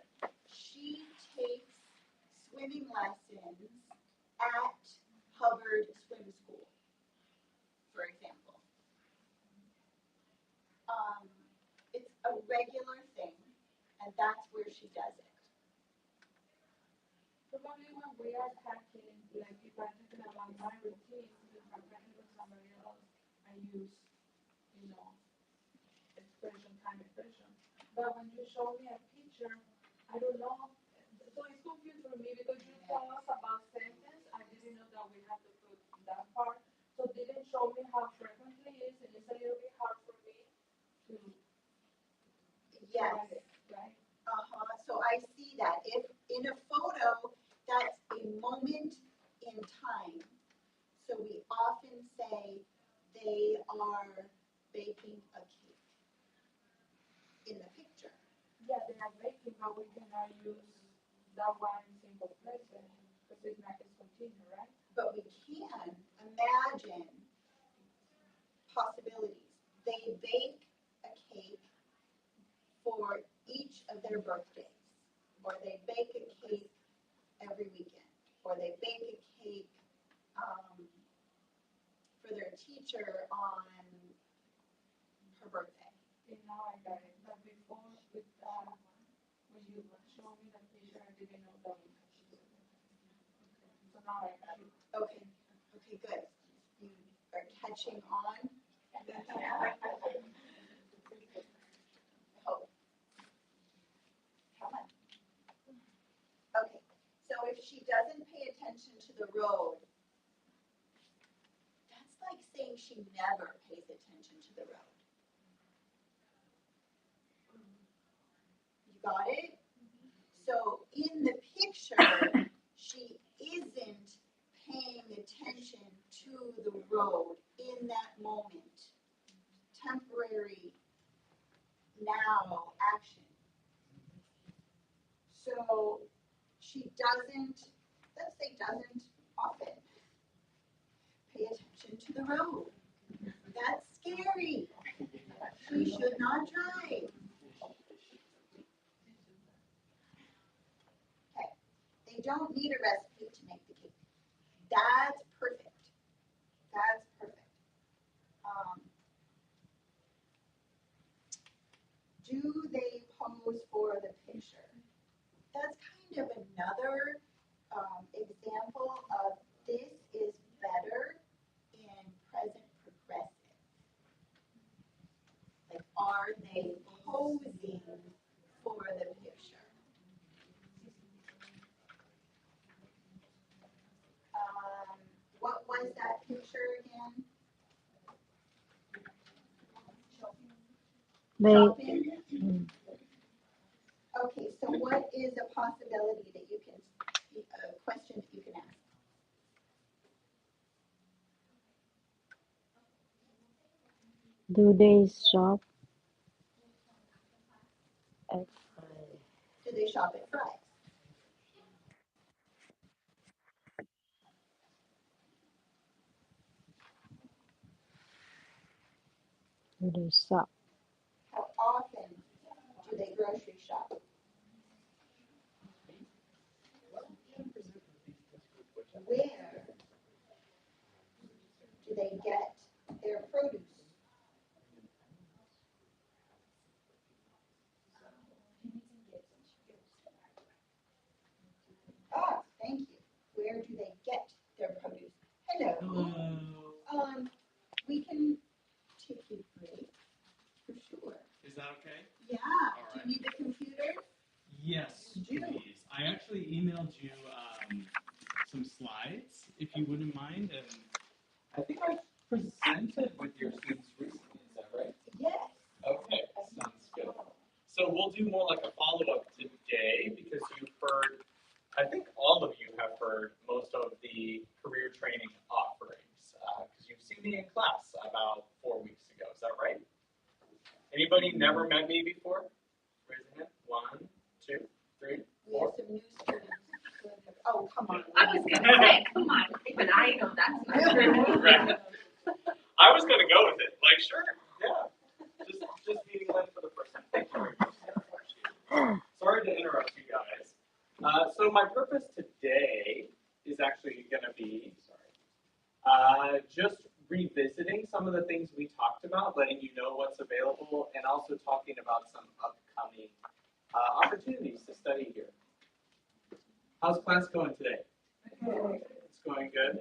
she takes swimming lessons at Hubbard Swim School, for example. It's a regular thing, and that's where she does it. Probably when we are talking, like if I'm talking about my routine, if I'm talking with somebody else, I use, expression, time expression. But when you show me a picture, I don't know. So it's confusing for me because you tell us about sentence. I didn't know that we have to put that part. So it didn't show me how frequently it is, and it's a little bit hard for me to Yes. write it, right? So I see that. If in a photo, that's a moment in time. So we often say they are baking a cake in the picture. Yeah, they are baking, but we cannot use that one in simple present because it's not as continuous, right? But we can imagine possibilities. They bake a cake for each of their birthdays, or they bake a cake every weekend, or they bake a cake for their teacher on her birthday. And now I got it. But before, with when you showed me the picture, I didn't know that we could use it. So now I got it. Okay, good. You are catching on. Oh, come on. Okay, so if she doesn't pay attention to the road, that's like saying she never pays attention to the road. You got it? So in the sure she isn't paying attention to the road in that moment. Temporary now action. So she doesn't, let's say doesn't often pay attention to the road. That's scary. She should not drive. Okay. They don't need a recipe to make the cake. That's perfect. That's perfect. Do they pose for the picture? That's kind of another example of this is better in present progressive. Like, are they posing for the picture? What was that picture again? Shopping? Okay, so what is a possibility that you can, a question that you can ask? Do they shop at Do they shop at Fry's? do they shop? How often do they grocery shop? Where do they get their produce? Ah, thank you. Where do they get their produce? Hello. We can take a break for sure. Is that okay? Yeah. All Do right. you need the computer? Yes, Do. please. I actually emailed you some slides, if you wouldn't mind, and I think I presented with your students recently. Is that right? Yes. Okay, sounds good. So we'll do more like a follow-up today because you've heard, I think all of you have heard most of the career training offerings because you've seen me in class about 4 weeks ago. Is that right? Anybody never met me before? Raise your hand. 1, 2, 3, We 4. have some new students. Oh, come on. I was gonna say, come on, even I know that's not true. Right. I was gonna go with it. Like, sure, yeah. Just meeting Lynn for the first time. Thank you very much. Sorry to interrupt you guys. So my purpose today is actually gonna be, just revisiting some of the things we talked about, letting you know what's available, and also talking about some upcoming opportunities to study here. How's class going today? It's going good.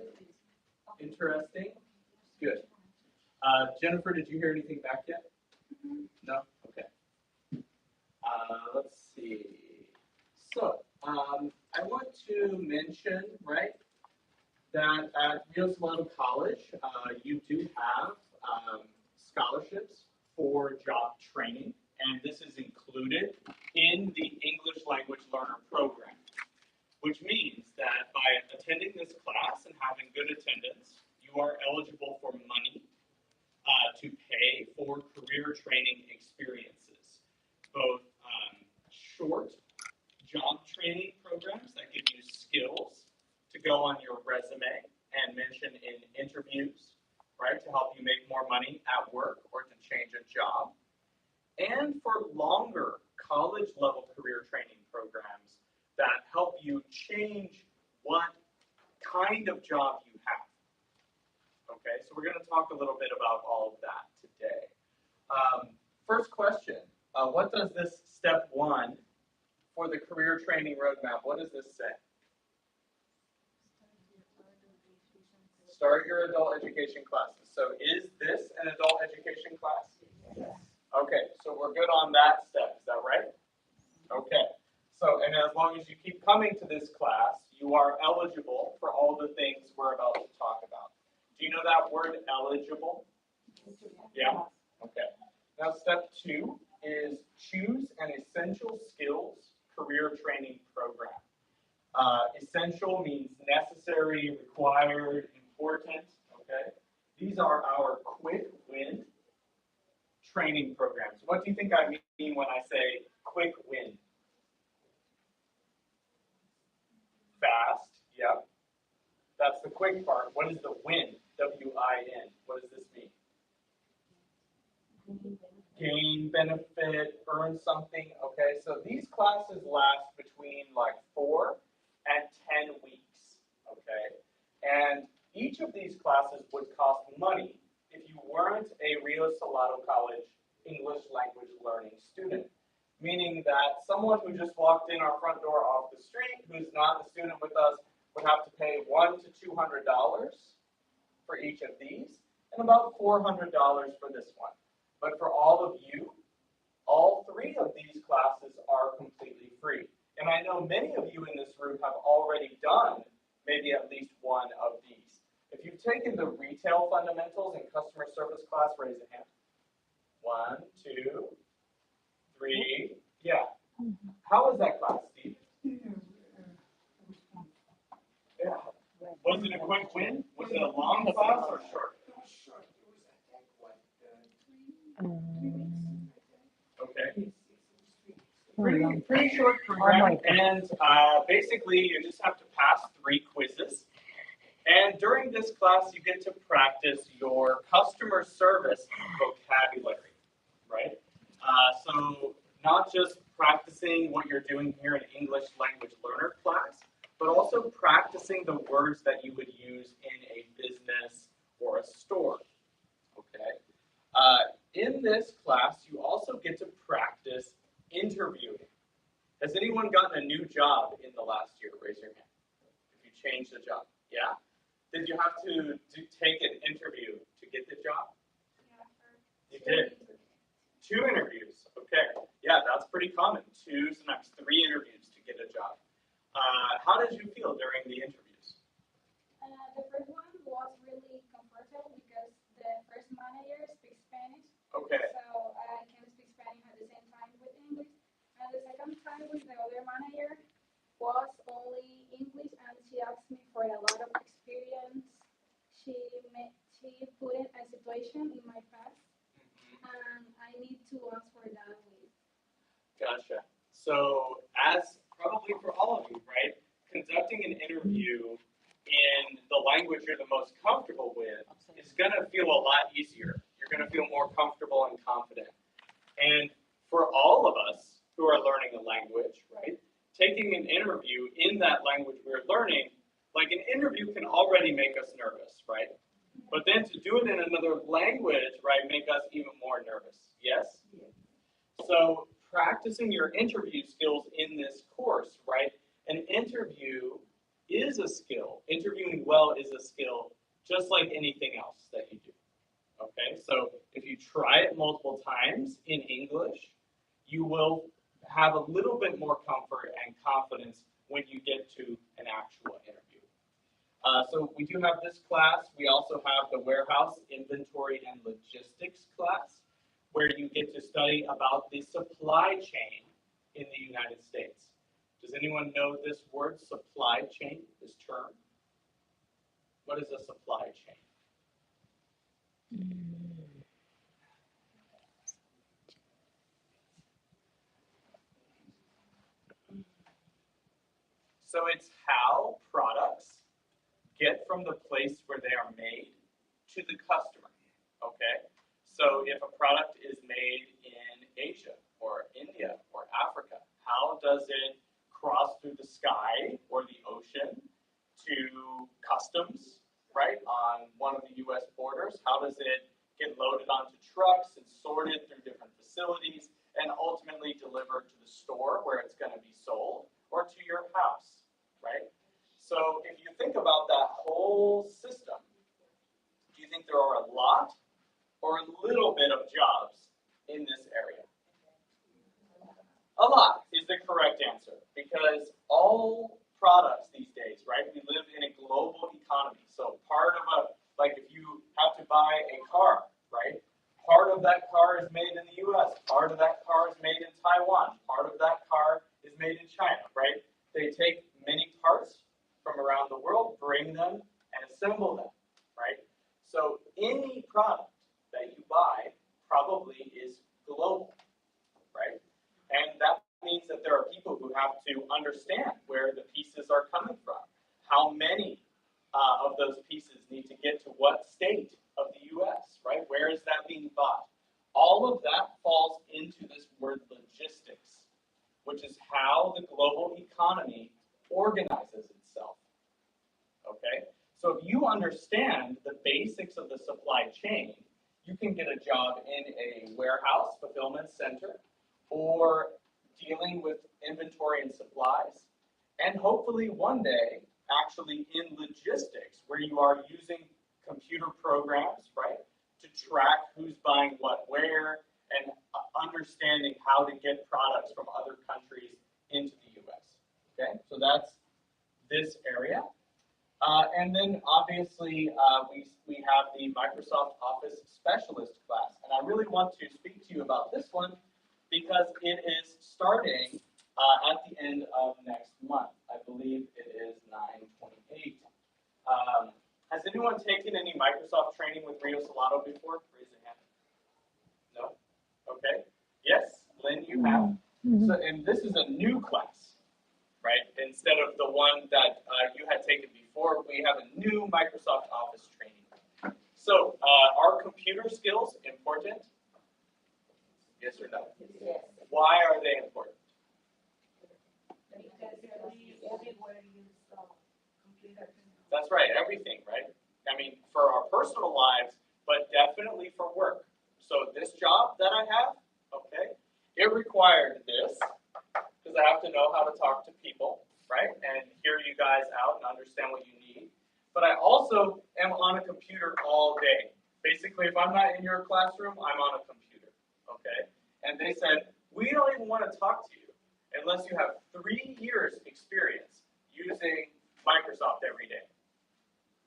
Interesting. Good. Jennifer, did you hear anything back yet? No? Okay. Let's see. So, I want to mention, right, that at Rio Salado College, you do have scholarships for job training, and this is included in the English Language Learner Program, which means that by attending this class and having good attendance, you are eligible for money to pay for career training experiences, both short job training programs that give you skills to go on your resume and mention in interviews, right, to help you make more money at work or to change a job, and for longer college level career training programs that help you change what kind of job you have. Okay, so we're going to talk a little bit about all of that today. First question, what does this step 1 for the career training roadmap, what does this say? Start your adult education classes. So is this an adult education class? Yes. Okay, so we're good on that step, is that right? Okay, so and as long as you keep coming to this class, you are eligible for all the things we're about to talk about. Do you know that word eligible? Yeah? Okay. Now step 2 is choose an essential skills career training program. Essential means necessary, required, important, okay? These are our quick win training programs. What do you think I mean when I say quick win? Fast, yep. That's the quick part. What is the win? W-I-N. What does this mean? Gain benefit, earn something. Okay, so these classes last between like 4 and 10 weeks. Okay, and each of these classes would cost money if you weren't a Rio Salado College English language learning student. Meaning that someone who just walked in our front door off the street, who's not a student with us, would have to pay $100 to $200 for each of these, and about $400 for this one. But for all of you, all 3 of these classes are completely free. And I know many of you in this room have already done maybe at least one of these. If you've taken the retail fundamentals and customer service class, raise a hand. 1, 2, 3. Yeah. How was that class, Steve? Yeah. Was it a quick win? Was it a long class or short? It was short. It was, I think, what, 3 weeks? Okay. Oh, Pretty short program, and basically you just have to pass 3 quizzes. And during this class, you get to practice your customer service vocabulary, right? So not just practicing what you're doing here in English language learner class, but also practicing the words that you would use in a business or a store, okay? In this class, you also get to practice interviewing. Has anyone gotten a new job in the last year? Raise your hand. If you changed the job, yeah? Did you have to take an interview to get the job? You did. 2 interviews. Okay. Yeah, that's pretty common. 2, sometimes 3 interviews to get a job. How did you feel during the interviews? The first one was really comfortable because the first manager speaks Spanish. Okay. So I can speak Spanish at the same time with English. And the second time with the other manager was only English, and she asked me for a lot of experience. She put in a situation in my past, and I need to answer that with. Gotcha. So, as probably for all of you, right, conducting an interview in the language you're the most comfortable with is going to feel a lot easier. You're going to feel more comfortable and confident. And for all of us who are learning a language, right, taking an interview in that language we're learning, like an interview can already make us nervous, right? But then to do it in another language, right, make us even more nervous. Yes? So practicing your interview skills in this course, right? An interview is a skill. Interviewing well is a skill, just like anything else that you do. Okay, so if you try it multiple times in English, you will have a little bit more comfort and confidence when you get to an actual interview. So we do have this class. We also have the warehouse, inventory, and logistics class, where you get to study about the supply chain in the United States. Does anyone know this word, supply chain, this term? What is a supply chain? So it's how products get from the place where they are made to the customer, okay? So if a product is made in Asia or India or Africa, how does it cross through the sky or the ocean to customs, right, on one of the U.S. borders? How does it get loaded onto trucks and sorted through different facilities and ultimately delivered to the store where it's going to be sold or to your house, right? So if you think about that whole system, do you think there are a lot or a little bit of jobs in this area? A lot is the correct answer, because all products these days, right? We live in a global economy. So part of like if you have to buy a car, right? Part of that car is made in the US, part of that car is made in Taiwan, part of that car is made in China, right? They take many parts from around the world, bring them, and assemble them, right? So any product that you buy probably is global, right? And that means that there are people who have to understand where the pieces are coming from, how many of those pieces need to get to what state of the U.S., right? Where is that being bought? All of that falls into this word logistics, which is how the global economy organizes itself, okay? So if you understand the basics of the supply chain, you can get a job in a warehouse fulfillment center or dealing with inventory and supplies, and hopefully one day actually in logistics where you are using computer programs, right, to track who's buying what where and understanding how to get products from other countries into the U.S. Okay, so that's this area. And then obviously we have the Microsoft Office Specialist class, and I really want to speak to you about this one because it is starting at the end of next month. I believe it is 9/28. Has anyone taken any Microsoft training with Rio Salato before? Raise your hand. No? Okay. Yes, Lynn, you have. So, and this is a new class, right? Instead of the one that you had taken before, we have a new Microsoft Office training. So, are computer skills important? Yes or no? Yes. Why are they important? Everywhere use computer. That's right, everything, right? I mean, for our personal lives, but definitely for work. So this job that I have, okay, it required this because I have to know how to talk to people, right? And hear you guys out and understand what you need. But I also am on a computer all day. Basically, if I'm not in your classroom, I'm on a computer, okay? And they said, we don't even want to talk to you unless you have 3 years experience using Microsoft every day,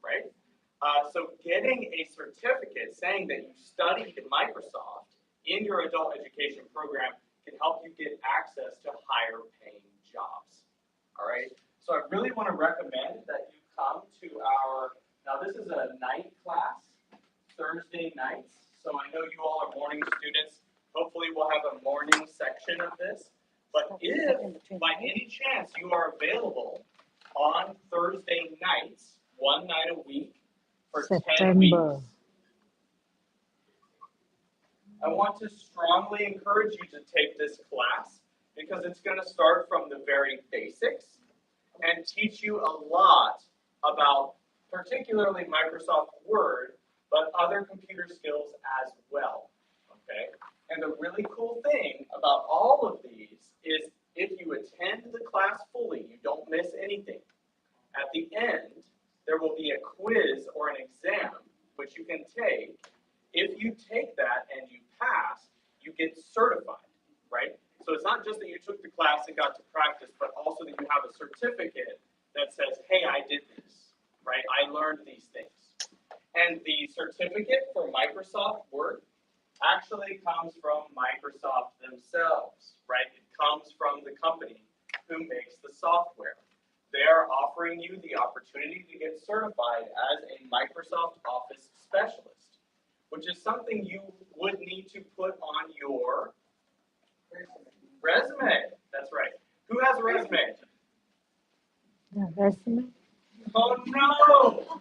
right? So getting a certificate saying that you studied Microsoft in your adult education program can help you get access to higher paying jobs, all right? So I really want to recommend that you come to our, now this is a night class, Thursday nights. So I know you all are morning students. Hopefully we'll have a morning section of this. But if by any chance you are available on Thursday nights, one night a week for 10 weeks, I want to strongly encourage you to take this class because it's going to start from the very basics and teach you a lot about particularly Microsoft Word, but other computer skills as well, okay? And the really cool thing about all of these is if you attend the class fully, you don't miss anything. At the end, there will be a quiz or an exam which you can take. If you take that and you pass, you get certified, right? So it's not just that you took the class and got to practice, but also that you have a certificate that says, hey, I did this, right? I learned these things. And the certificate for Microsoft Word actually comes from Microsoft themselves, right? It comes from the company who makes the software. They are offering you the opportunity to get certified as a Microsoft Office specialist, which is something you would need to put on your resume. That's right. Who has a resume? Resume? Oh no!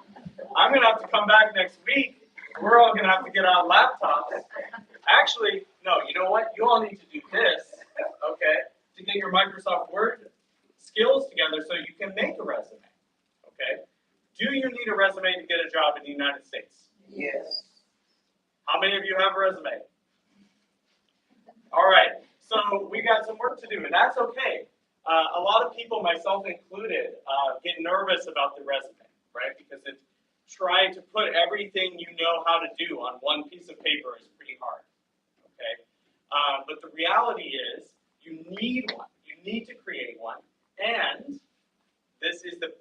I'm gonna have to come back next week. We're all gonna have to get out laptops. Actually, no, you know what? You all need to do this, okay, to get your Microsoft Word skills together so you can make a resume, okay? Do you need a resume to get a job in the United States? Yes. How many of you have a resume? All right, so we got some work to do, and that's okay. A lot of people, myself included, get nervous about the resume, right? Because it's trying to put everything you know how to do on one piece of paper is pretty hard, okay? But the reality is you need one. You need to create one. And this is the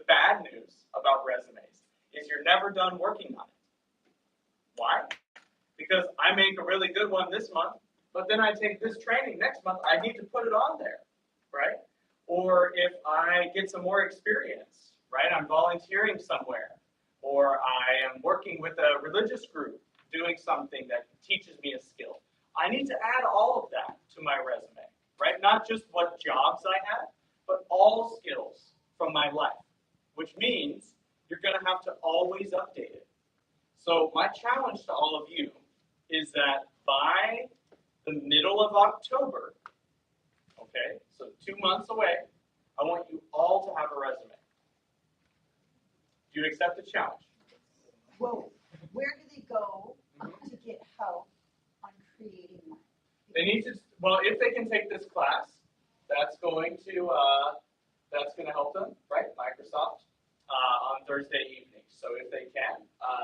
bad news about resumes, is you're never done working on it. Why? Because I make a really good one this month, but then I take this training next month, I need to put it on there, right? or if I get some more experience, right? I'm volunteering somewhere, or I am working with a religious group doing something that teaches me a skill. I need to add all of that to my resume, right? Not just what jobs I had, but all skills from my life, which means you're going to have to always update it. So my challenge to all of you is that by the middle of October, okay, so 2 months away, I want you all to have a resume. Do you accept the challenge? Whoa, where do they go to get help on creating one? They need to, well, if they can take this class, that's going to help them, right? Microsoft on Thursday evening. So if they can,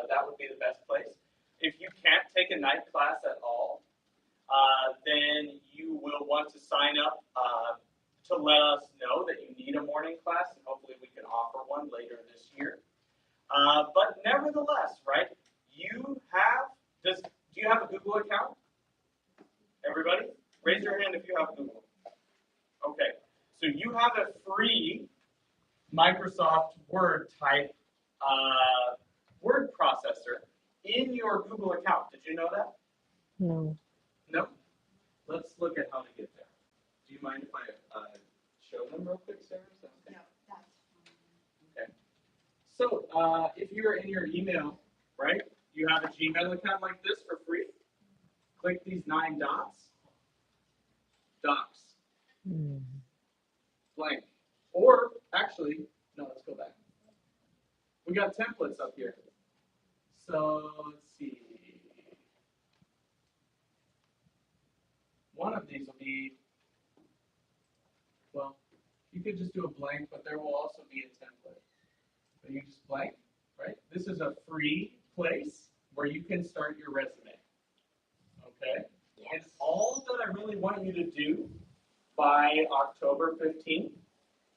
that would be the best place. If you can't take a night class at all, then you will want to sign up to let us know that you need a morning class, and hopefully we can offer one later this year. But nevertheless, right? Do you have a Google account? Everybody, raise your hand if you have Google. Okay, so you have a free Microsoft Word type word processor in your Google account. Did you know that? No. No? Let's look at how to get there. Do you mind if I show them real quick, Sarah? Is that okay? No, that's Okay. So if you're in your email, right, you have a Gmail account like this for free. Click these 9 dots. Docs. Blank. Or actually, no, let's go back. We got templates up here. So let's see. One of these will be, well, you could just do a blank, but there will also be a template. But you just blank, right? This is a free place where you can start your resume. Okay? Yes. And all that I really want you to do by October 15th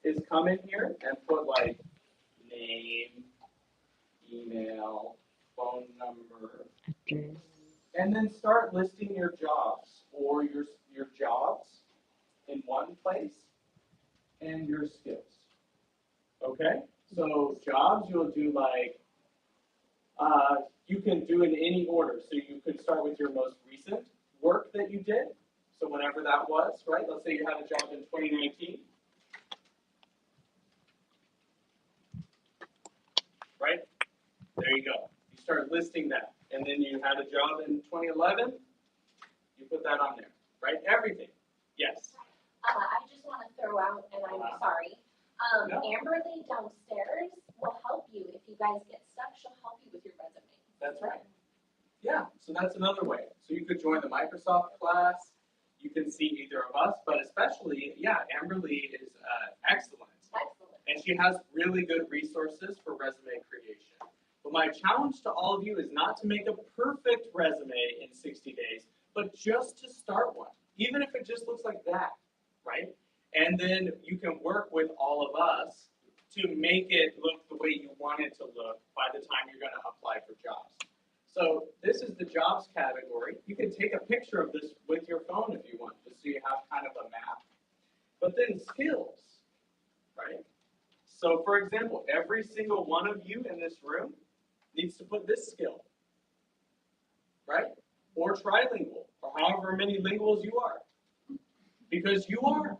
is come in here and put like name, email, phone number, and then start listing your jobs or your jobs in one place and your skills. Okay? So jobs you'll do like, you can do in any order. So you could start with your most recent work that you did. So whenever that was, right? Let's say you had a job in 2019. Right? There you go. You start listing that. And then you had a job in 2011. You put that on there. Right? Everything. Yes. I just want to throw out, and I'm sorry, No. Amberly downstairs will help you. If you guys get stuck, she'll help you with your resume. That's right. Yeah, so that's another way. So you could join the Microsoft class. You can see either of us, but especially, yeah, Amberly is excellent. Excellent. And she has really good resources for resume creation. But my challenge to all of you is not to make a perfect resume in 60 days, but just to start one, even if it just looks like that, right? And then you can work with all of us to make it look the way you want it to look by the time you're going to apply for jobs. So this is the jobs category. You can take a picture of this with your phone if you want, just so you have kind of a map. But then skills, right? So for example, every single one of you in this room needs to put this skill, right? Or trilingual, or however many linguals you are. Because you are,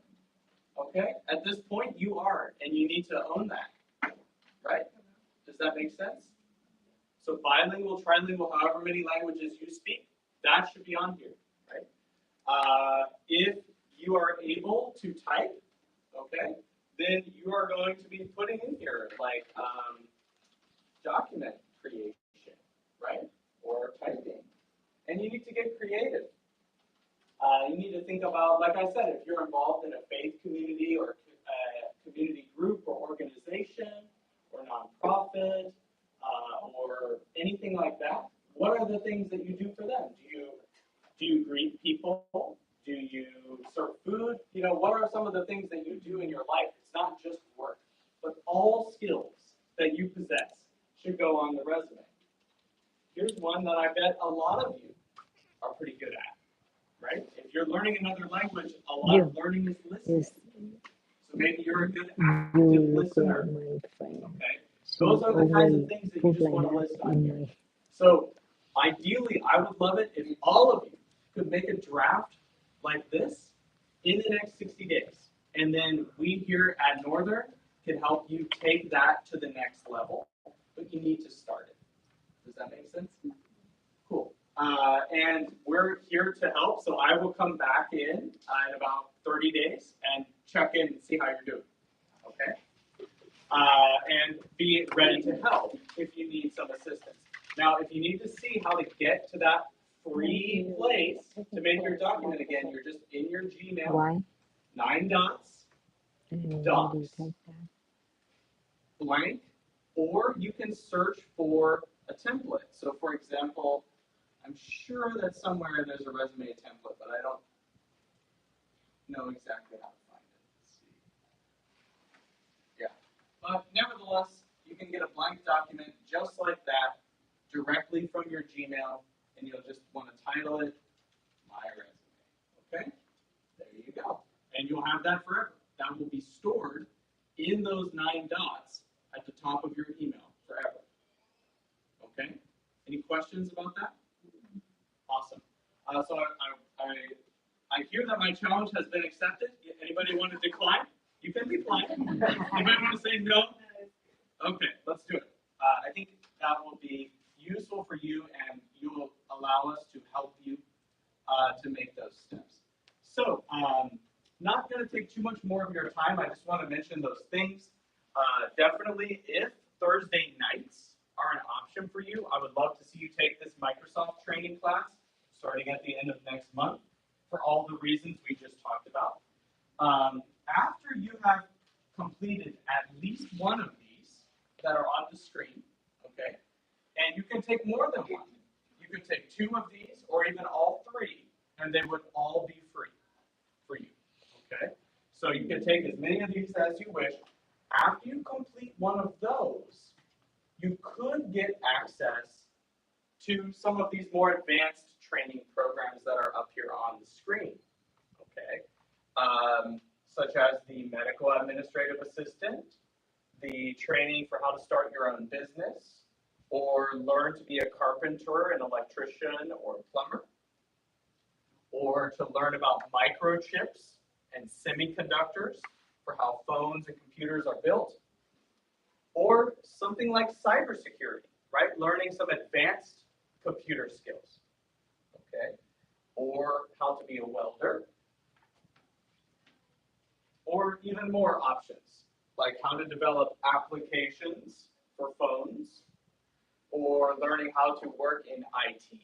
okay? At this point, you are, and you need to own that, right? Does that make sense? So bilingual, trilingual, however many languages you speak, that should be on here, right? If you are able to type, okay, then you are going to be putting in here like document creation, right? Or typing. And you need to get creative. You need to think about, like I said, if you're involved in a faith community or a community group or organization or nonprofit or anything like that, what are the things that you do for them? Do you greet people? Do you serve food? You know, what are some of the things that you do in your life? It's not just work, but all skills that you possess should go on the resume. Here's one that I bet a lot of you are pretty good at, right? If you're learning another language, a lot of learning is listening. Yes. So maybe you're a good You active look listener. like my friend. Okay. She Those are the kinds of always things that you put just like want to that list on in here. my. So ideally, I would love it if all of you could make a draft like this in the next 60 days. And then we here at Northern can help you take that to the next level, but you need to start it. Does that make sense? Cool. And we're here to help, so I will come back in about 30 days and check in and see how you're doing. Okay? And be ready to help if you need some assistance. Now, if you need to see how to get to that free place to make your document again, you're just in your Gmail, Why? 9 dots, I already docs, typed that. blank, or you can search for a template. So for example, I'm sure that somewhere there's a resume template, but I don't know exactly how to find it. Let's see. Yeah, but nevertheless, you can get a blank document just like that directly from your Gmail, and you'll just want to title it My Resume. Okay, there you go. And you'll have that forever. That will be stored in those 9 dots at the top of your email forever. Okay? Any questions about that? Awesome. So I hear that my challenge has been accepted. Anybody want to decline? You can decline. Anybody want to say no? Okay, let's do it. I think that will be useful for you, and you will allow us to help you to make those steps. So, not going to take too much more of your time. I just want to mention those things. Definitely, if Thursday nights are an option for you, I would love to see you take this Microsoft training class starting at the end of next month for all the reasons we just talked about. After you have completed at least one of these that are on the screen, okay, and you can take more than one. You can take 2 of these or even all 3, and they would all be free for you, okay? So you can take as many of these as you wish. After you complete one of those, you could get access to some of these more advanced training programs that are up here on the screen, okay? Such as the medical administrative assistant, the training for how to start your own business, or learn to be a carpenter, an electrician, or a plumber, or to learn about microchips and semiconductors for how phones and computers are built, or something like cybersecurity, right? Learning some advanced computer skills, okay? Or how to be a welder, or even more options, like how to develop applications for phones, or learning how to work in IT,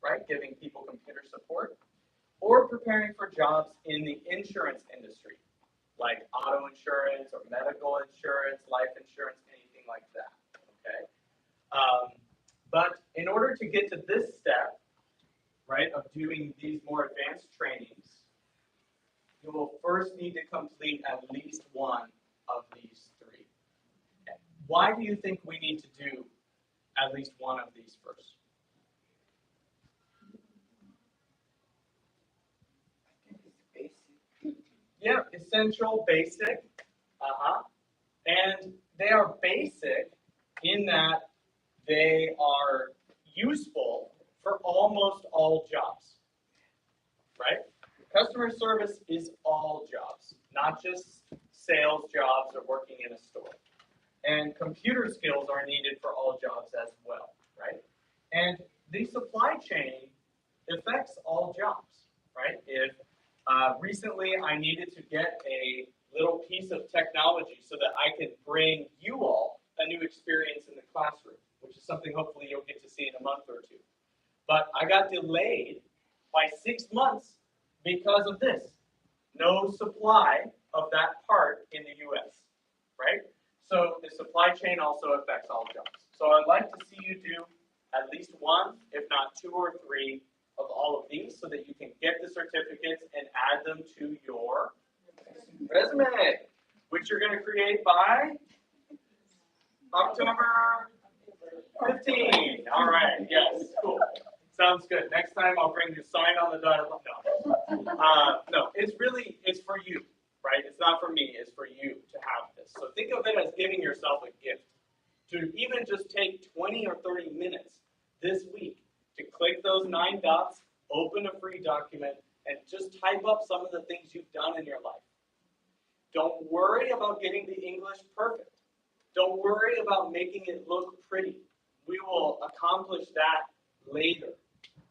right? Giving people computer support, or preparing for jobs in the insurance industry, like auto insurance or medical insurance, life insurance, anything like that, okay? But in order to get to this step, right, of doing these more advanced trainings, you will first need to complete at least one of these 3. Okay. Why do you think we need to do at least one of these first? Yeah, essential, basic, and they are basic in that they are useful for almost all jobs, right? Customer service is all jobs, not just sales jobs or working in a store. And computer skills are needed for all jobs as well, right? And the supply chain affects all jobs, right? If recently I needed to get a little piece of technology so that I could bring you all a new experience in the classroom, which is something hopefully you'll get to see in a month or 2. But I got delayed by 6 months because of this. No supply of that part in the US, right? So the supply chain also affects all jobs. So I'd like to see you do at least 1, if not 2 or 3 of all of these so that you can get the certificates and add them to your resume, which you're going to create by October 15. All right, yes, cool. Sounds good. Next time I'll bring you a sign on the dotted line. No, it's for you, right? It's not not for me, it's for you to have this. So think of it as giving yourself a gift. To even just take 20 or 30 minutes this week to click those 9 dots, open a free document, and just type up some of the things you've done in your life. Don't worry about getting the English perfect. Don't worry about making it look pretty. We will accomplish that later.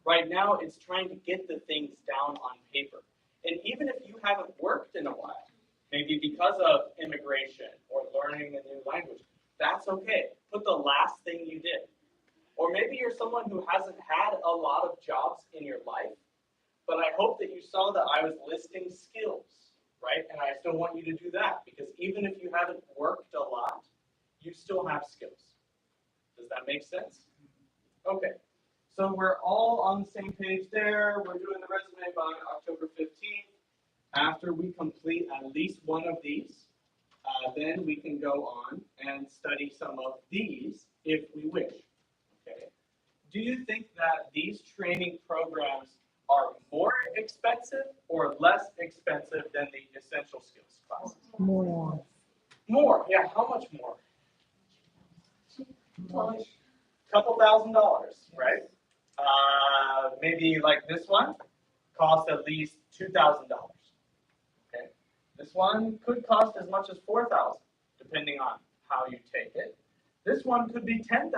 Right now, it's trying to get the things down on paper. And even if you haven't worked in a while, maybe because of immigration or learning a new language, that's okay. Put the last thing you did. Or maybe you're someone who hasn't had a lot of jobs in your life, but I hope that you saw that I was listing skills, right? And I still want you to do that, because even if you haven't worked a lot, you still have skills. Does that make sense? Okay. So we're all on the same page there. We're doing the resume by October 15th. After we complete at least one of these, then we can go on and study some of these if we wish. Okay. Do you think that these training programs are more expensive or less expensive than the essential skills classes? More. More, yeah. How much more? Couple $1,000s, right? Maybe like this one cost at least $2,000. Okay, this one could cost as much as $4,000, depending on how you take it. This one could be $10,000,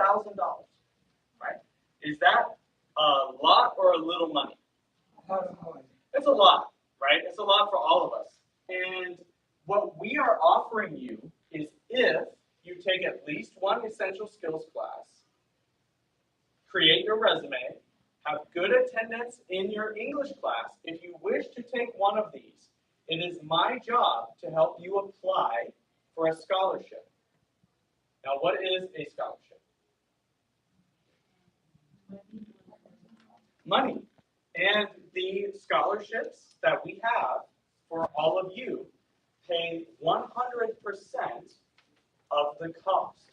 right? Is that a lot or a little money? It's a lot, right? It's a lot for all of us. And what we are offering you is, if you take at least one essential skills class, create your resume, have good attendance in your English class, if you wish to take one of these, it is my job to help you apply for a scholarship. Now, what is a scholarship? Money. And the scholarships that we have for all of you pay 100% of the cost,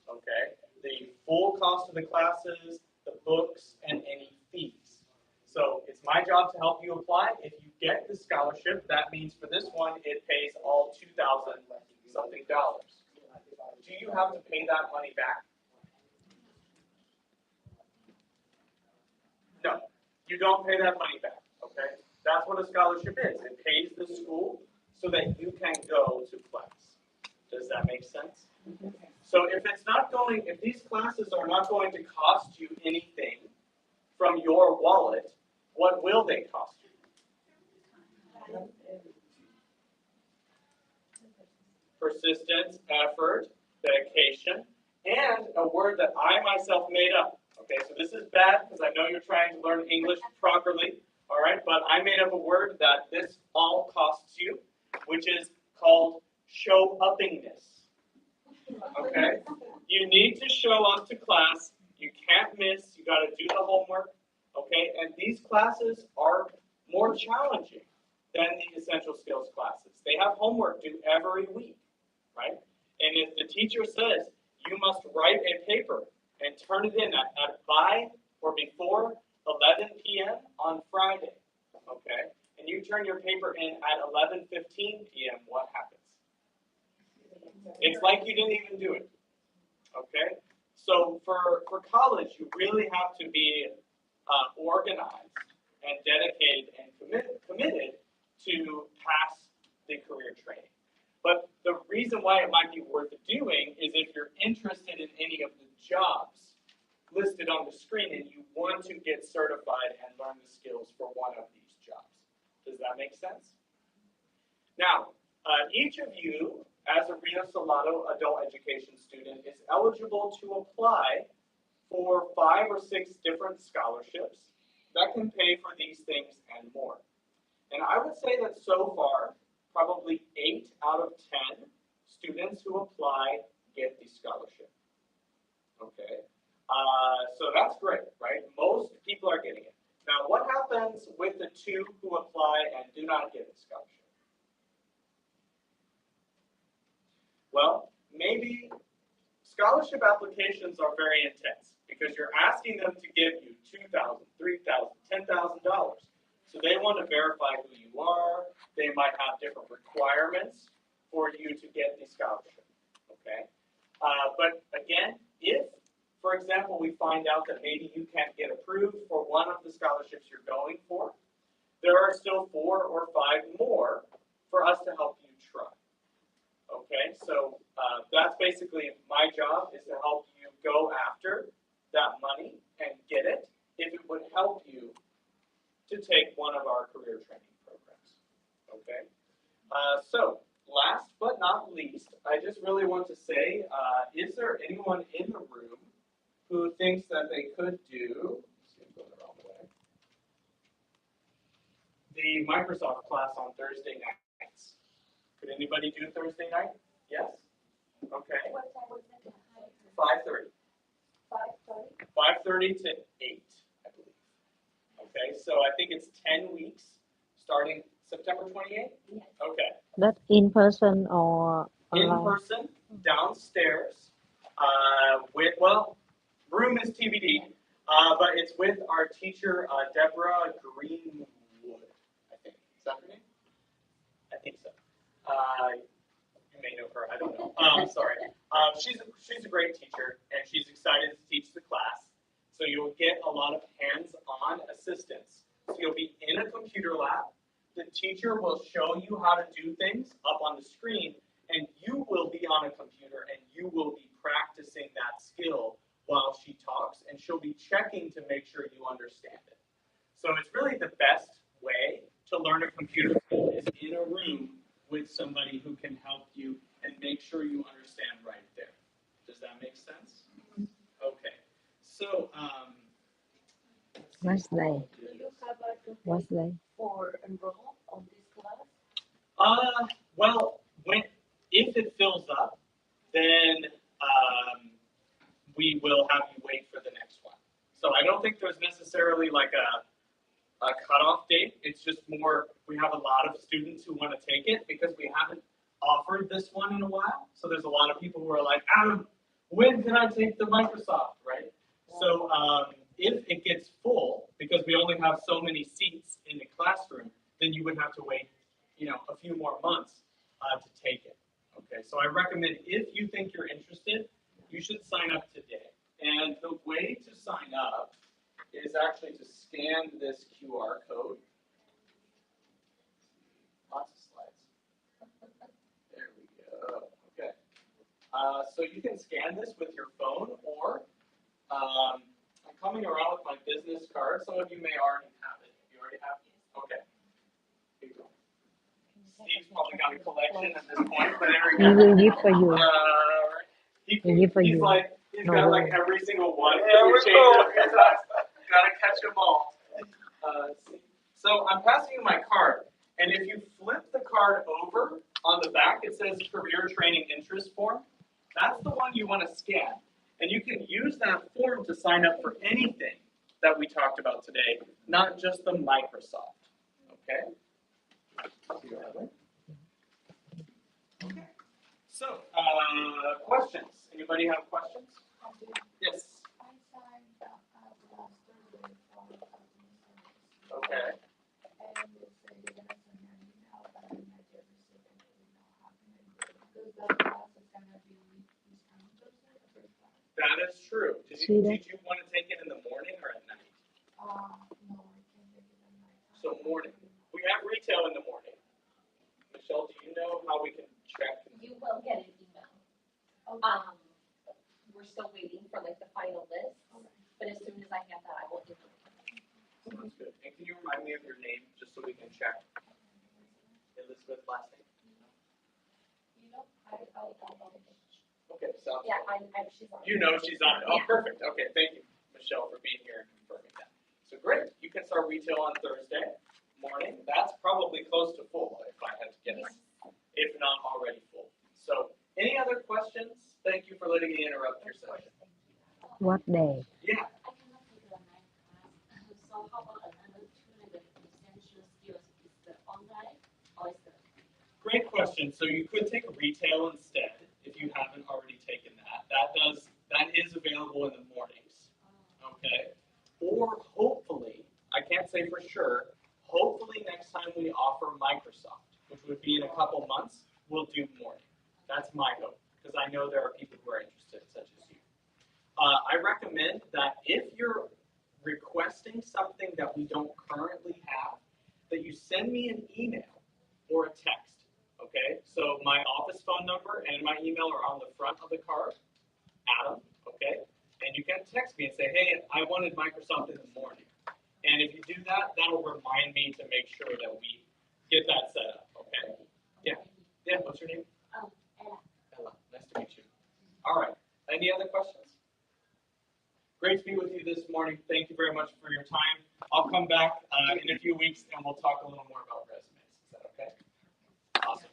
okay? The full cost of the classes, the books, and any fees. So it's my job to help you apply. If you get the scholarship, that means for this one, it pays all $2,000 something. Do you have to pay that money back? No, you don't pay that money back, okay? That's what a scholarship is. It pays the school so that you can go to class. Does that make sense? So if these classes are not going to cost you anything from your wallet, what will they cost you? Persistence, effort, dedication, and a word that I myself made up. Okay, so this is bad because I know you're trying to learn English properly, all right, but I made up a word that this all costs you, which is called show-uppingness. Okay, you need to show up to class. You can't miss. You got to do the homework. Okay, and these classes are more challenging than the essential skills classes. They have homework due every week, right? And if the teacher says you must write a paper and turn it in by or before 11 p.m. on Friday, okay, and you turn your paper in at 11:15 p.m., what happens? It's like you didn't even do it, okay? So for college, you really have to be organized and dedicated and committed to pass the career training. But the reason why it might be worth doing is if you're interested in any of the jobs listed on the screen and you want to get certified and learn the skills for one of these jobs. Does that make sense? Now, each of you, as a Rio Salado adult education student, is eligible to apply for 5 or 6 different scholarships that can pay for these things and more. And I would say that so far, probably 8 out of 10 students who apply get the scholarship. Okay, so that's great, right? Most people are getting it. Now, what happens with the 2 who apply and do not get the scholarship? Well, maybe scholarship applications are very intense because you're asking them to give you $2,000, $3,000, $10,000. So they want to verify who you are. They might have different requirements for you to get the scholarship. Okay, but again, if, for example, we find out that maybe you can't get approved for one of the scholarships you're going for, there are still 4 or 5 more for us to help you try. Okay, so that's basically my job, is to help you go after that money and get it if it would help you to take one of our career training programs. Okay, so last but not least, I just really want to say, is there anyone in the room who thinks that they could do, I'm going the wrong way, the Microsoft class on Thursday nights? Could anybody do Thursday night? Yes? Okay. What time was it? 5:30. 5:30? 5:30 to 8, I believe. Okay, so I think it's 10 weeks starting September 28th? Yes. Okay. That in person or In online? person, downstairs, well, room is TBD, but it's with our teacher, Deborah Greenwood, I think. Is that her name? I think so. You may know her, I don't know. Sorry. She's a great teacher, and she's excited to teach the class. So you'll get a lot of hands-on assistance. So you'll be in a computer lab. The teacher will show you how to do things up on the screen, and you will be on a computer, and you will be practicing that skill while she talks, and she'll be checking to make sure you understand it. So it's really the best way to learn a computer skill is in a room with somebody who can help you and make sure you understand right there. Does that make sense? Okay. So, What's day? Do you have a What's day? for enroll on this class? Well, if it fills up, then we will have you wait for the next one. So I don't think there's necessarily like a cutoff date. It's just more, we have a lot of students who want to take it because we haven't offered this one in a while. So there's a lot of people who are like, Adam, when can I take the Microsoft, right? So if it gets full, because we only have so many seats in the classroom, then you would have to wait, a few more months to take it. Okay, so I recommend if you think you're interested, you should sign up today. And the way to sign up is actually to scan this QR code. Lots of slides. There we go. Okay. So you can scan this with your phone, or I'm coming around with my business card. Some of you may already have it. You already have it? Okay. Here you go. Steve's probably got a collection at this point, but there we He go. will give for you. He's you. like, he's No got way. like every single one. Gotta catch them all. So I'm passing you my card, and if you flip the card over on the back, it says Career Training Interest Form. That's the one you want to scan, and you can use that form to sign up for anything that we talked about today, not just the Microsoft. Okay. Okay. So, questions? Anybody have questions? Yes. I signed up last Thursday for customer service. Okay. And they said they're gonna send me an email, but I never received it. Because the class is gonna be this coming Thursday, the first class. That is true. Did See that? you want to take it in the morning or at night? No, I can't take it at night. So morning. We have retail in the morning. Michelle, do you know how we can check? You will get an email. Okay. We're still waiting for like the final list, but as soon as I get that, I will email you. Sounds good. And can you remind me of your name, just so we can check? Elizabeth, last name? Okay, sounds Yeah, good. she's on. You know she's on it. Oh, Yeah. perfect. Okay, thank you, Michelle, for being here and confirming that. So great. You can start retail on Thursday morning. That's probably close to full, if I had to guess, if not already full. So any other questions? Thank you for letting me interrupt your session. What day? Yeah. I cannot take the night class. So how about another two that essential skills? Is the online or is the? Great question. So you could take retail instead if you haven't already taken that. That is available in the mornings. Okay. Or hopefully, I can't say for sure, hopefully next time we offer Microsoft, which would be in a couple months, we'll do more. my hope, because I know there are people who are interested, such as you. I recommend that if you're requesting something that we don't currently have, that you send me an email or a text, okay? So my office phone number and my email are on the front of the card, Adam, okay? And you can text me and say, hey, I wanted Microsoft in the morning. And if you do that, that'll remind me to make sure that we get that set up, okay? Yeah. Yeah, what's your name? Ella. Ella, nice to meet you. All right, any other questions? Great to be with you this morning. Thank you very much for your time. I'll come back in a few weeks and we'll talk a little more about resumes. Is that okay? Awesome.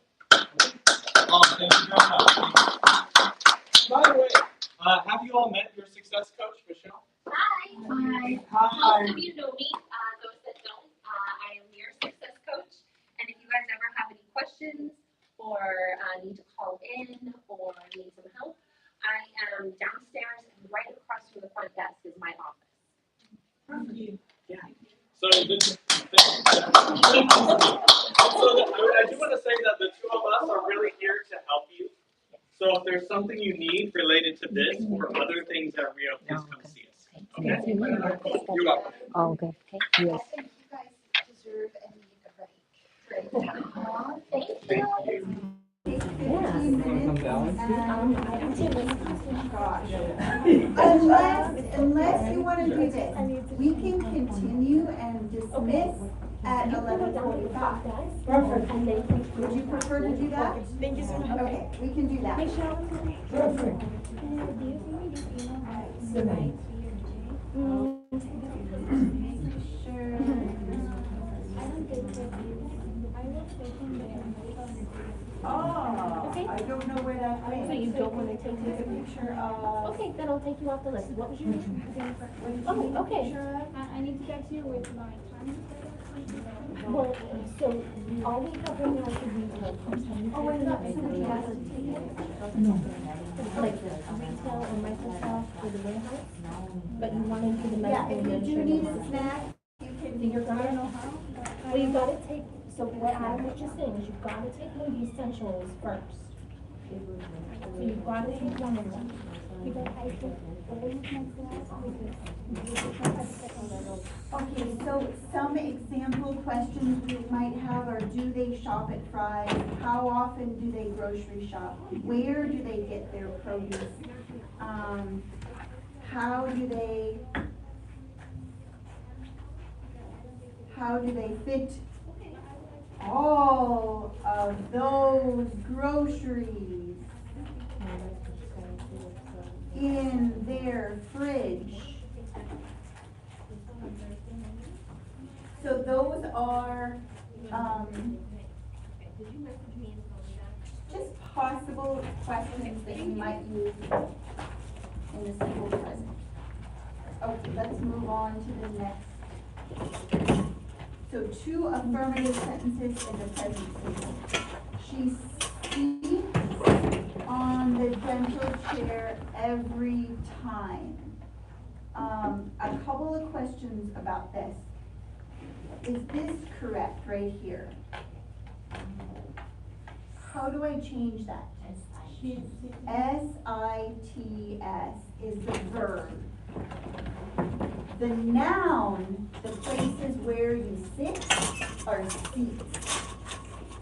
Thank you very much. By the way, have you all met your success coach, Michelle? Hi. Hi. Most of you know me. Those that don't, I am your success coach. And if you guys ever have any questions or need to call in or need some help, I am downstairs and right across from the front desk is my office. Thank you. Yeah. So I do want to say that the two of us are really here to help you. So if there's something you need related to this or other things at Rio, please come see us. Okay? You're welcome. Oh, okay. Yes. I think you guys deserve and need a break. Thank you. Take 15 minutes. Unless you want to do this, we can continue and dismiss at 11:45. Perfect. Would you prefer to do that? Thank you so much. Okay, we can do that. Perfect. Good night. Oh, Okay. I don't know where that went. So you don't want to take a picture of. Okay, then I'll take you off the list. What was your name? Oh, okay. I need to get to you with my time. Well, so all we have right now is the retail part. Oh, I thought somebody else had taken it. Like retail or Microsoft for the warehouse, but you want to do the Yeah, medical if you do need a snack, you So can. you're gonna, well, you gotta take, so what you're saying is you've gotta take one of the essentials first. So you've gotta take one of them. Because I took all of my class Okay, so some example questions we might have are, do they shop at Fry's? How often do they grocery shop? Where do they get their produce? How do they fit all of those groceries in their fridge? So those are, just possible questions that you might use in the simple present. Okay, let's move on to the next. So 2 affirmative sentences in the present simple. She sits on the dental chair every time. A couple of questions about this. Is this correct right here? How do I change that? S-I-T-S is the verb. The noun, the places where you sit, are seats.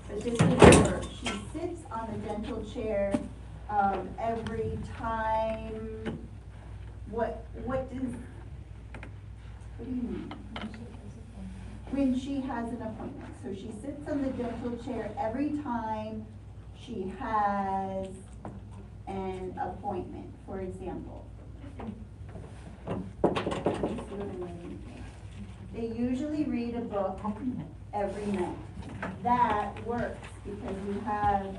But this is the verb. She sits on the dental chair every time. What do you mean? When she has an appointment. So she sits on the dental chair every time she has an appointment, for example. They usually read a book every night. That works because you have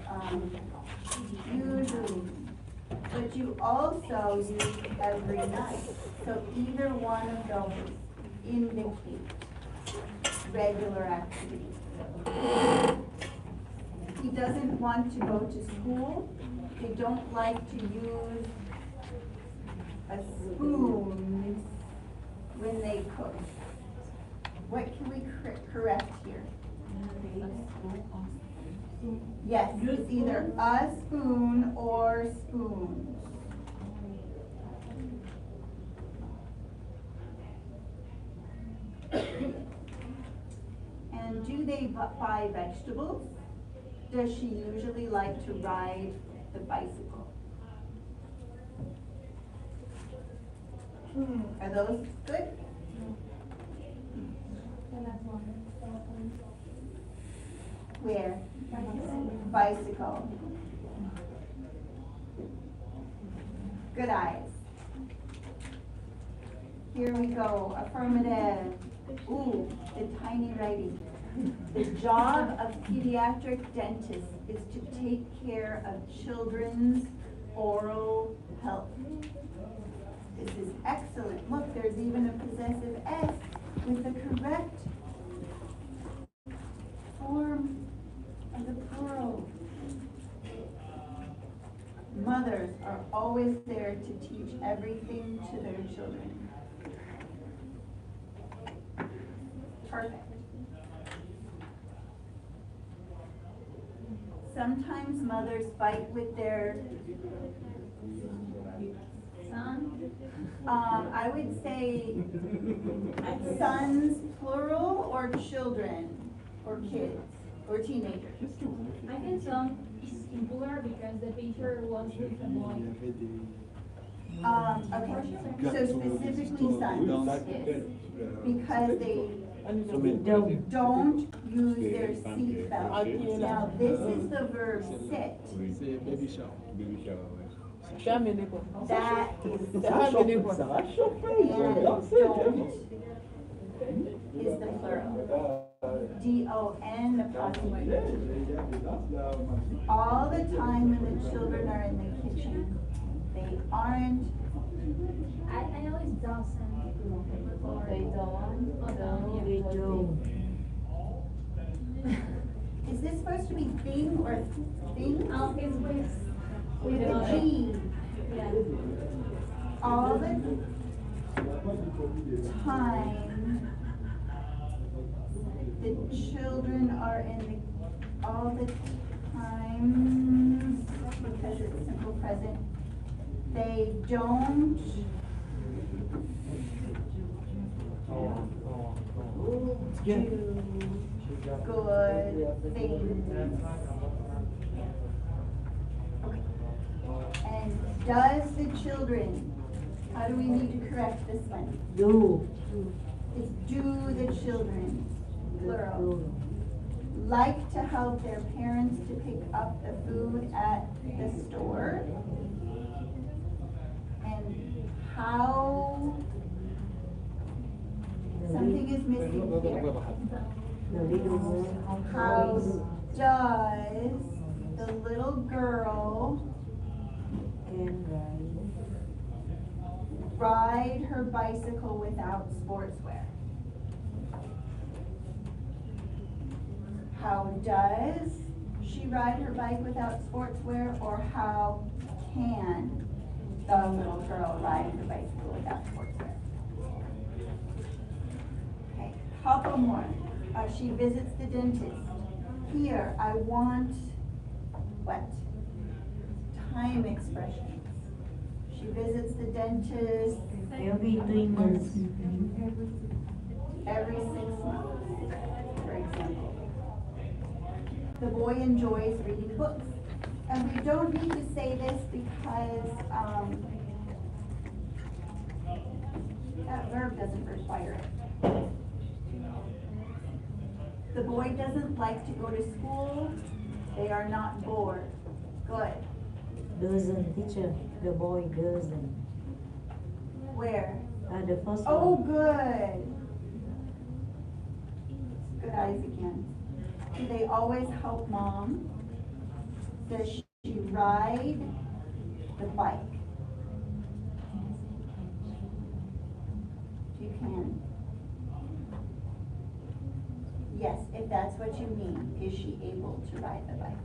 usually, but you also use every night. So either one of those indicate regular activity. He doesn't want to go to school. They don't like to use a spoon when they cook. What can we correct here? Yes, it's either a spoon or spoons. And do they buy vegetables? Does she usually like to ride the bicycle? Are those good? Where? Bicycle. Good eyes. Here we go. Affirmative. Ooh, the tiny writing. The job of pediatric dentists is to take care of children's oral health. This is excellent. Look, there's even a possessive S with the correct form of the plural. Mothers are always there to teach everything to their children. Perfect. Sometimes mothers fight with their son. I would say sons plural or children or kids or teenagers. I think son is singular because the picture was with a boy. Okay, so specifically sons, because they don't use their seatbelt. Now this is the verb sit. That is is the plural. D-O-N approximately. All the time when the children are in the kitchen, they aren't. I know it's doesn't. They don't. They do. Is this supposed to be thing or thing? It's With a G. yeah. All the time the children are in the, all the times, because it's simple present, they don't do good things. And does the children, how do we need to correct this one? Do. It's do the children, plural. Like to help their parents to pick up the food at the store? And how, something is missing here. How does the little girl ride her bicycle without sportswear? How does she ride her bike without sportswear, or how can the little girl ride her bicycle without sportswear? Okay, couple more. She visits the dentist. Here, I want what? Time expressions. She visits the dentist Every 3 months. every 6 months, for example. The boy enjoys reading books. And we don't need to say this because that verb doesn't require it. The boy doesn't like to go to school. They are not bored. Good. Doesn't, teacher. The boy doesn't. Where? The first Oh, one. good. Good eyes again. Do they always help mom? Does she ride the bike? You can. Yes, if that's what you mean. Is she able to ride the bike?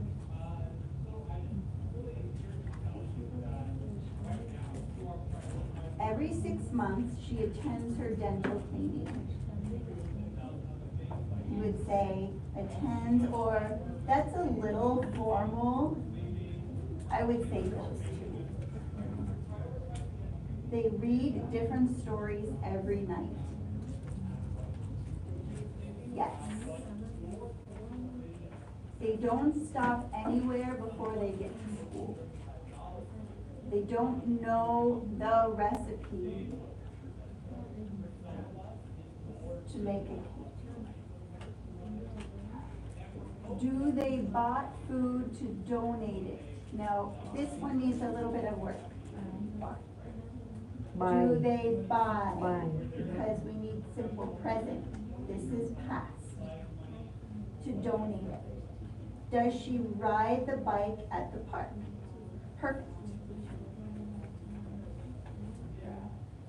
Every 6 months, she attends her dental cleaning. You would say, attends, or that's a little formal. I would say those two. They read different stories every night. Yes. They don't stop anywhere before they get to school. They don't know the recipe to make a cake. Do they bought food to donate it? Now, this one needs a little bit of work. Buy. Do they buy? Buy. Because we need simple present. This is past. To donate it. Does she ride the bike at the park? Perfect.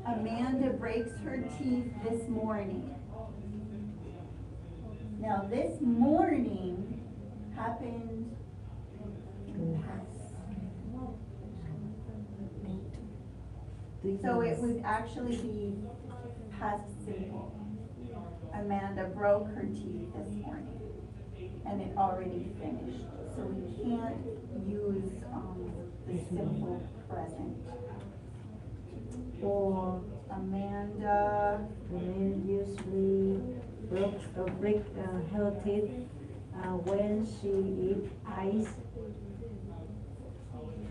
Amanda breaks her teeth this morning. Now this morning happened in the past. So it would actually be past simple. Amanda broke her teeth this morning and it already finished. So we can't use the simple present. Or Amanda usually break her teeth when she eat ice.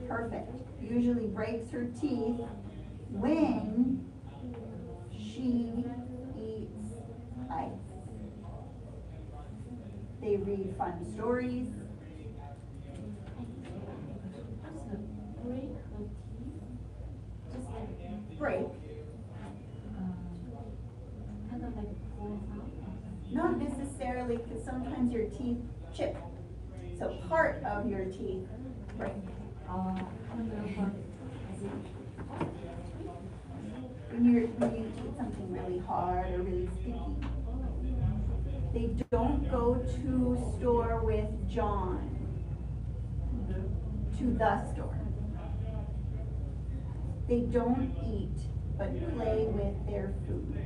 perfect. Usually breaks her teeth when she eats ice. They read fun stories. Break her teeth, just like Break. kind of like pull out. Not necessarily, because sometimes your teeth chip. So part of your teeth break. When you eat something really hard or really sticky. They don't go to store with John. To the store. They don't eat, but play with their food.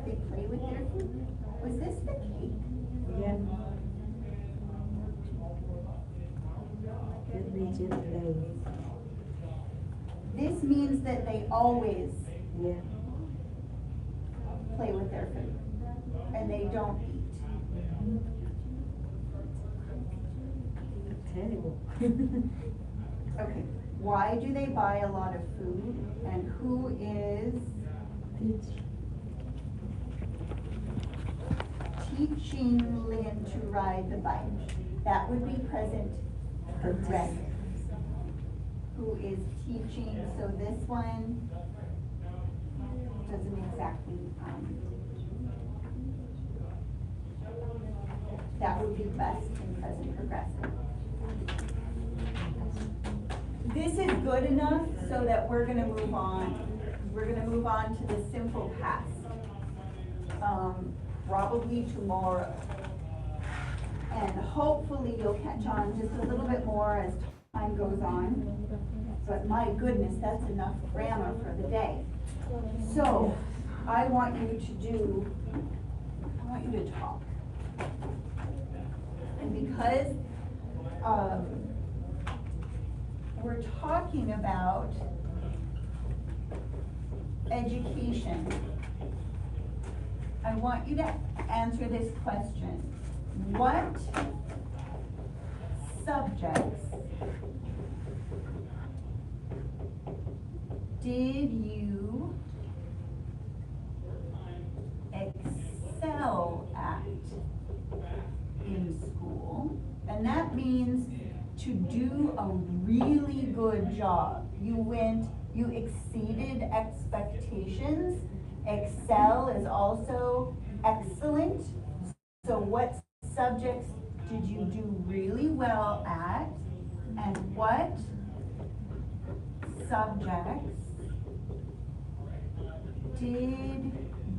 They play with their food. Was this the cake? Yeah. Let me just play. This means that they always Yeah. play with their food. And they don't eat. Terrible. Okay. Why do they buy a lot of food? And who is teaching Lynn to ride the bike? That would be present correct. Who is teaching? So this one doesn't exactly, that would be best in present progressive. This is good enough so that we're gonna move on. We're gonna move on to the simple past. Probably tomorrow. And hopefully you'll catch on just a little bit more as time goes on. But my goodness, that's enough grammar for the day. So, I want you to talk. And because we're talking about education, I want you to answer this question. What subjects did you excel at in school? And that means to do a really good job. You exceeded expectations. Excel is also excellent. So what subjects did you do really well at? And what subjects did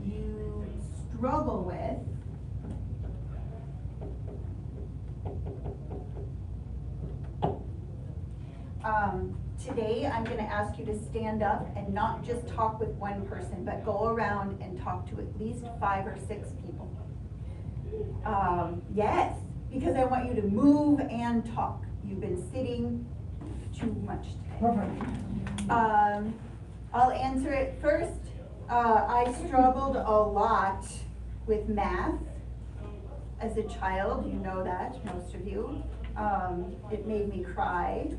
you struggle with? Today, I'm gonna ask you to stand up and not just talk with one person, but go around and talk to at least 5 or 6 people. Yes, because I want you to move and talk. You've been sitting too much today. I'll answer it first. I struggled a lot with math as a child, you know that, most of you. It made me cry.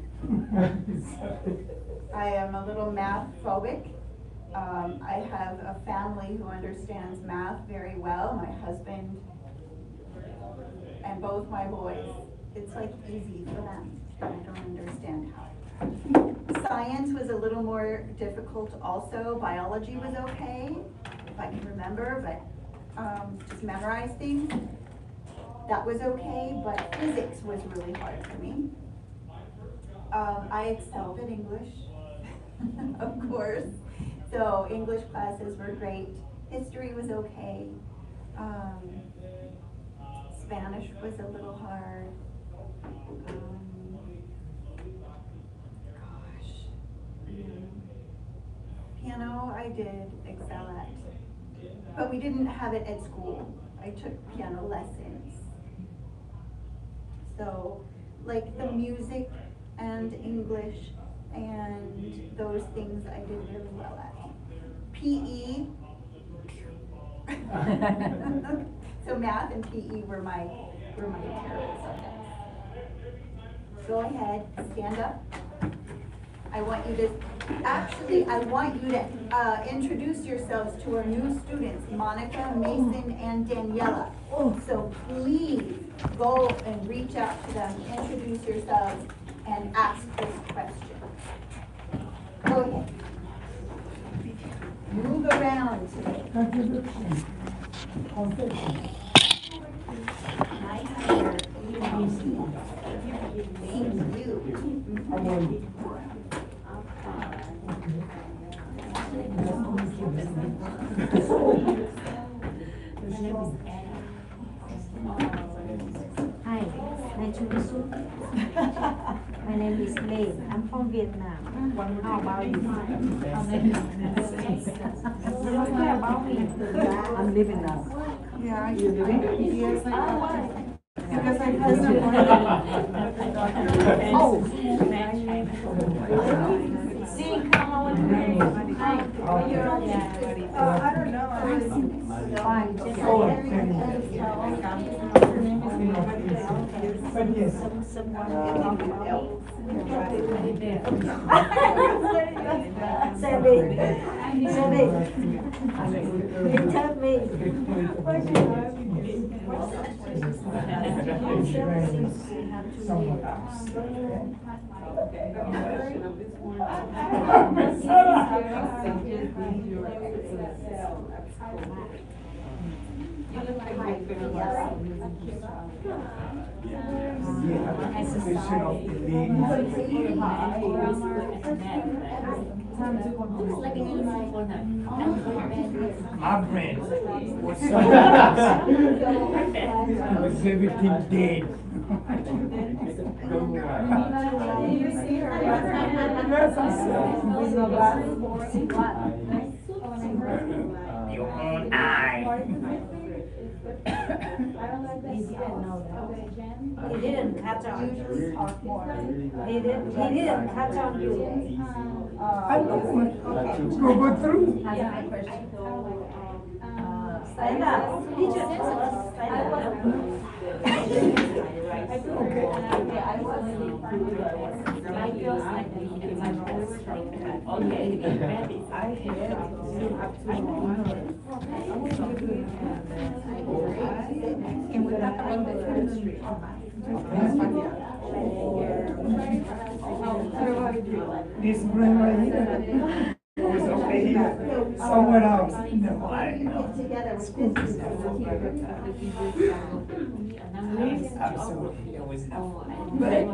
I am a little math phobic. I have a family who understands math very well. My husband and both my boys. It's like easy for them. I don't understand how. Science was a little more difficult also. Biology was okay, if I can remember, but just memorize things. That was okay, but physics was really hard for me. I excelled at English, of course. So English classes were great. History was okay. Spanish was a little hard. Piano I did excel at, but we didn't have it at school. I took piano lessons. So, like the music and English and those things I did really well at. PE. So math and PE were my terrible subjects. Go ahead, stand up. I want you to introduce yourselves to our new students, Monica, Mason, and Daniela. So please go and reach out to them, introduce yourselves, and ask this question. Go ahead. Move around today. Contribution. Confession. Thank you. Hi, nice to meet you. My name is Lê. I'm from Vietnam. How about you? You don't care about me. I'm living now. Yeah, you living? Yes, I am. Because I have Oh. See, come on with me. Hi. I don't know. Fine. But yes. Sandy, you tell me. Someone else. Association of the my brain was everything dead. You see her? Yes, I saw. Your own eye. He didn't catch on. Usually talk more. He didn't catch on you. I know what. Go through. Stand up. Did you stand up? This brain right here was over here. Somewhere else. No, I know. Together with business. Absolutely. It was very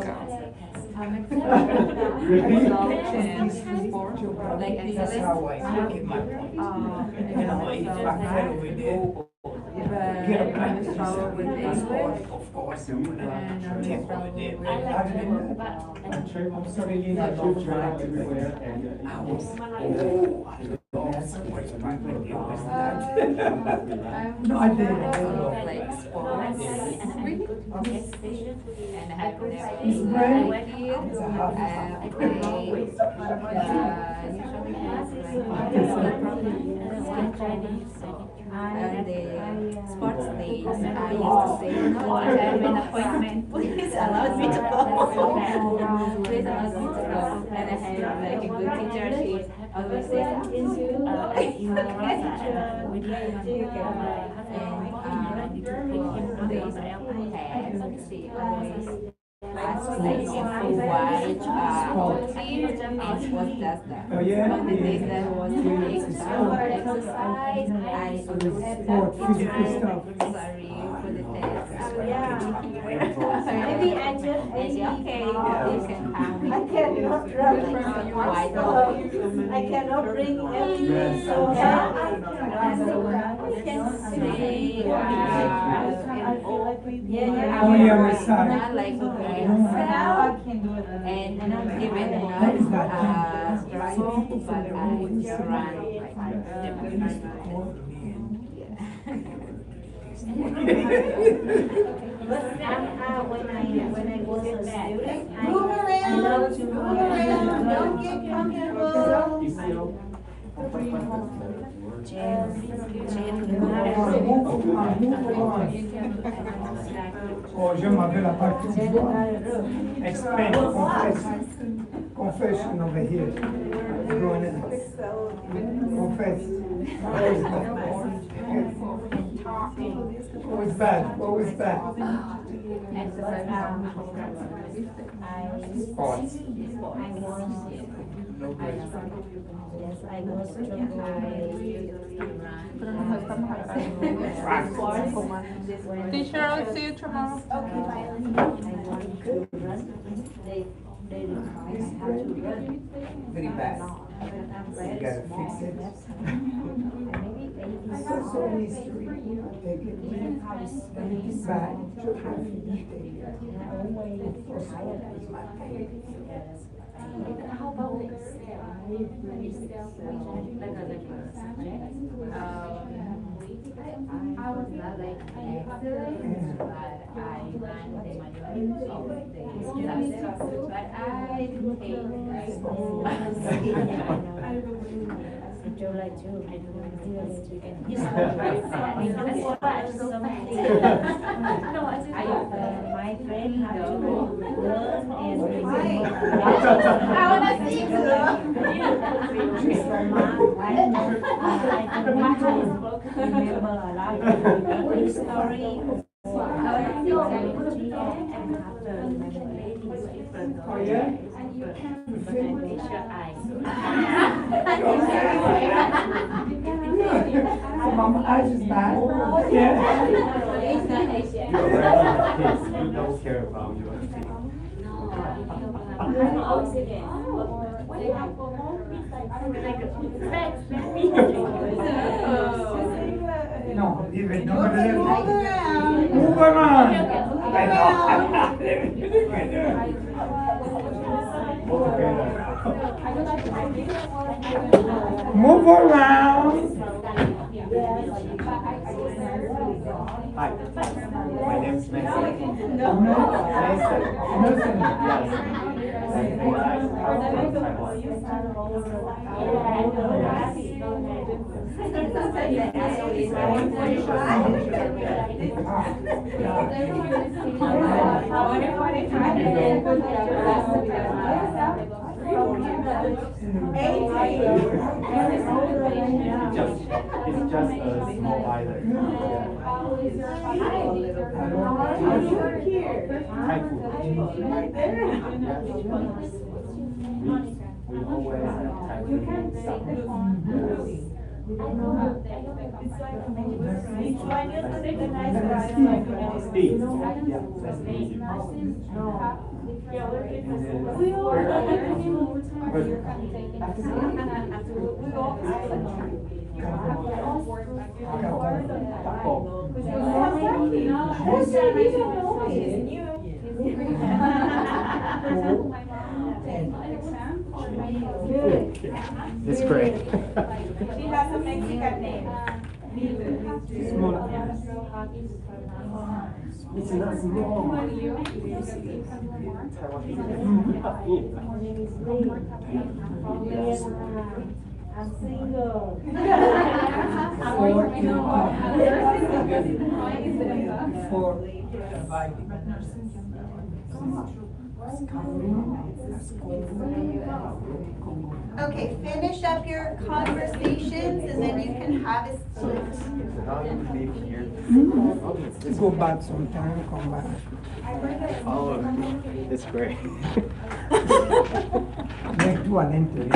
That's how I get my point. You know, if I fail with it, get a practice. Of course, I'm gonna check over there. Other than that, I'm sorry, Lena, I was, that's what's my idea was that. No, I did. Like sports. Really? And I have never It's brand. played. It's a half. I usually have like training. And the sports days, I used to say, no, I have an appointment, please allow me to go. Please allow me to go. And I have like a good teacher, she always says, you can. And for days I have, she always asked like if you watch team and was just that. Oh, yeah? On the days that was doing exercise, I always had that Physical teacher. stuff. Sorry for the test. Maybe I just I say, okay, you can come with I cannot run white I cannot bring everything, so say, Oh, yeah, my son. not like now I can do it. and even not struggle, but I just run But when I was a student, Move around, don't get comfortable. Oh, je m'avais la partie du bois. Explain, confession over here. Growing up. Confess. What was bad? What was bad? Sports. yes, I was Teacher, I'll see you tomorrow. I want to run. They require how to run. Very bad. You gotta fix it. So history. Take it. When it's bad, you have to take it. How about I was not like excellent, but I ran the majority of the classes, but I didn't take July too. I don't know It's my friend had to learn and remember. I wanna see you. Remember a lot of story. Oh, yeah? Mama, I just bad. Yeah. You don't care about your No, leave it. No, Okay, move around. move around. I know. Move around. Hi, my name is Mason. Mason. Mason. Yes. And I come from Taiwan. It's just a small island. Thai food. We always have Thai food. Steve. Yeah, that's easy. It's great. She has a Mexican name. It's not small. I'm single. Before surviving. Okay, finish up your conversations and then you can have a seat. Go back sometime, come back. Oh, it's great. Make one entry.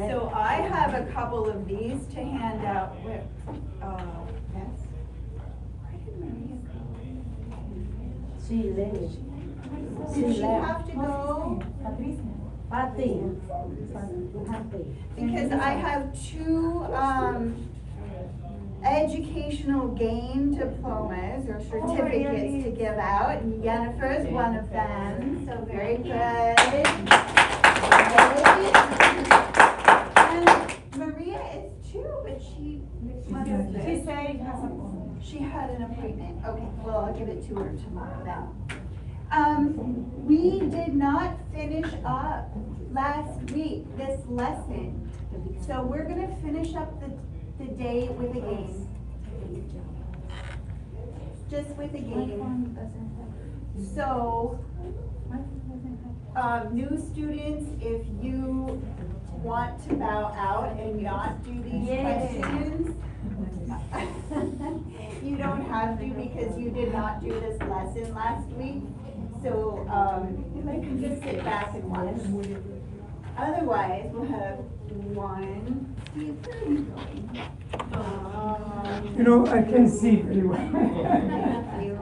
So I have a couple of these to hand out with, yes? She left. Did she have to go? Party. Because I have two, educational gain diplomas or certificates to give out, and Jennifer's one of them, so very good. And Maria is too, but she must have She said it has a. She had an appointment. Okay, well, I'll give it to her tomorrow then. We did not finish up last week this lesson. So we're gonna finish up the day with a game. Just with a game. So, new students, if you want to bow out and not do these questions, you don't have to because you did not do this lesson last week. So, just sit back and watch. Otherwise, we'll have one. You know, I can see very well. Thank you.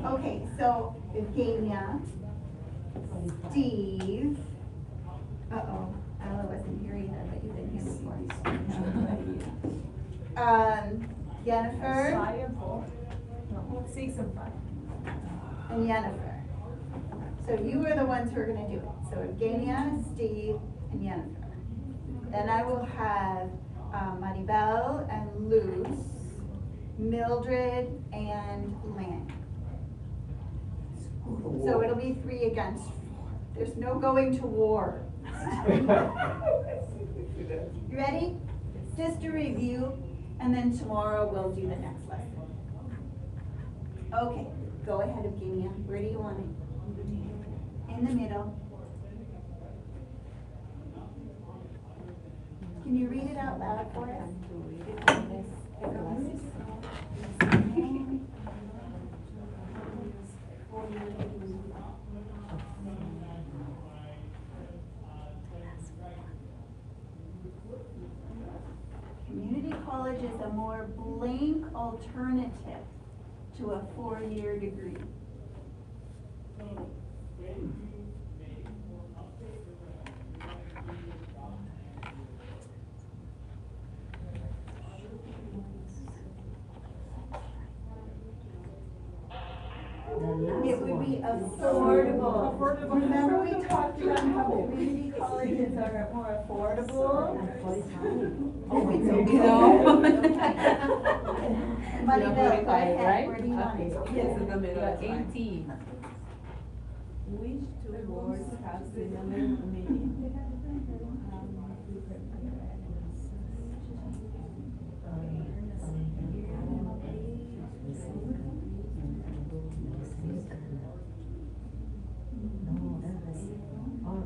Okay, so Evgenia, Steve. Uh-oh, Ella wasn't here either, but you've been here before. Jennifer. 6 and 5. And Jennifer. So you are the ones who are gonna do it. So Evgenia, Steve, and Jennifer. Then I will have Maribel and Luz, Mildred and Lynn. So it'll be 3 against 4. There's no going to war. You ready? Just a review, and then tomorrow we'll do the next lesson. Okay, go ahead, Evgenia. Where do you want it? In the middle. Can you read it out loud for us? Community college is a more blank alternative to a 4-year degree. It would be affordable. Remember we talked about how community colleges are more affordable? Maribel, go ahead. Where do you want it? Yes, in the middle. 18. Which two words have similar meaning?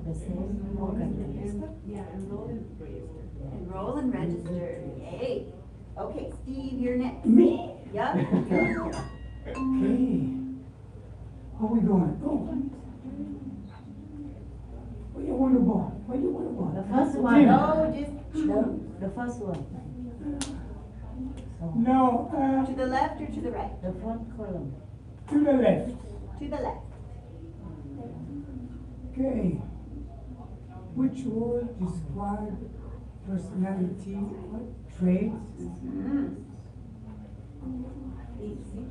The same organized. Yeah, enroll and register. Enroll and register. Yay. Okay, Steve, you're next. Me? Yep. Okay. How we going? Oh. Where you want to go? Where you want to go? The first one. No, just The first one. So, No, to the left or to the right? the front column. to the left. To the left. Okay. Which word describe personality traits? Easy.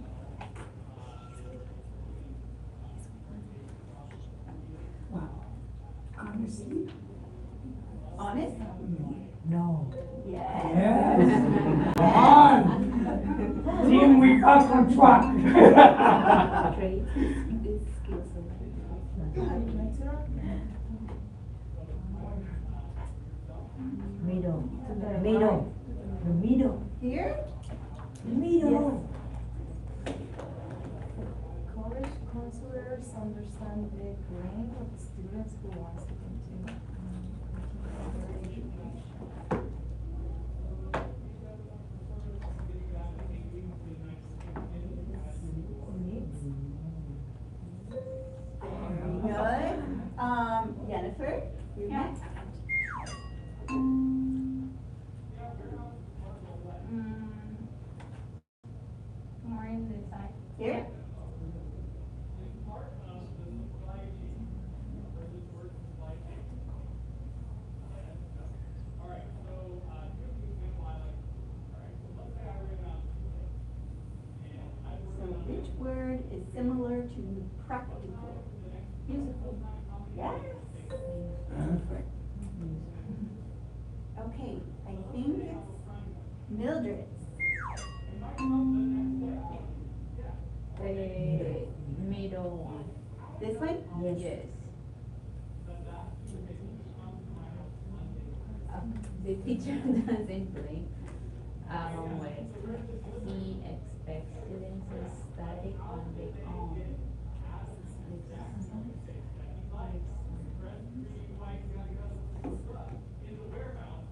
Wow. Honestly? Honest? No. Yes. Yes. Come on. Team, we got on track. Trait. Middle. Middle. The middle. Here? Middle. College counselors understand the brain of students who wants to continue their education. Good. Jennifer, you're next. More in the side. Here? So which word is similar to practical? Useful. Yes. Perfect. Okay, I think it's Mildred. The middle one. This one? Yes. The teacher doesn't blame when he expects students to study on their own.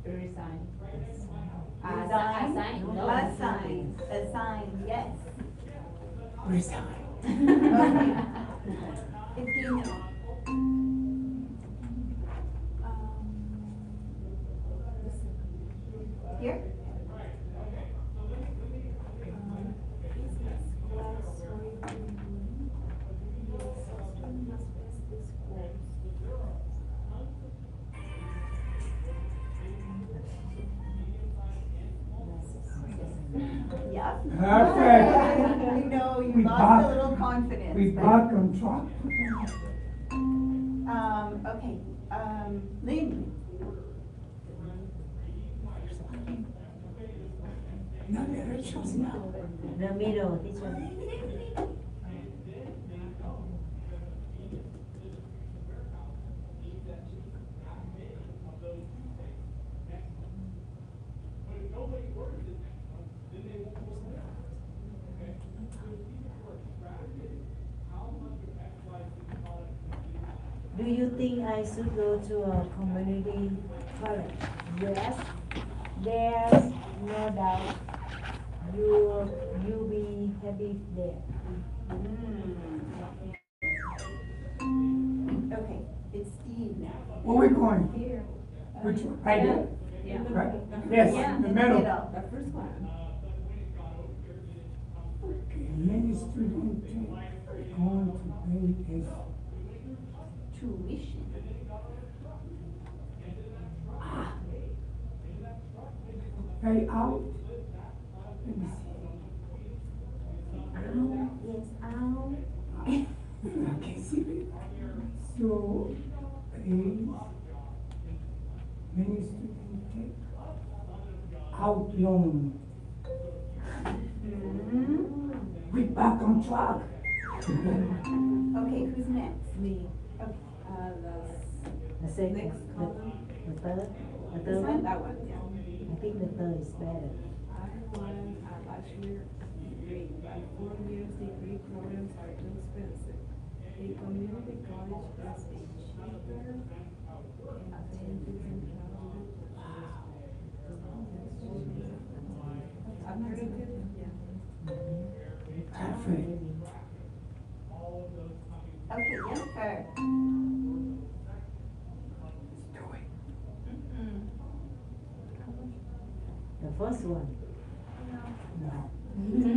Resign. Assign? No. Assign. Assign, yes. Resign. Okay. If you know. Here? Yep. Perfect. You know, you We lost back- a little confidence. We but- back on track. Okay, Lynn. No directions now. The middle, this one. Do you think I should go to a community college? Yes. There's no doubt you'll be happy there. Okay, it's Steve now. Where we going? Here. Which one? Right there? Yeah. Right? Yes, Yeah, in the middle. The first one. Okay, many students going to pay his Tuition. pay out. Let me Yes, ow. see. Okay, see it. So, pays, many students take out loan. We back on track. Okay, who's next? Me. Okay, The second. Next column. The third. The this third one? one. That one, yeah. I think the third is better. Everyone, bachelor degree, but 4 years degree programs are too expensive. A community college is a cheaper and 10% alternative, yeah. Perfect. Okay, Jennifer. Do it. The first one. No.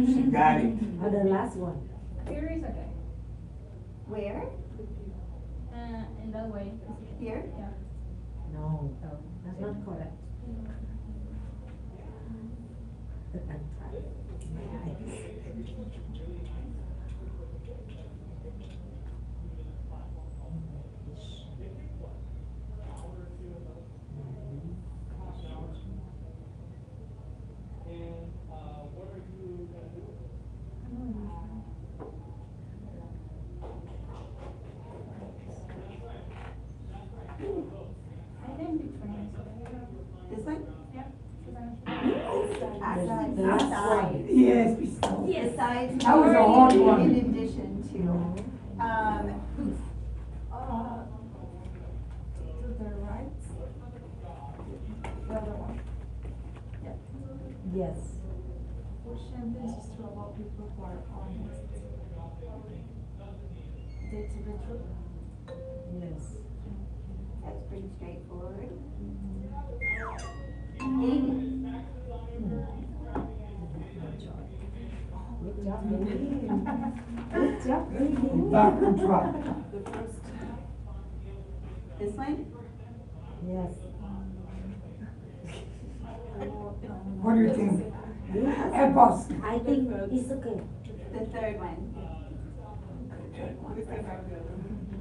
She got it. Or the last one. Here is okay. Where? In that way. Here? Yeah. No, that's not correct. But I'm trying. I think between. This one? Yeah. Outside. Yes, we saw. Besides, That was a hard one. in addition to, To the right. The other one. Yes. Which sentence is true about people who are honest? They tell the truth. Yes. that's pretty straightforward. Good job, baby. Good job, baby. Back on track. This one? Yes. What do you think? Help us. I think it's okay. The third one.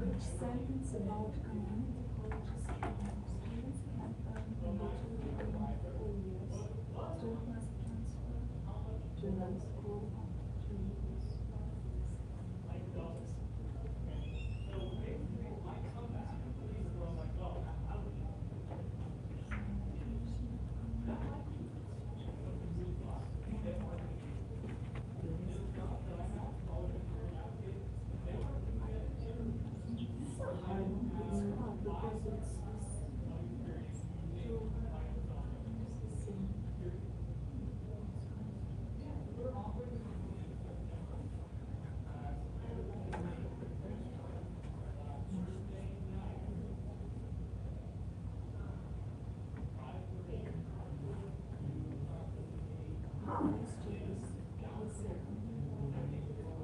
Which sentence about community colleges to the school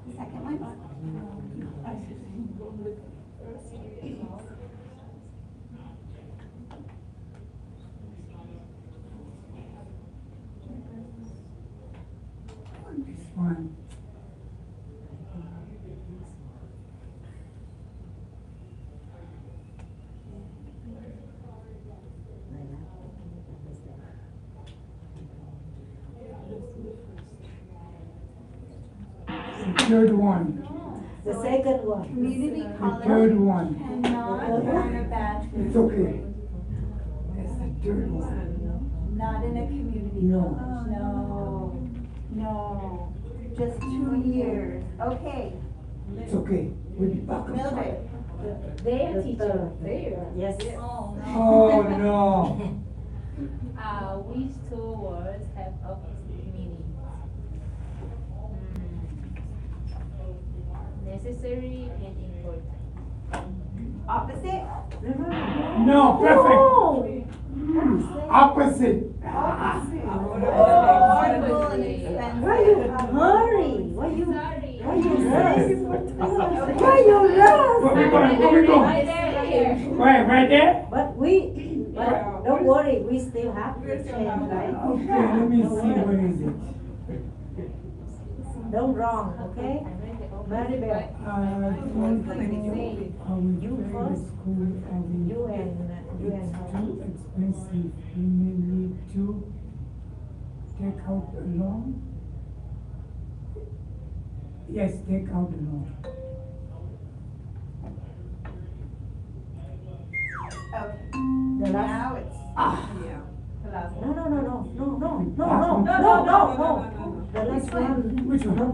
The second one? This one. The third one. The second one. Community The college third one. cannot earn a bachelor's It's okay. degree. That's the third one. Not in a community No. college, no. Just 2 years, okay. It's okay. We'll be back on track. Mildred, Their teacher. Yes. Oh, no. Which two words have opposite meanings? Necessary and important. opposite? No, perfect. Opposite. Affordable and expensive. Why you hurry? Why you Sorry. why you rush? Why you rush? Where we going? Where we going? Right there. Right there? But don't worry, we still have to change, right? Okay, let me see. What is it? Don't wrong, okay? Very well. You first. You and her. Too expensive. We may need to take out a loan. Yes, take out the loan. Okay, The last. now it's, No. The last one. Which one?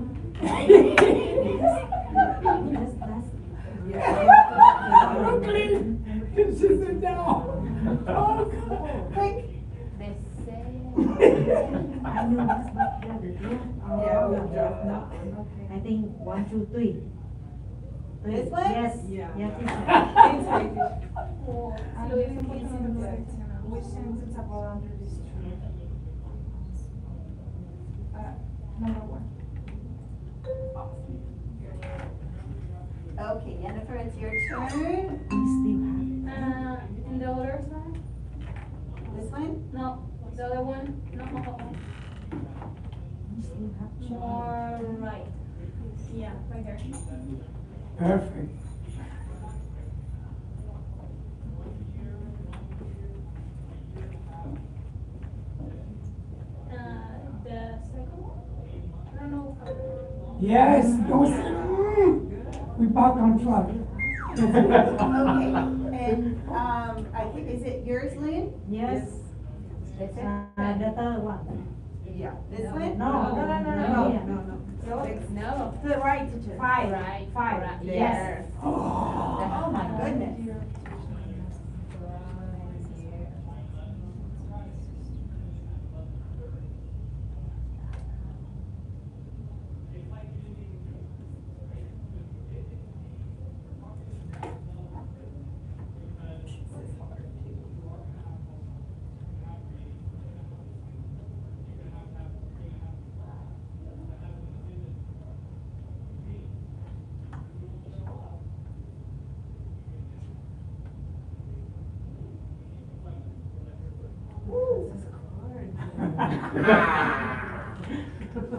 Brooklyn! She said no. Oh, God. quick. They say. I know that's not good. I think 1, 2, 3. This one? Yes. Yeah. Yes, teacher. Which sentence about under this tree? Number 1. Okay, Jennifer, it's your turn. We still have. And the other side? This one? No, the other one? No. More right. Yeah, right there. Perfect. The second one? I don't know. Yes, those, we back on track. Okay, and, I think, is it yours, Lynn? Yes. This it? The third one. Yeah. This one? No. No. To the right, teacher. Five. Right. Five. Right. Yes. Oh my goodness.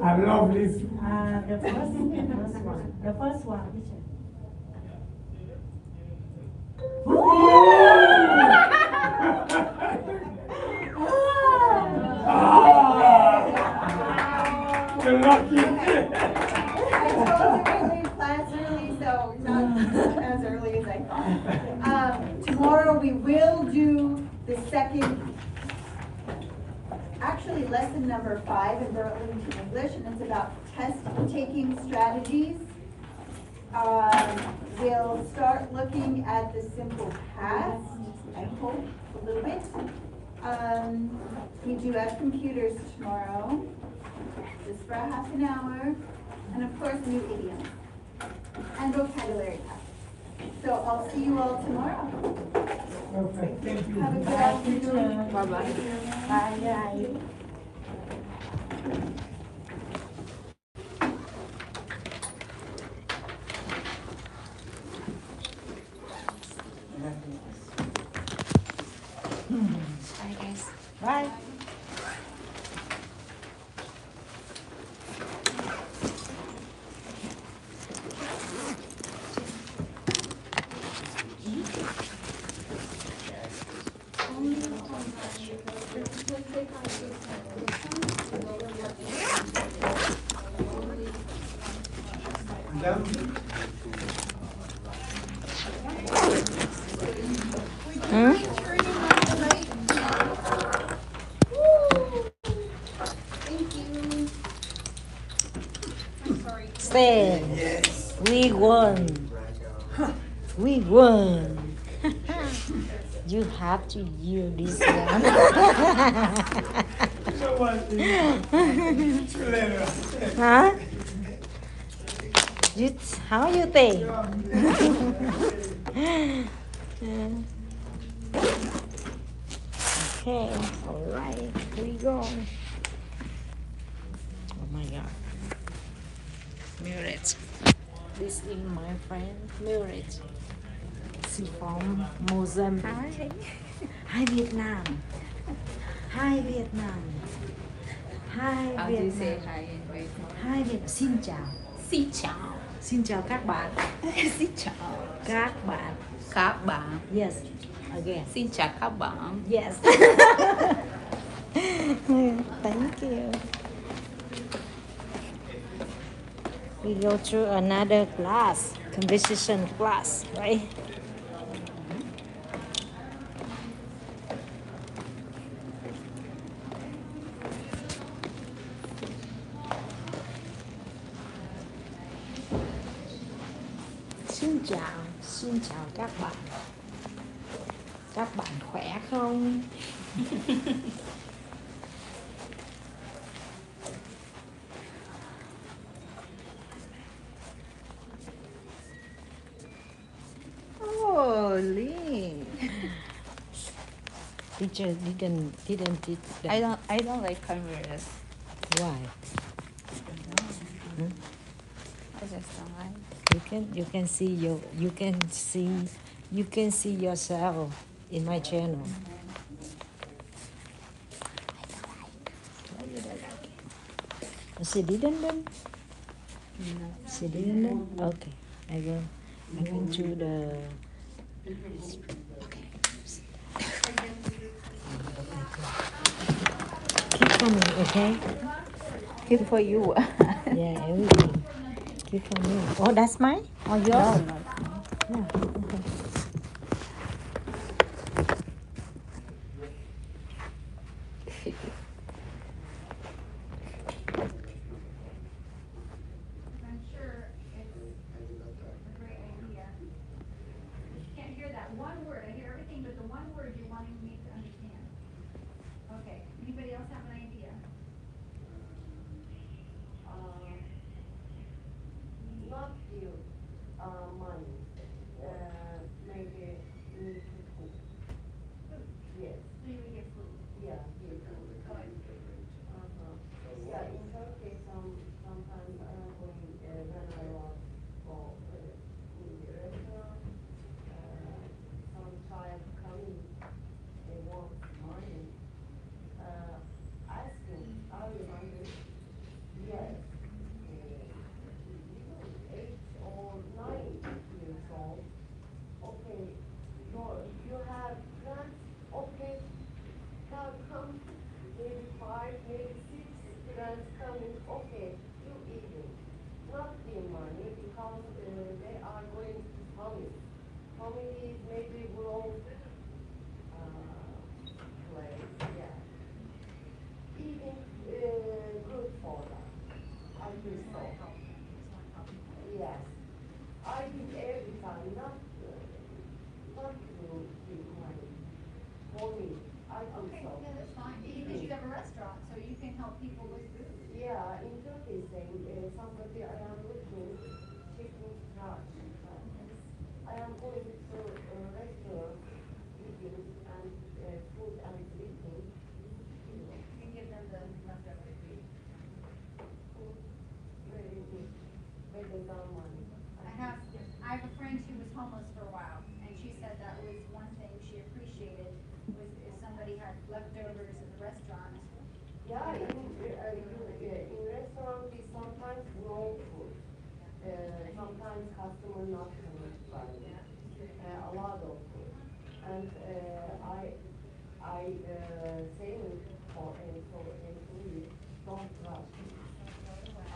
I love this. The first one. The first one, teacher. You're lucky. I told you we leave class early, so not as early as I thought. Tomorrow we will do the second, actually lesson number 5 in Burlington English, and it's about test-taking strategies. We'll start looking at the simple past, I hope, a little bit. We do have computers tomorrow, just for a half an hour, and of course new idioms and vocabulary tests. So I'll see you all tomorrow. Perfect, thank you. Have a good afternoon. Bye-bye. Bye. Bye guys. Bye. Say, we won. We won. You have to hear this one. Huh? How you think? Okay, all right, here we go. Oh my God. Muret. This is my friend Muret. She's from Mozambique. Hi Vietnam. Hi Vietnam. Hi Vietnam. How do you say hi in Vietnam? Hi Vietnam. Xin chào. Xin chào. Xin chào các bạn. Xin chào Các bạn. các bạn. Yes. Again. Xin chào các bạn. Yes. Thank you. We go to another class, conversation class, right? Xin chào các bạn. Các bạn khỏe không? Oh, Lynn. Teacher didn't teach them. I don't like cameras. Why? I just don't like. You You can see yourself in my channel. She didn't. She didn't. Okay, I go to the. Keep coming, okay? Keep for you. Yeah, everything. Keep coming. Oh, that's mine? Oh, yours? No, Yeah, okay. I'm sure it's a great idea. Can't hear that one word. I hear everything but the one word you're wanting me to understand. Okay, anybody else have an idea? Not you, money. Maybe need to cook. Yes. So you would give food. Yeah, give food. Yeah, in Turkey, sometimes I am going, when I was go in the restaurant, some child coming, they want money. Asking, are you hungry? Yes. 8 or 9 years old. Okay, you have plans? Okay, now come, maybe 5, maybe 6 plans coming. Okay, you eating. Not the money because they are going to family. Family is maybe wrong place, yeah. Eating good for them. I think so. Yes. I think every time, not to give money. For me, I think Okay, so. yeah, that's fine. Because you have a restaurant, so you can help people with food. Yeah, in Turkey saying somebody I am looking, taking trash. I am going to a restaurant, eating and food and drinking. You can give them the leftover food. Very good. Better than money. I have a friend who was homeless for a while, and she said that was one thing she appreciated, was if somebody had leftovers at the restaurant. Yeah, in restaurant we sometimes no food. Sometimes customer not coming Friday. A lot of food. And I saying for employees, don't rush.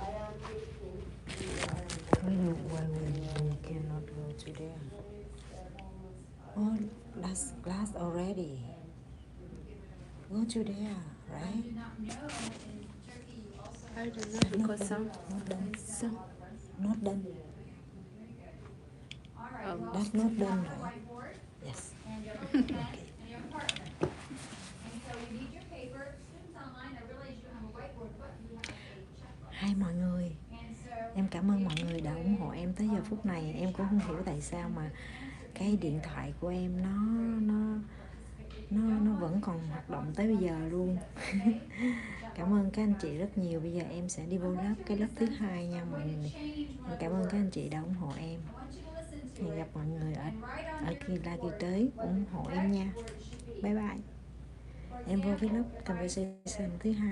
I am taking. Why we cannot go to there? Oh, that's glass already. Go to there, I right? do not know, in Turkey you also. I don't know because Not done. All right, well, That's you not have done, your right? whiteboard, Yes. and you have a pen, and you have a partner. And so you need your paper. Students online, I realize you don't have a whiteboard, but you have a checkbook. Hai mọi người, And so. em cảm ơn mọi người đã ủng hộ em tới giờ phút này. Em cũng không hiểu tại sao mà cái điện thoại của em nó vẫn còn hoạt động tới bây giờ luôn. Cảm ơn các anh chị rất nhiều. Bây giờ em sẽ đi vô cái lớp thứ 2 nha mọi người. Em cảm ơn các anh chị đã ủng hộ em. Hẹn gặp mọi người ở kỳ tới ủng hộ em nha. Bye bye. Em vô cái lớp conversation thứ 2.